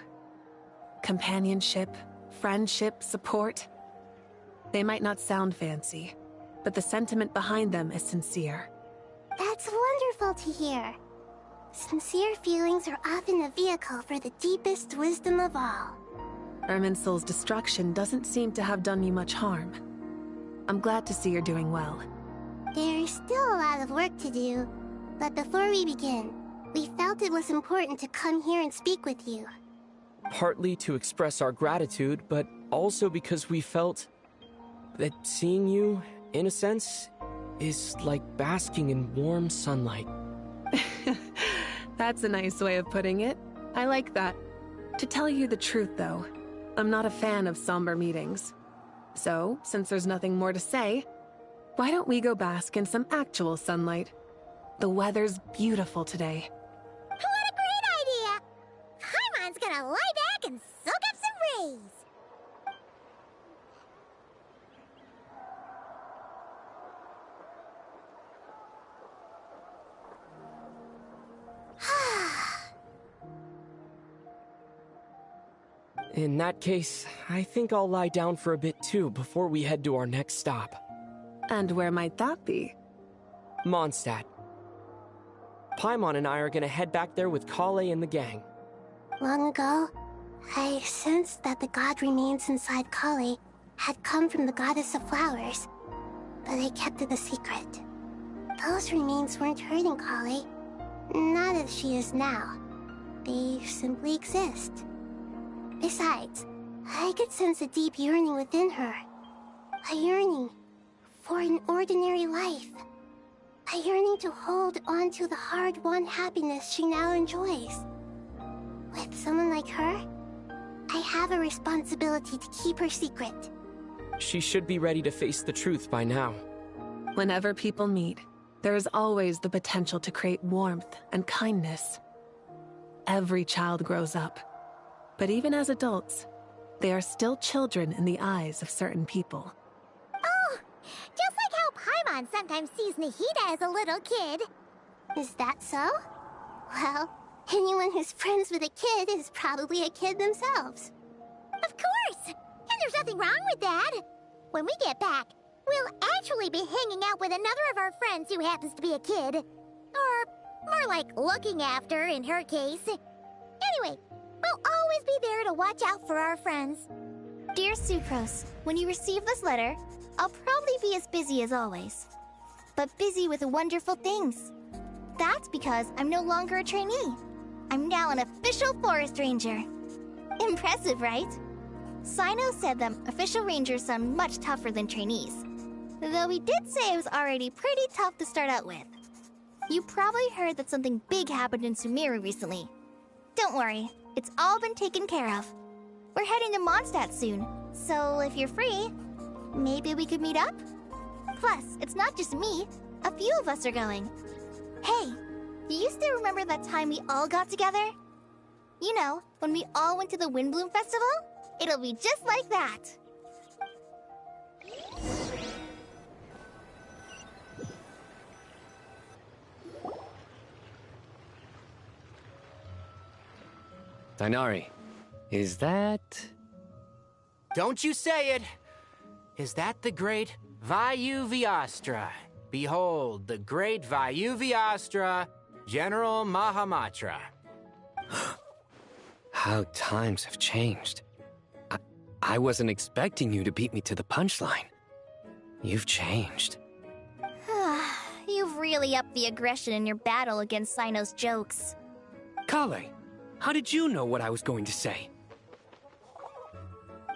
Companionship, friendship, support. They might not sound fancy, but the sentiment behind them is sincere. That's wonderful to hear. Sincere feelings are often a vehicle for the deepest wisdom of all. Irminsul's destruction doesn't seem to have done you much harm. I'm glad to see you're doing well. There's still a lot of work to do, but before we begin, we felt it was important to come here and speak with you. Partly to express our gratitude, but also because we felt that seeing you, in a sense, is like basking in warm sunlight. That's a nice way of putting it. I like that. To tell you the truth, though, I'm not a fan of somber meetings. So, since there's nothing more to say, why don't we go bask in some actual sunlight? The weather's beautiful today. What a great idea! Paimon's gonna lie back and soak up some rays. In that case, I think I'll lie down for a bit too before we head to our next stop. And where might that be? Mondstadt. Paimon and I are gonna head back there with Kale and the gang. Long ago, I sensed that the god remains inside Kale had come from the goddess of flowers, but I kept it a secret. Those remains weren't hurting Kale, not as she is now. They simply exist. Besides, I could sense a deep yearning within her. A yearning for an ordinary life. A yearning to hold on to the hard-won happiness she now enjoys. With someone like her, I have a responsibility to keep her secret. She should be ready to face the truth by now. Whenever people meet, there is always the potential to create warmth and kindness. Every child grows up. But even as adults, they are still children in the eyes of certain people. Oh, just like how Paimon sometimes sees Nahida as a little kid. Is that so? Well, anyone who's friends with a kid is probably a kid themselves. Of course! And there's nothing wrong with that. When we get back, we'll actually be hanging out with another of our friends who happens to be a kid. Or more like looking after, in her case. Anyway, we'll always be there to watch out for our friends. Dear Sucrose, when you receive this letter, I'll probably be as busy as always. But busy with wonderful things. That's because I'm no longer a trainee. I'm now an official forest ranger. Impressive, right? Sino said that official rangers sound much tougher than trainees. Though he did say it was already pretty tough to start out with. You probably heard that something big happened in Sumeru recently. Don't worry, it's all been taken care of. We're heading to Mondstadt soon, so if you're free, maybe we could meet up? Plus, it's not just me. A few of us are going. Hey, do you still remember that time we all got together? You know, when we all went to the Windbloom Festival? It'll be just like that. Tighnari, is that... Don't you say it! Is that the great Vayu Vyastra? Behold, the great Vayu Vyastra, General Mahamatra. How times have changed. I wasn't expecting you to beat me to the punchline. You've changed. You've really upped the aggression in your battle against Sino's jokes. Kale, how did you know what I was going to say?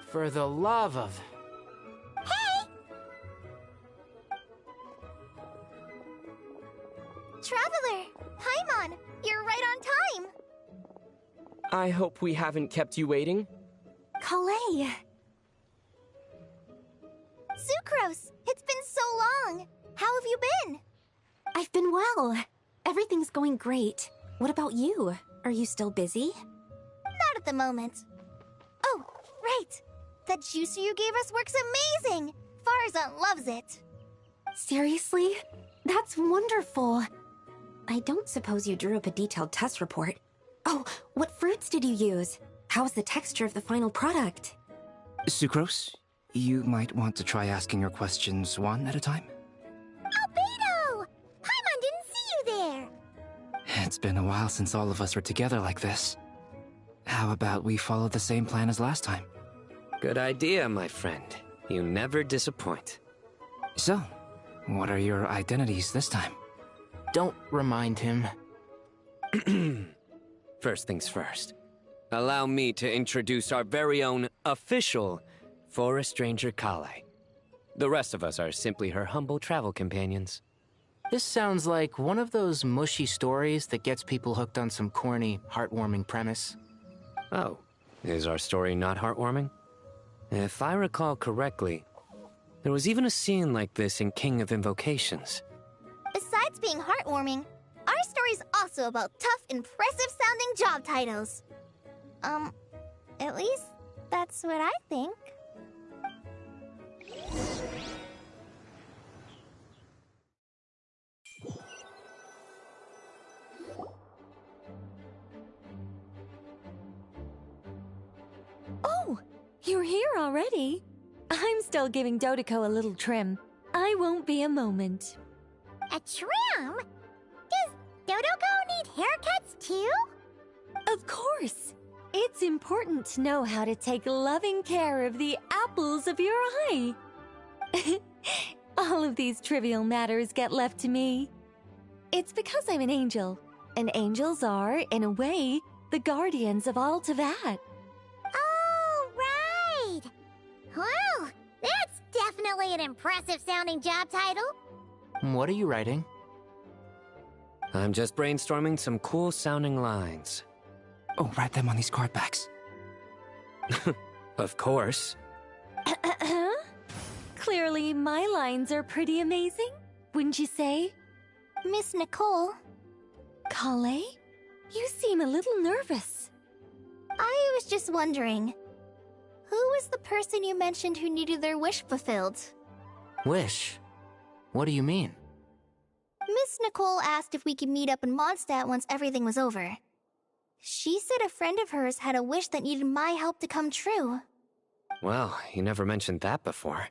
For the love of... Hey! Traveler! Paimon! You're right on time! I hope we haven't kept you waiting. Kale! Sucrose! It's been so long! How have you been? I've been well. Everything's going great. What about you? Are you still busy? Not at the moment. Oh, right! That juicer you gave us works amazing! Farzan loves it! Seriously? That's wonderful. I don't suppose you drew up a detailed test report, Oh, what fruits did you use? How's the texture of the final product? Sucrose, you might want to try asking your questions one at a time. Albedo! Paimon didn't see you there! It's been a while since all of us were together like this. How about we follow the same plan as last time? Good idea, my friend. You never disappoint. So, what are your identities this time? Don't remind him. First things first. Allow me to introduce our very own official Forest Ranger Kale. The rest of us are simply her humble travel companions. This sounds like one of those mushy stories that gets people hooked on some corny, heartwarming premise. Oh, is our story not heartwarming? If I recall correctly, there was even a scene like this in King of Invocations. Besides being heartwarming, our story's also about tough, impressive-sounding job titles. At least that's what I think. Oh, you're here already? I'm still giving Dodeko a little trim. I won't be a moment. A trim? Does Dodeko need haircuts too? Of course. It's important to know how to take loving care of the apples of your eye. All of these trivial matters get left to me. It's because I'm an angel, and angels are, in a way, the guardians of all Teyvat. Oh, right! Well, that's definitely an impressive-sounding job title. What are you writing? I'm just brainstorming some cool-sounding lines. Oh, write them on these card backs. Of course. Clearly, my lines are pretty amazing, wouldn't you say? Miss Nicole. Kale? You seem a little nervous. I was just wondering, who was the person you mentioned who needed their wish fulfilled? Wish? What do you mean? Miss Nicole asked if we could meet up in Mondstadt once everything was over. She said a friend of hers had a wish that needed my help to come true. Well, you never mentioned that before.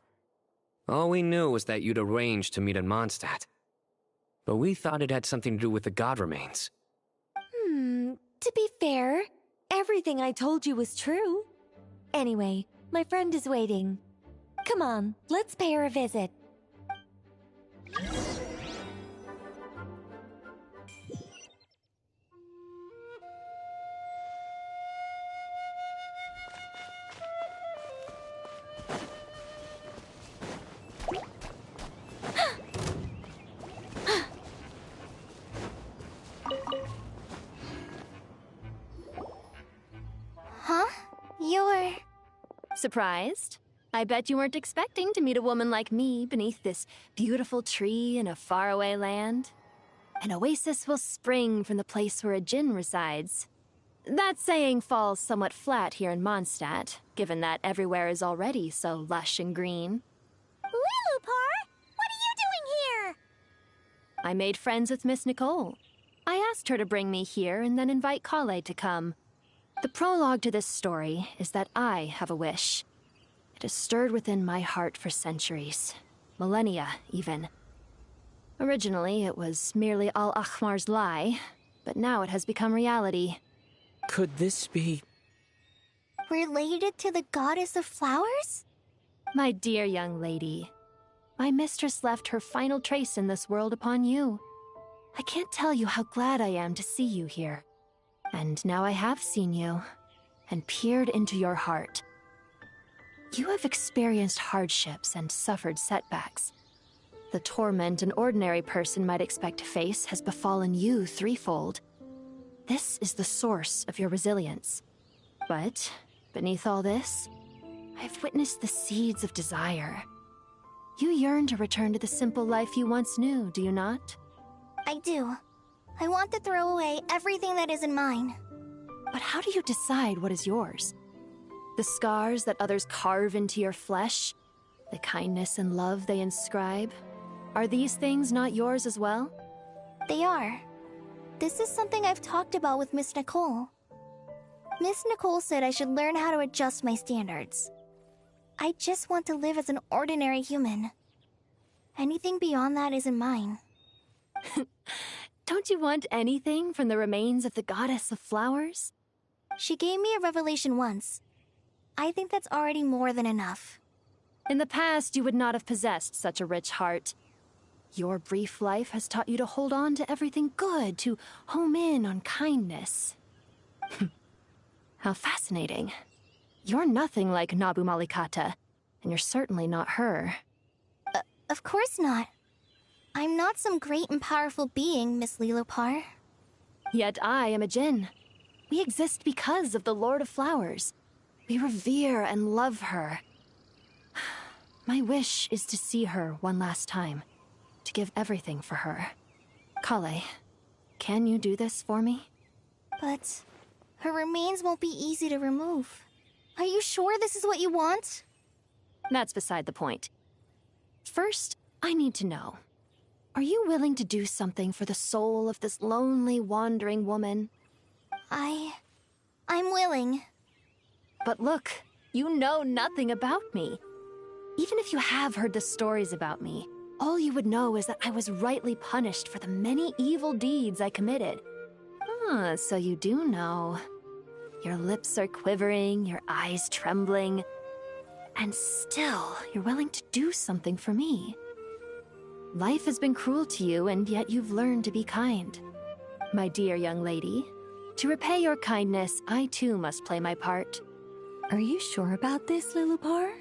All we knew was that you'd arranged to meet in Mondstadt. But we thought it had something to do with the god remains. To be fair, everything I told you was true. Anyway, my friend is waiting. Come on, let's pay her a visit. Huh? You're... Surprised? I bet you weren't expecting to meet a woman like me beneath this beautiful tree in a faraway land. An oasis will spring from the place where a djinn resides. That saying falls somewhat flat here in Mondstadt, given that everywhere is already so lush and green. Lilupar, what are you doing here? I made friends with Miss Nicole. I asked her to bring me here and then invite Kale to come. The prologue to this story is that I have a wish. It has stirred within my heart for centuries. Millennia, even. Originally, it was merely Al-Akhmar's lie, but now it has become reality. Could this be... related to the goddess of flowers? My dear young lady, my mistress left her final trace in this world upon you. I can't tell you how glad I am to see you here. And now I have seen you, and peered into your heart. You have experienced hardships and suffered setbacks. The torment an ordinary person might expect to face has befallen you threefold. This is the source of your resilience. But, beneath all this, I've witnessed the seeds of desire. You yearn to return to the simple life you once knew, do you not? I do. I want to throw away everything that isn't mine. But how do you decide what is yours? The scars that others carve into your flesh? The kindness and love they inscribe? Are these things not yours as well? They are. This is something I've talked about with Miss Nicole. Miss Nicole said I should learn how to adjust my standards. I just want to live as an ordinary human. Anything beyond that isn't mine. Don't you want anything from the remains of the goddess of flowers? She gave me a revelation once. I think that's already more than enough. In the past, you would not have possessed such a rich heart. Your brief life has taught you to hold on to everything good, to home in on kindness. How fascinating. You're nothing like Nabu Malikata, and you're certainly not her. Of course not. I'm not some great and powerful being, Miss Lilopar. Yet I am a Jinn. We exist because of the Lord of Flowers. We revere and love her. My wish is to see her one last time, to give everything for her. Kale, can you do this for me? But her remains won't be easy to remove. Are you sure this is what you want? That's beside the point. First, I need to know. Are you willing to do something for the soul of this lonely, wandering woman? I'm willing. But look, you know nothing about me. Even if you have heard the stories about me, all you would know is that I was rightly punished for the many evil deeds I committed. Ah, so you do know. Your lips are quivering, your eyes trembling, and still you're willing to do something for me. Life has been cruel to you, and yet you've learned to be kind. My dear young lady, to repay your kindness, I too must play my part. Are you sure about this, Lilopar?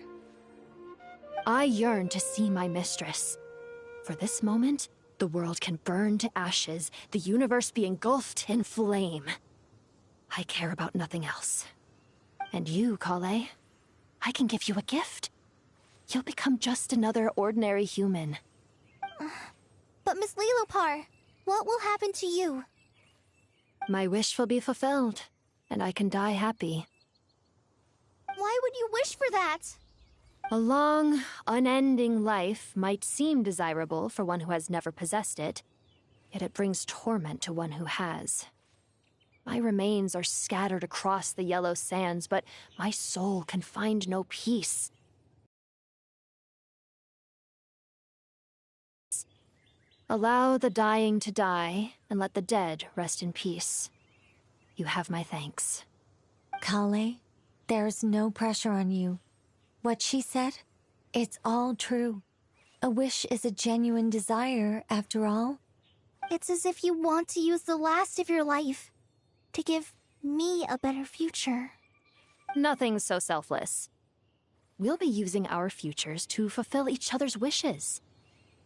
I yearn to see my mistress. For this moment, the world can burn to ashes, the universe be engulfed in flame. I care about nothing else. And you, Kale, I can give you a gift. You'll become just another ordinary human. But Miss Lilopar, what will happen to you? My wish will be fulfilled, and I can die happy. Why would you wish for that? A long, unending life might seem desirable for one who has never possessed it, yet it brings torment to one who has. My remains are scattered across the yellow sands, but my soul can find no peace. Allow the dying to die, and let the dead rest in peace. You have my thanks. Kale, there's no pressure on you. What she said, it's all true. A wish is a genuine desire, after all. It's as if you want to use the last of your life to give me a better future. Nothing so selfless. We'll be using our futures to fulfill each other's wishes.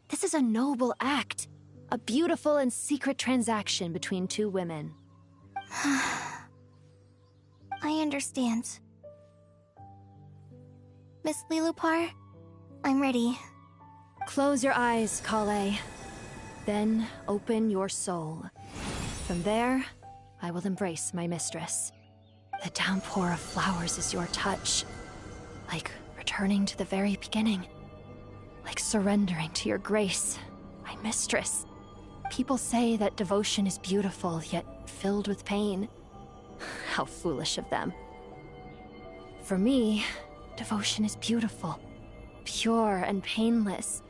This is a noble act, a beautiful and secret transaction between two women. I understand. Miss Lilopar, I'm ready. Close your eyes, Kale. Then open your soul. From there, I will embrace my mistress. The downpour of flowers is your touch. Like returning to the very beginning. Like surrendering to your grace, my mistress. People say that devotion is beautiful, yet filled with pain. How foolish of them. For me, devotion is beautiful, pure and painless.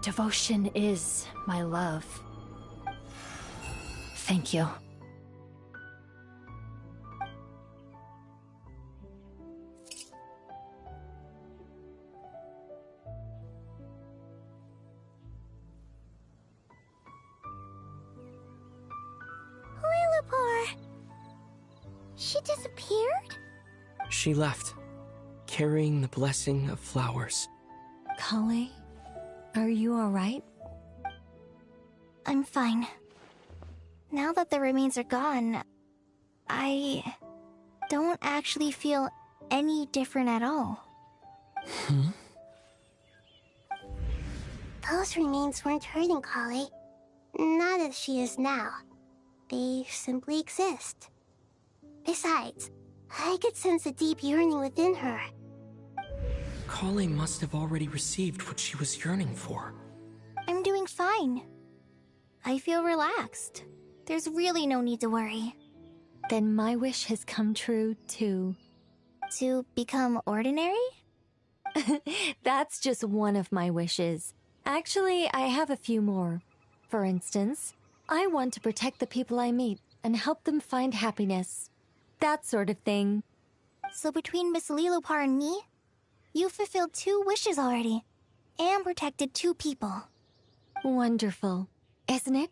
Devotion is my love. Thank you. Lilopar! She disappeared? She left, carrying the blessing of flowers. Kale, are you alright? I'm fine. Now that the remains are gone, I don't actually feel any different at all. Those remains weren't hurting Kale. Not as she is now. They simply exist. Besides, I could sense a deep yearning within her. Kale must have already received what she was yearning for. I'm doing fine. I feel relaxed. There's really no need to worry. Then my wish has come true, too. To become ordinary? That's just one of my wishes. Actually, I have a few more. For instance, I want to protect the people I meet and help them find happiness. That sort of thing. So between Miss Lilopar and me, you've fulfilled 2 wishes already, and protected 2 people. Wonderful, isn't it?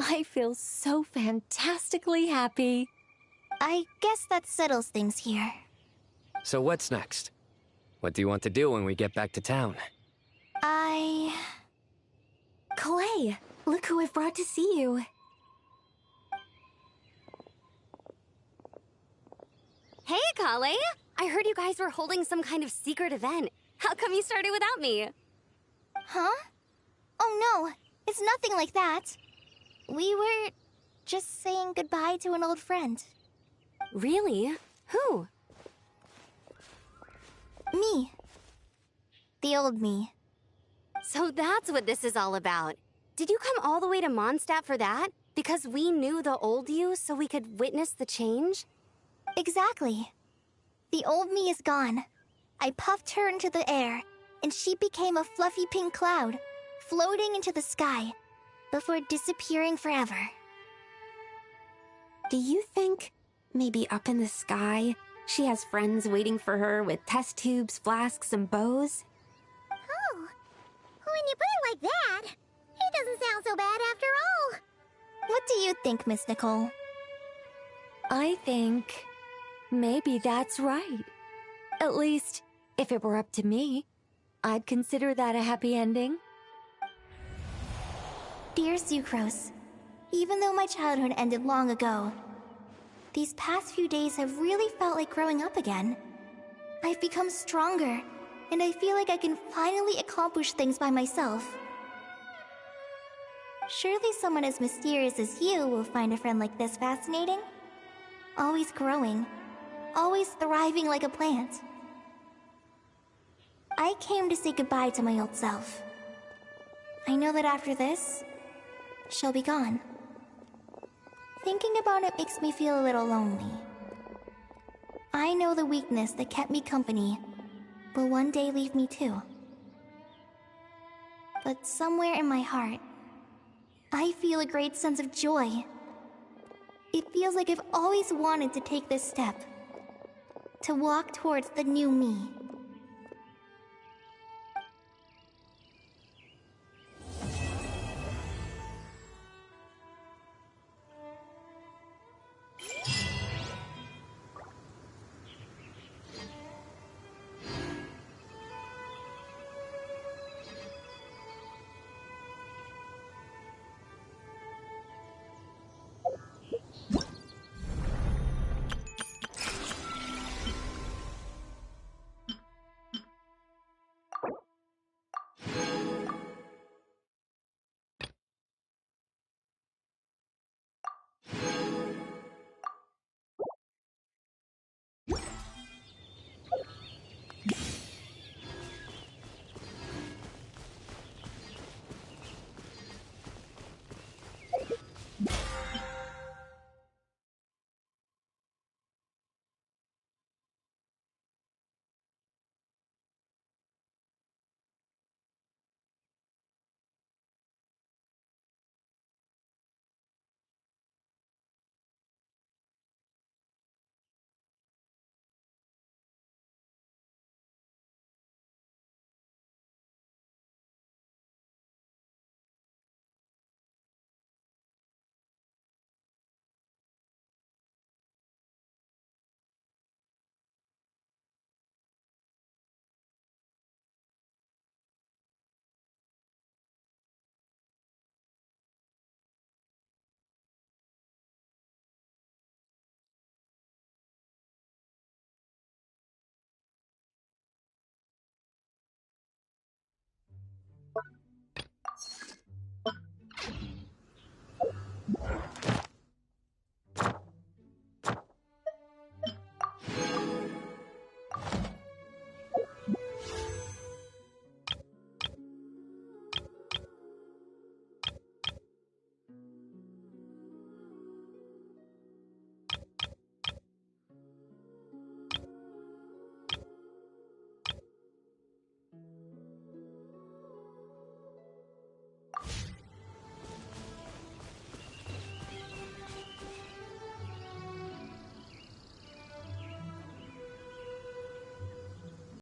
I feel so fantastically happy. I guess that settles things here. So what's next? What do you want to do when we get back to town? Clay, look who I've brought to see you. Hey, Kale! I heard you guys were holding some kind of secret event. How come you started without me? Huh? Oh no, it's nothing like that. We were just saying goodbye to an old friend. Really? Who? Me. The old me. So that's what this is all about. Did you come all the way to Mondstadt for that? Because we knew the old you so we could witness the change? Exactly. The old me is gone. I puffed her into the air, and she became a fluffy pink cloud, floating into the sky, before disappearing forever. Do you think, maybe up in the sky, she has friends waiting for her with test tubes, flasks, and bows? Oh, when you put it like that, it doesn't sound so bad after all. What do you think, Miss Nicole? I think maybe that's right. At least, if it were up to me, I'd consider that a happy ending. Dear Sucrose, even though my childhood ended long ago, these past few days have really felt like growing up again. I've become stronger, and I feel like I can finally accomplish things by myself. Surely someone as mysterious as you will find a friend like this fascinating? Always growing, always thriving like a plant. I came to say goodbye to my old self. I know that after this, she'll be gone. Thinking about it makes me feel a little lonely. I know the weakness that kept me company will one day leave me too. But somewhere in my heart, I feel a great sense of joy. It feels like I've always wanted to take this step, to walk towards the new me.